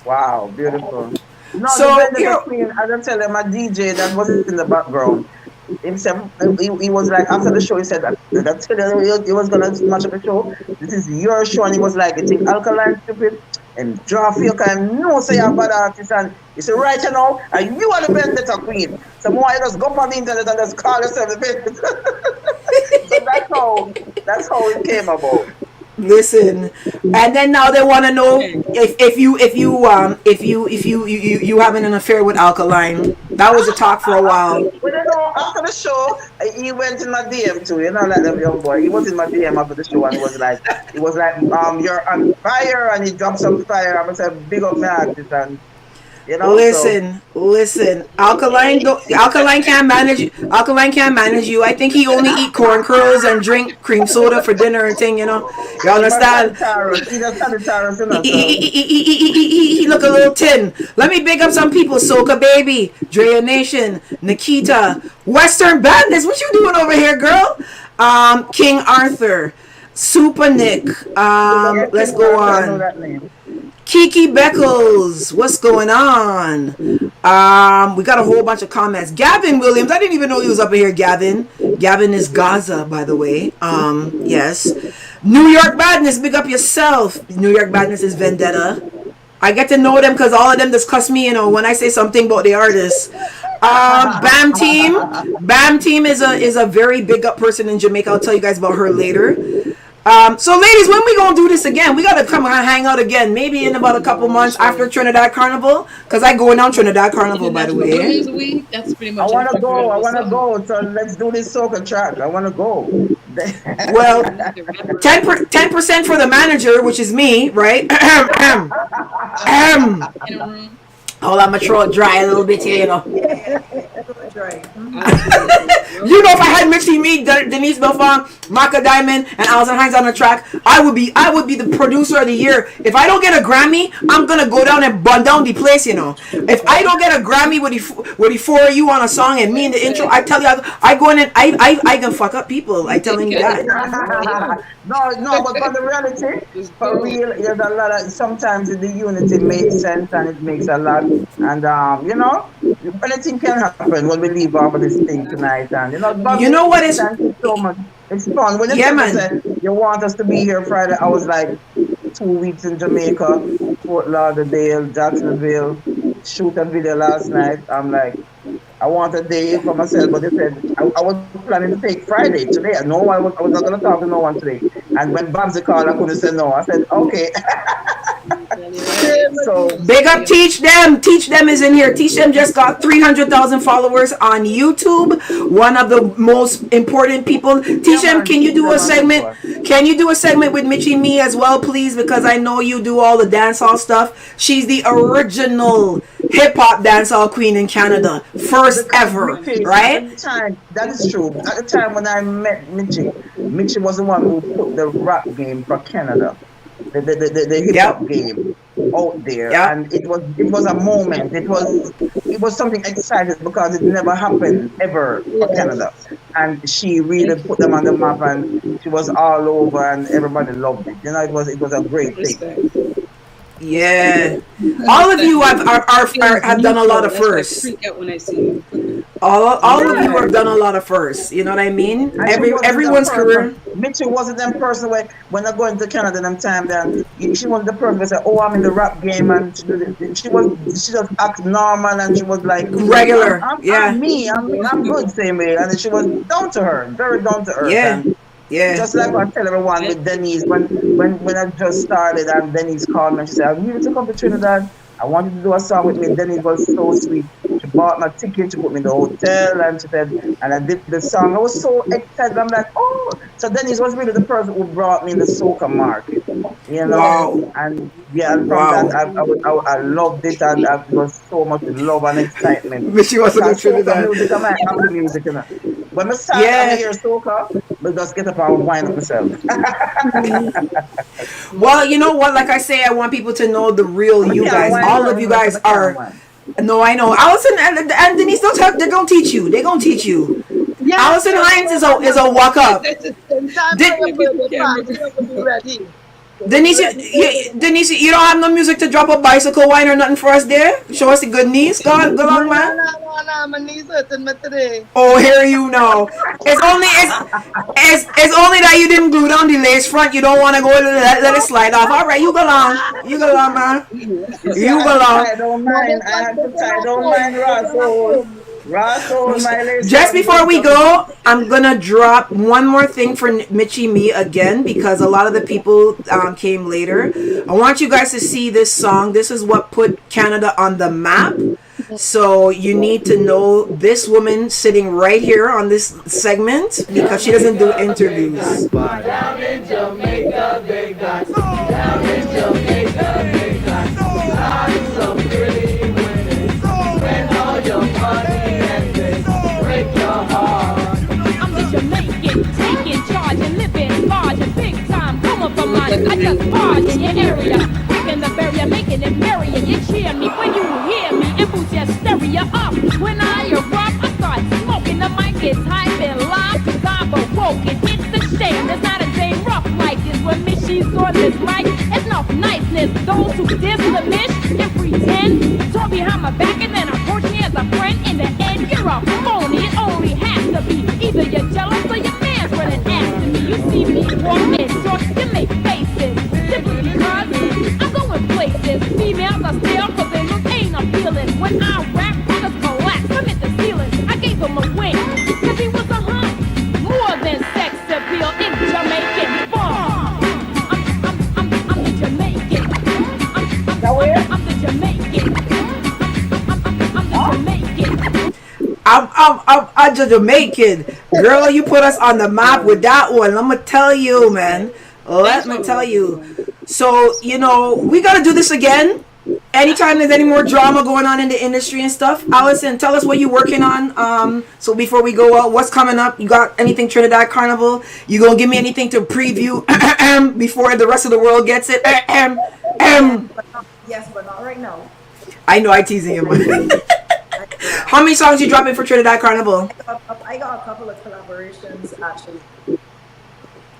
Speaker 9: Wow, beautiful. No,
Speaker 1: so
Speaker 9: the Queen, as I tell them, a DJ that was in the background. He was like, after the show, he said that he was gonna smash up the show. This is your show, and he was like, you think Alkaline stupid? And draw for you can know say you're a bad artist and you say right you know and you are the vendetta queen. So more you just go on the internet and just call yourself the vendetta. So that's how it came about.
Speaker 1: Listen, and then now they want to know if you having an affair with Alkaline. That was a talk for a while.
Speaker 9: Well, you know, after the show, he went in my DM too. You know, like that young boy. He was in my DM after the show, and he was like, you're on fire, and he dropped some fire. I'm gonna say, big up my artist, and you know.
Speaker 1: Listen. Alkaline can't manage you. Alkaline can't manage you. I think he only eat corn curls and drink cream soda for dinner and thing. You know, you understand? He look a little thin. Let me big up some people. Soca Baby, Drea Nation, Nikita, Western Bandits. What you doing over here, girl? King Arthur, Super Nick. Let's go on. Kiki Beckles, what's going on? We got a whole bunch of comments. Gavin Williams, I didn't even know he was up here. Gavin is Gaza, by the way. Yes. New York Badness, big up yourself. New York Badness is Vendetta. I get to know them because all of them just cuss me, you know, when I say something about the artists. Bam Team is a very big up person in Jamaica. I'll tell you guys about her later. So ladies, when we gonna do this again? We gotta come and hang out again. Maybe in about a couple months after Trinidad Carnival, cause I going down Trinidad Carnival, by the way.
Speaker 3: That's pretty much.
Speaker 9: I wanna go. So let's do this soca track. I wanna go.
Speaker 1: Well, 10% for the manager, which is me, right? Hold on, my throat dry a little bit here, you know. You know, if I had Mitchie Mee, Denise Belfon, Maca Diamond, and Allison Hines on the track, I would be the producer of the year. If I don't get a Grammy, I'm gonna go down and burn down the place, you know. If I don't get a Grammy with the four of you on a song and me in the intro, I tell you, I go in and I can fuck up people. I telling you that.
Speaker 9: No, but for the reality, for real, there's a lot of, sometimes the unity makes sense and it makes a lot. And, you know, anything can happen when we leave off of this thing tonight. And, you know what is so much. It's fun. When you said you want us to be here Friday, I was like 2 weeks in Jamaica, Fort Lauderdale, Jacksonville, shoot a video last night. I'm like, I want a day for myself, but they said I was planning to take Friday today. No, I was not going to talk to no one today. And when Babsy called, I couldn't say no. I said, okay. So
Speaker 1: big up, teach them is in here. Teach them just got 300,000 followers on YouTube. One of the most important people. Teach them, can you do a segment? Can you do a segment with Mitchie Mee as well, please? Because I know you do all the dancehall stuff. She's the original hip hop dancehall queen in Canada, first ever, right?
Speaker 9: At the time, that is true. At the time when I met Mitchie was the one who put the rap game for Canada. The hip hop game out there, and it was a moment. It was something exciting because it never happened ever for Canada, and she really put them on the map, and she was all over, and everybody loved it. You know, it was a great thing.
Speaker 1: Yeah, all of you have done a lot of firsts. All of you have done a lot of firsts. You know what I mean? Everyone's career.
Speaker 9: Mitchell wasn't that person when I go into Canada them time then she wasn't the person that said, oh, I'm in the rap game, and she just act normal, and she was like
Speaker 1: regular.
Speaker 9: I'm good same way, and she was down to her, very down to earth.
Speaker 1: Yeah.
Speaker 9: And
Speaker 1: yeah.
Speaker 9: Just like I tell everyone with Denise, when I just started and Denise called me and she said, I need to come to Trinidad. I wanted to do a song with me. Denise was so sweet. She bought my ticket, she put me in the hotel, and she said, and I did the song. I was so excited. I'm like, oh. So Denise was really the person who brought me in the soca market, you know.
Speaker 1: Wow.
Speaker 9: And yeah, and from that, I loved it, and it was so much love and excitement.
Speaker 1: But she wasn't in Trinidad.
Speaker 9: Music, I'm like, I'm the music, you know. When I start to hear soca, we just get up and wind up myself.
Speaker 1: Well, you know what? Like I say, I want people to know the real you guys. All of you guys are. No, I know. Allison and Denise, they're gonna teach you. They're gonna teach you. Yeah, Allison Hines is a walk up. Denise, you don't have no music to drop a bicycle wine or nothing for us there? Show us the good knees. Go on, man.
Speaker 4: No. one harmony certain me today.
Speaker 1: Oh, here you know. It's only that you didn't glue down the lace front. You don't want to go let it slide off. All right, you go on. You go on, man.
Speaker 9: You
Speaker 1: You go on.
Speaker 9: I don't mind. I have to try. I don't mind Russell. Russell, my lace.
Speaker 1: Just before we go, I'm gonna drop one more thing for Mitchie Mee again because a lot of the people came later. I want you guys to see this song. This is what put Canada on the map. So you need to know this woman sitting right here on this segment because she doesn't do interviews.
Speaker 5: Down in Jamaica, they got. Down in Jamaica, they got. Some pretty women. Spend all your money and they break your heart.
Speaker 2: I'm the Jamaican, taking charge and living large and big time. Coming from mine, I just barge in your area, breaking the barrier, making it merrier. You cheer me when you hear me and boost your stereo up. When I erupt, I start smoking. The mic is hype and live, 'cause I'm awoken. It's a shame there's not a day rough like this when Michie's on this mic. It's enough niceness. Those who diss the Mish and pretend talk behind my back and then approach me as a friend. In the end, you're a phony. It only has to be either you're jealous or your man's running after me. You see me walk and talk, you make faces simply because I'm going places. Females are still 'cause they look ain't appealing. When I rap, niggas collapse. I'm at the ceiling. I gave him a wing 'cause he was a hunk. More than sex appeal in Jamaican form. I'm the Jamaican. I'm the Jamaican. I'm the Jamaican.
Speaker 1: I'm just Jamaican. Girl, you put us on the map with that one. Let me tell you, man. Let me tell you. So, you know, we got to do this again. Anytime there's any more drama going on in the industry and stuff. Allison, tell us what you're working on. So before we go out, what's coming up? You got anything Trinidad Carnival? You going to give me anything to preview before the rest of the world gets it?
Speaker 8: Yes, but not right now.
Speaker 1: I know I teasing you. How many songs you dropping for Trinidad Carnival?
Speaker 8: I got a couple of collaborations actually.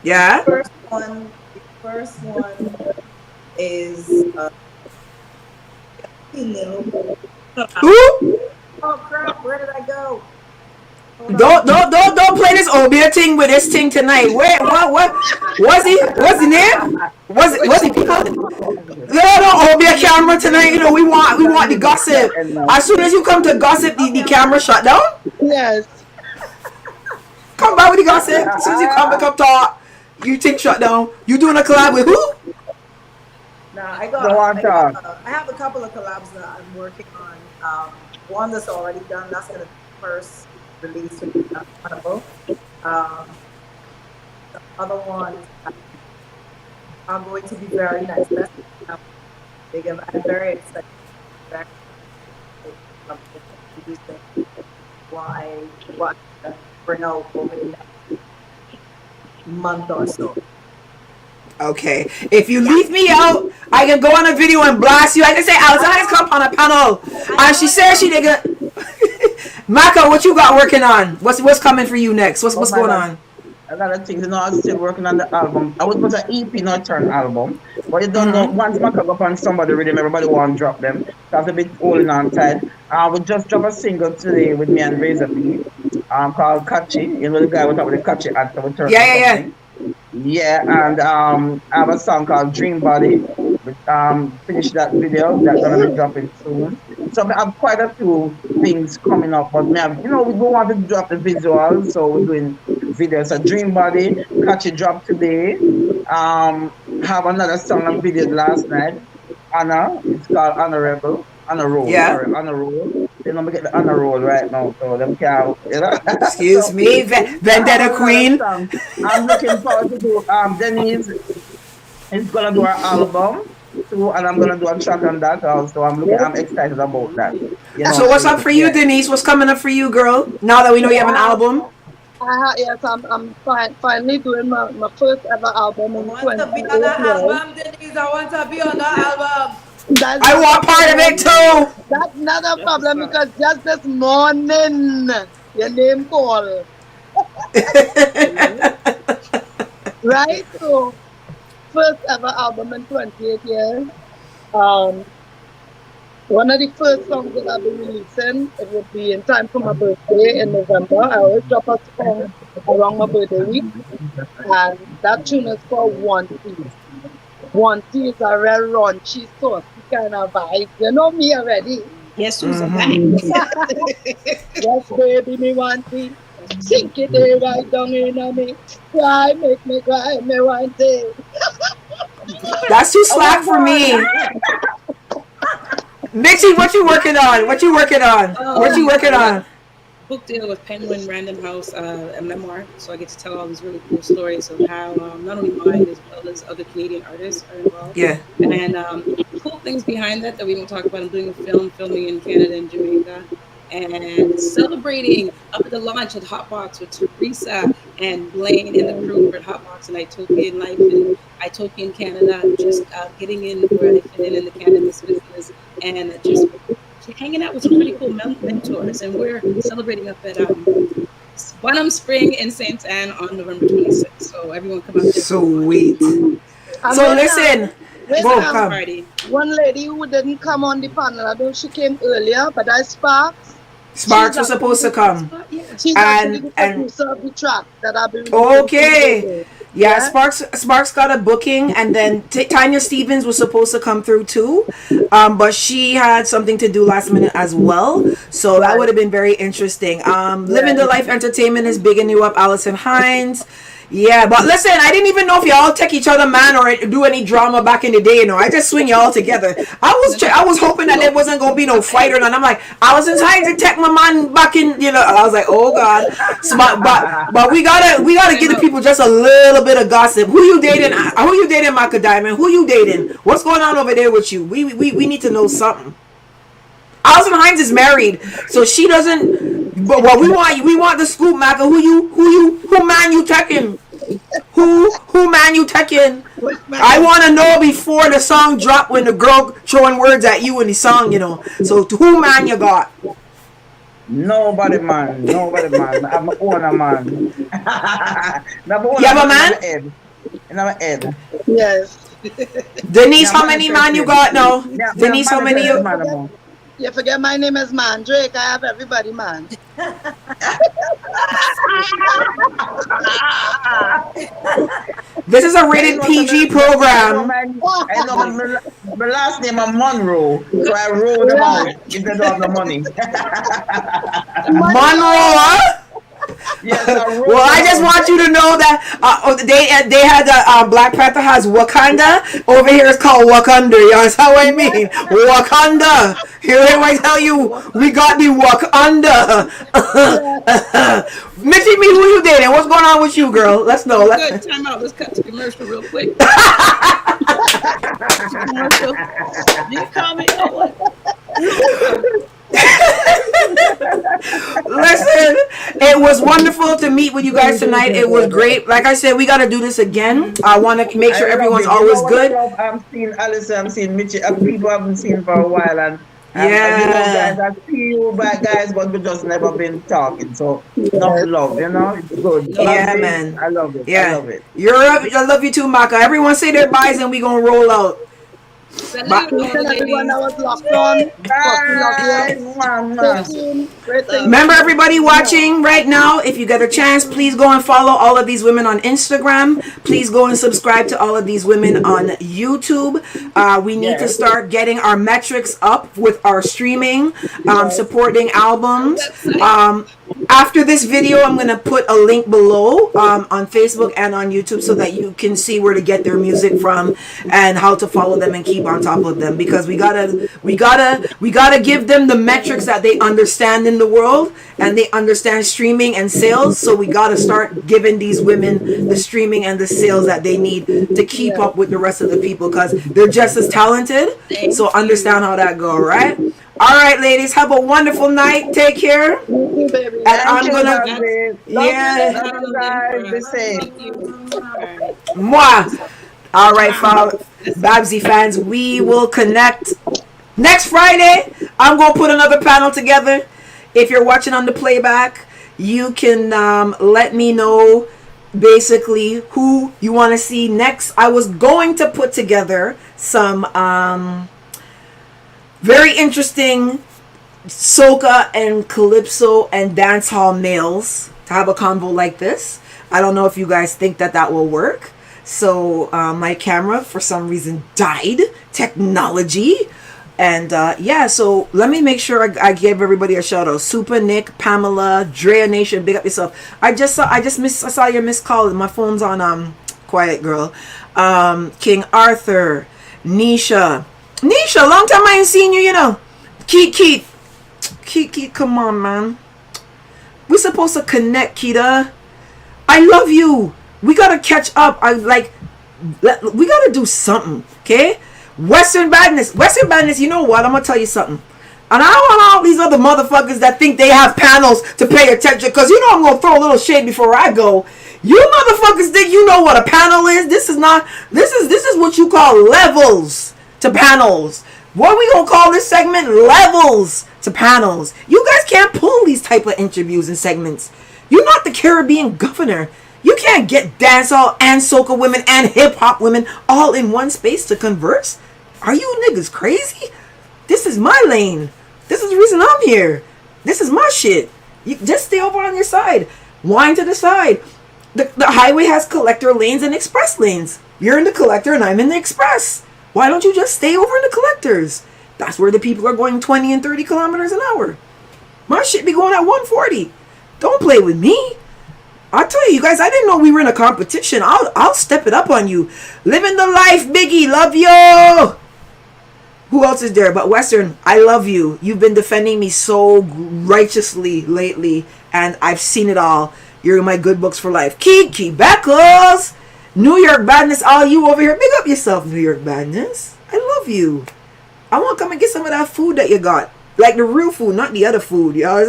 Speaker 1: Yeah?
Speaker 8: The first one is
Speaker 1: Who?
Speaker 8: oh crap, where did I go?
Speaker 1: Don't play this Obia thing with this thing tonight. Wait, what what's the name? Was he no Obia camera tonight, you know, we want the gossip. As soon as you come to gossip, the camera shut down?
Speaker 4: Yes.
Speaker 1: Come back with the gossip. As soon as you come talk, you think shut down. You doing a collab with who?
Speaker 8: Nah, I have a couple of collabs that I'm working on. One that's already done, that's gonna be first release to be Carnival. The other one are going to be very nice. I'm very excited. What bring out over the next month or so.
Speaker 1: Okay. If you leave me out, I can go on a video and blast you. I can say Allison Hines come on a panel. And she said she nigga Macka, what you got working on? What's coming for you next? What's going on?
Speaker 9: A lot of things, you know, I'm still working on the album. I would put an EP, not turn album. But you don't know, once Macka go on somebody rhythm, everybody want to drop them. So I've been holding on tight. I would just drop a single today with me and Razor P, called Catchy. You know the guy with the Catchy actor with turn.
Speaker 1: Yeah.
Speaker 9: Yeah, and I have a song called Dream Body. Finish that video. That's gonna be dropping soon. So I have quite a few things coming up, but we have, you know, we don't want to drop the visual, so we're doing videos. So Dream Body, Catchy drop today. Have another song I videoed last night. Anna, it's called Honorable. Honor Roll.
Speaker 1: Yeah.
Speaker 9: Sorry, Honor Roll. They don't get the honor roll right now, so them can't, you know.
Speaker 1: Excuse me, Vendetta Queen.
Speaker 9: I'm looking forward to do Denise is gonna do her album too, and I'm gonna do a track on that also. I'm excited about that. You know?
Speaker 1: So what's up for you, Denise? What's coming up for you, girl? Now that we know you have an album.
Speaker 4: Yes, I'm finally doing my first ever album.
Speaker 8: I want to be on that album, Denise. I want to be on that album.
Speaker 1: I want part of it too.
Speaker 4: That's not a problem because just this morning your name called. Right? So first ever album in 28 years. One of the first songs that I'll be releasing, it would be in time for my birthday in November. I always drop a song around my birthday week. And that tune is called One Tea. One Tea is a real raunchy, saucy kind of vibe. You know me already.
Speaker 3: Yes, who's back?
Speaker 4: Yes, baby, me want tea. Sink it there right down in me. Cry, make me cry, me want tea.
Speaker 1: That's too slack for me. Mitchie, what you working on? What you working on? What you working on?
Speaker 3: Book deal with Penguin Random House, a memoir. So I get to tell all these really cool stories of how not only mine as well as other Canadian artists are involved.
Speaker 1: Yeah.
Speaker 3: And cool things behind that we don't talk about. I'm doing a filming in Canada and Jamaica, and celebrating up at the launch at Hotbox with Teresa and Blaine and the crew over at Hotbox and Itopian Life and Itopian Canada, just getting in where I fit in the cannabis business and just hanging out with some pretty cool mentors. And we're celebrating up at Bonham Spring in St. Anne on November 26th. So everyone come out there.
Speaker 1: Sweet. So listen.
Speaker 4: One lady who didn't come on the panel, I know she came earlier, but that's Sparks.
Speaker 1: Sparks was supposed to come.
Speaker 4: She's actually the producer of the track that I've been
Speaker 1: okay. Yeah, Sparks got a booking, and then Tanya Stevens was supposed to come through too, but she had something to do last minute as well, so that would have been very interesting. Living the Life Entertainment is bigging you up, Allison Hines. Yeah, but listen, I didn't even know if y'all take each other man or do any drama back in the day, you know. I just swing y'all together. I was hoping that there wasn't gonna be no fight or nothing. I'm like, Allison Hines to take my man back in, you know. I was like, oh God. So, but we gotta give the people just a little bit of gossip. Who you dating? Who you dating, Maca Diamond? Who you dating? What's going on over there with you? We need to know something. Allison Hines is married, so she doesn't. But what we want the scoop, Macka. Who man you taking? Who man you taking? I want to know before the song drop when the girl throwing words at you in the song, you know. So who man you got?
Speaker 9: Nobody man. I'm a owner man. You
Speaker 1: have a man?
Speaker 9: In my head.
Speaker 4: Yes.
Speaker 1: Denise, how many man you got now? Denise, how many you?
Speaker 4: You forget my name is Mandrake. I have everybody, man.
Speaker 1: This is a rated PG program.
Speaker 9: I know my last name is Monroe, so I rolled them out instead of the money.
Speaker 1: Monroe?
Speaker 9: Yes,
Speaker 1: well, I just want you to know that they had Black Panther has Wakanda. Over here it's called Wakanda. You understand what I mean? Wakanda. Here I tell you, we got the Wakanda. Mitchie Mee, who you dating? What's going on with you, girl? Let's know.
Speaker 3: Good. Time out. Let's cut to commercial real quick. You call me.
Speaker 1: Listen, it was wonderful to meet with you guys tonight. It was great. Like I said, we got to do this again. I want to make sure everyone's always good.
Speaker 9: I'm seeing Allison, I'm seeing Mitchie. People I haven't seen for a while, and
Speaker 1: yeah,
Speaker 9: I see you back, guys, but we just never been talking. So enough love, you know. It's good.
Speaker 1: Yeah, man.
Speaker 9: I love it.
Speaker 1: Yeah,
Speaker 9: I love it.
Speaker 1: I love you too, Macka. Everyone say their byes, and we gonna roll out.
Speaker 4: Everyone that was locked on.
Speaker 1: Remember, everybody watching right now, if you get a chance, please go and follow all of these women on Instagram. Please go and subscribe to all of these women on YouTube. We need to start getting our metrics up with our streaming, supporting albums. After this video, I'm going to put a link below on Facebook and on YouTube so that you can see where to get their music from and how to follow them and keep on top of them, because we gotta give them the metrics that they understand in the world, and they understand streaming and sales. So we gotta start giving these women the streaming and the sales that they need to keep up with the rest of the people, because they're just as talented. So understand how that go, right? All right, ladies, have a wonderful night. Take care. And I'm gonna, Moi. All right, Babsy fans, we will connect next Friday. I'm gonna put another panel together. If you're watching on the playback, you can let me know basically who you want to see next. I was going to put together some Very interesting soca and calypso and dancehall males to have a convo like this. I don't know if you guys think that will work. So my camera for some reason died. Technology. And yeah, so let me make sure I give everybody a shout out. Super Nick, Pamela, Drea Nation, big up yourself. I saw your missed call. My phone's on quiet girl. King Arthur, Nisha, long time I ain't seen you, you know. Keith, come on, man. We supposed to connect, Kita. I love you. We gotta catch up. We gotta do something, okay? Western Badness, you know what? I'm gonna tell you something. And I don't want all these other motherfuckers that think they have panels to pay attention, because you know I'm gonna throw a little shade before I go. You motherfuckers think you know what a panel is? This is what you call levels to panels. What we gonna call this segment? Levels to panels. You guys can't pull these type of interviews and segments. You're not the Caribbean governor. You can't get dancehall and soca women and hip hop women all in one space to converse. Are you niggas crazy? This is my lane. This is the reason I'm here. This is my shit. You just stay over on your side. Wind to the side. The highway has collector lanes and express lanes. You're in the collector and I'm in the express. Why don't you just stay over in the collectors? That's where the people are going 20 and 30 kilometers an hour. My shit be going at 140. Don't play with me. I'll tell you guys, I didn't know we were in a competition. I'll step it up on you. Living the life, Biggie. Love you. Who else is there? But Western, I love you. You've been defending me so righteously lately, and I've seen it all. You're in my good books for life. Kiki Beckles. New York Badness, all you over here. Big up yourself, New York Badness. I love you. I want to come and get some of that food that you got. Like the real food, not the other food. Y'all,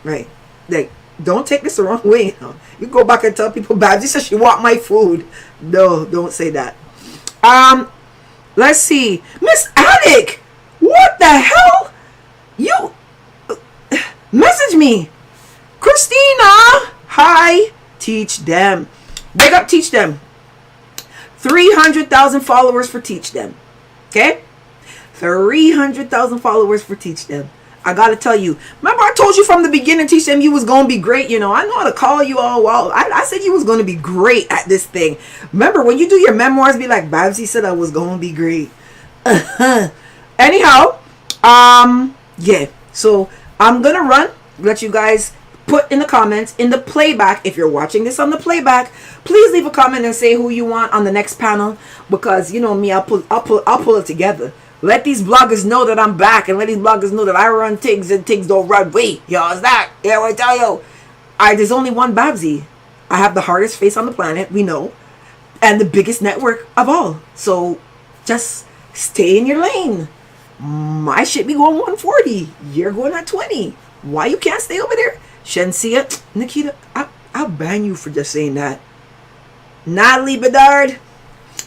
Speaker 1: right. Like, don't take this the wrong way. You go back and tell people, Babsy says she want my food. No, don't say that. Let's see. Miss Attic, what the hell? You message me. Christina, hi. Teach them. Big up Teach Them. 300,000 followers for Teach Them. Okay? 300,000 followers for Teach Them. I gotta tell you. Remember I told you from the beginning, Teach Them, you was gonna be great. You know, I know how to call you all. Well, I said you was gonna be great at this thing. Remember when you do your memoirs, be like, Babsy said I was gonna be great. Anyhow, yeah. So I'm gonna run. Let you guys put in the comments, in the playback, if you're watching this on the playback, please leave a comment and say who you want on the next panel, because you know me, I'll pull it together. Let these bloggers know that I'm back, and let these bloggers know that I run things and things don't run me. Yo, is that? Yeah, I tell you. There's only one Babsy. I have the hardest face on the planet, we know, and the biggest network of all. So just stay in your lane. My shit be going 140. You're going at 20. Why you can't stay over there? Shensia, Nikita, I'll ban you for just saying that. Natalie Bedard.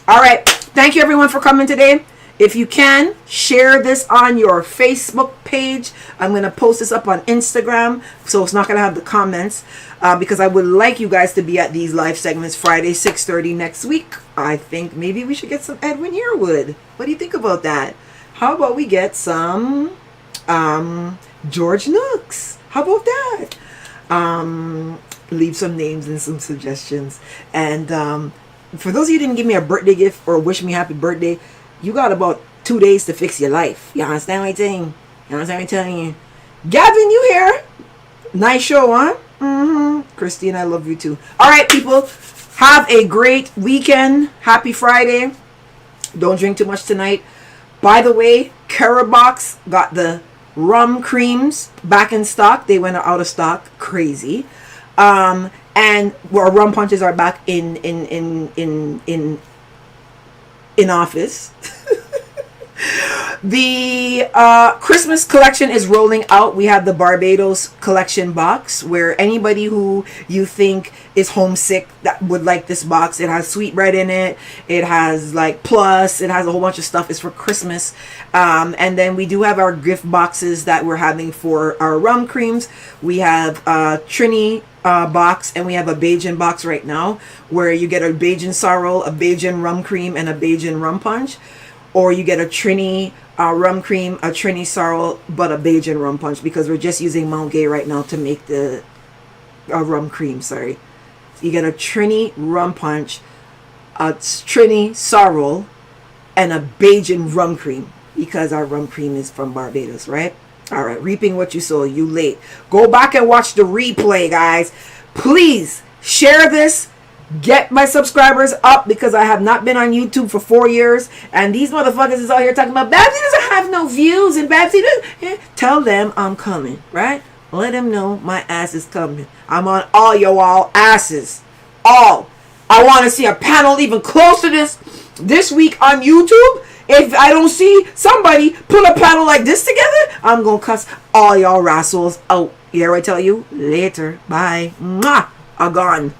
Speaker 1: All right. Thank you everyone for coming today. If you can, share this on your Facebook page. I'm going to post this up on Instagram, so it's not going to have the comments, because I would like you guys to be at these live segments Friday, 6:30 next week. I think maybe we should get some Edwin Yearwood. What do you think about that? How about we get some George Nooks? How about that? Leave some names and some suggestions. And for those of you who didn't give me a birthday gift or wish me happy birthday, you got about 2 days to fix your life. You understand what I'm saying? You understand what I'm telling you? Gavin, you here? Nice show, huh? Christine, I love you too. All right, people. Have a great weekend. Happy Friday. Don't drink too much tonight. By the way, Carabox got the rum creams back in stock. They went out of stock. Crazy. And our rum punches are back in office. The Christmas collection is rolling out. We have the Barbados collection box, where anybody who you think is homesick that would like this box. It has sweetbread in it. It has like plus. It has a whole bunch of stuff. It's for Christmas. And then we do have our gift boxes that we're having for our rum creams. We have Trini box, and we have a Bajan box right now, where you get a Bajan sorrel, a Bajan rum cream, and a Bajan rum punch. Or you get a Trini rum cream, a Trini sorrel, but a Bajan rum punch, because we're just using Mount Gay right now to make the rum cream. Sorry, you get a Trini rum punch, a Trini sorrel, and a Bajan rum cream, because our rum cream is from Barbados, right? All right, reaping what you sow. You late. Go back and watch the replay, guys. Please share this. Get my subscribers up, because I have not been on YouTube for 4 years, and these motherfuckers is out here talking about Babsy doesn't have no views and Babsy doesn't. Tell them I'm coming, right? Let them know my ass is coming. I'm on all y'all asses. All. I want to see a panel even close to this week on YouTube. If I don't see somebody put a panel like this together, I'm gonna cuss all y'all rascals out. You hear what I tell you? Later. Bye. Mwah. I'm gone.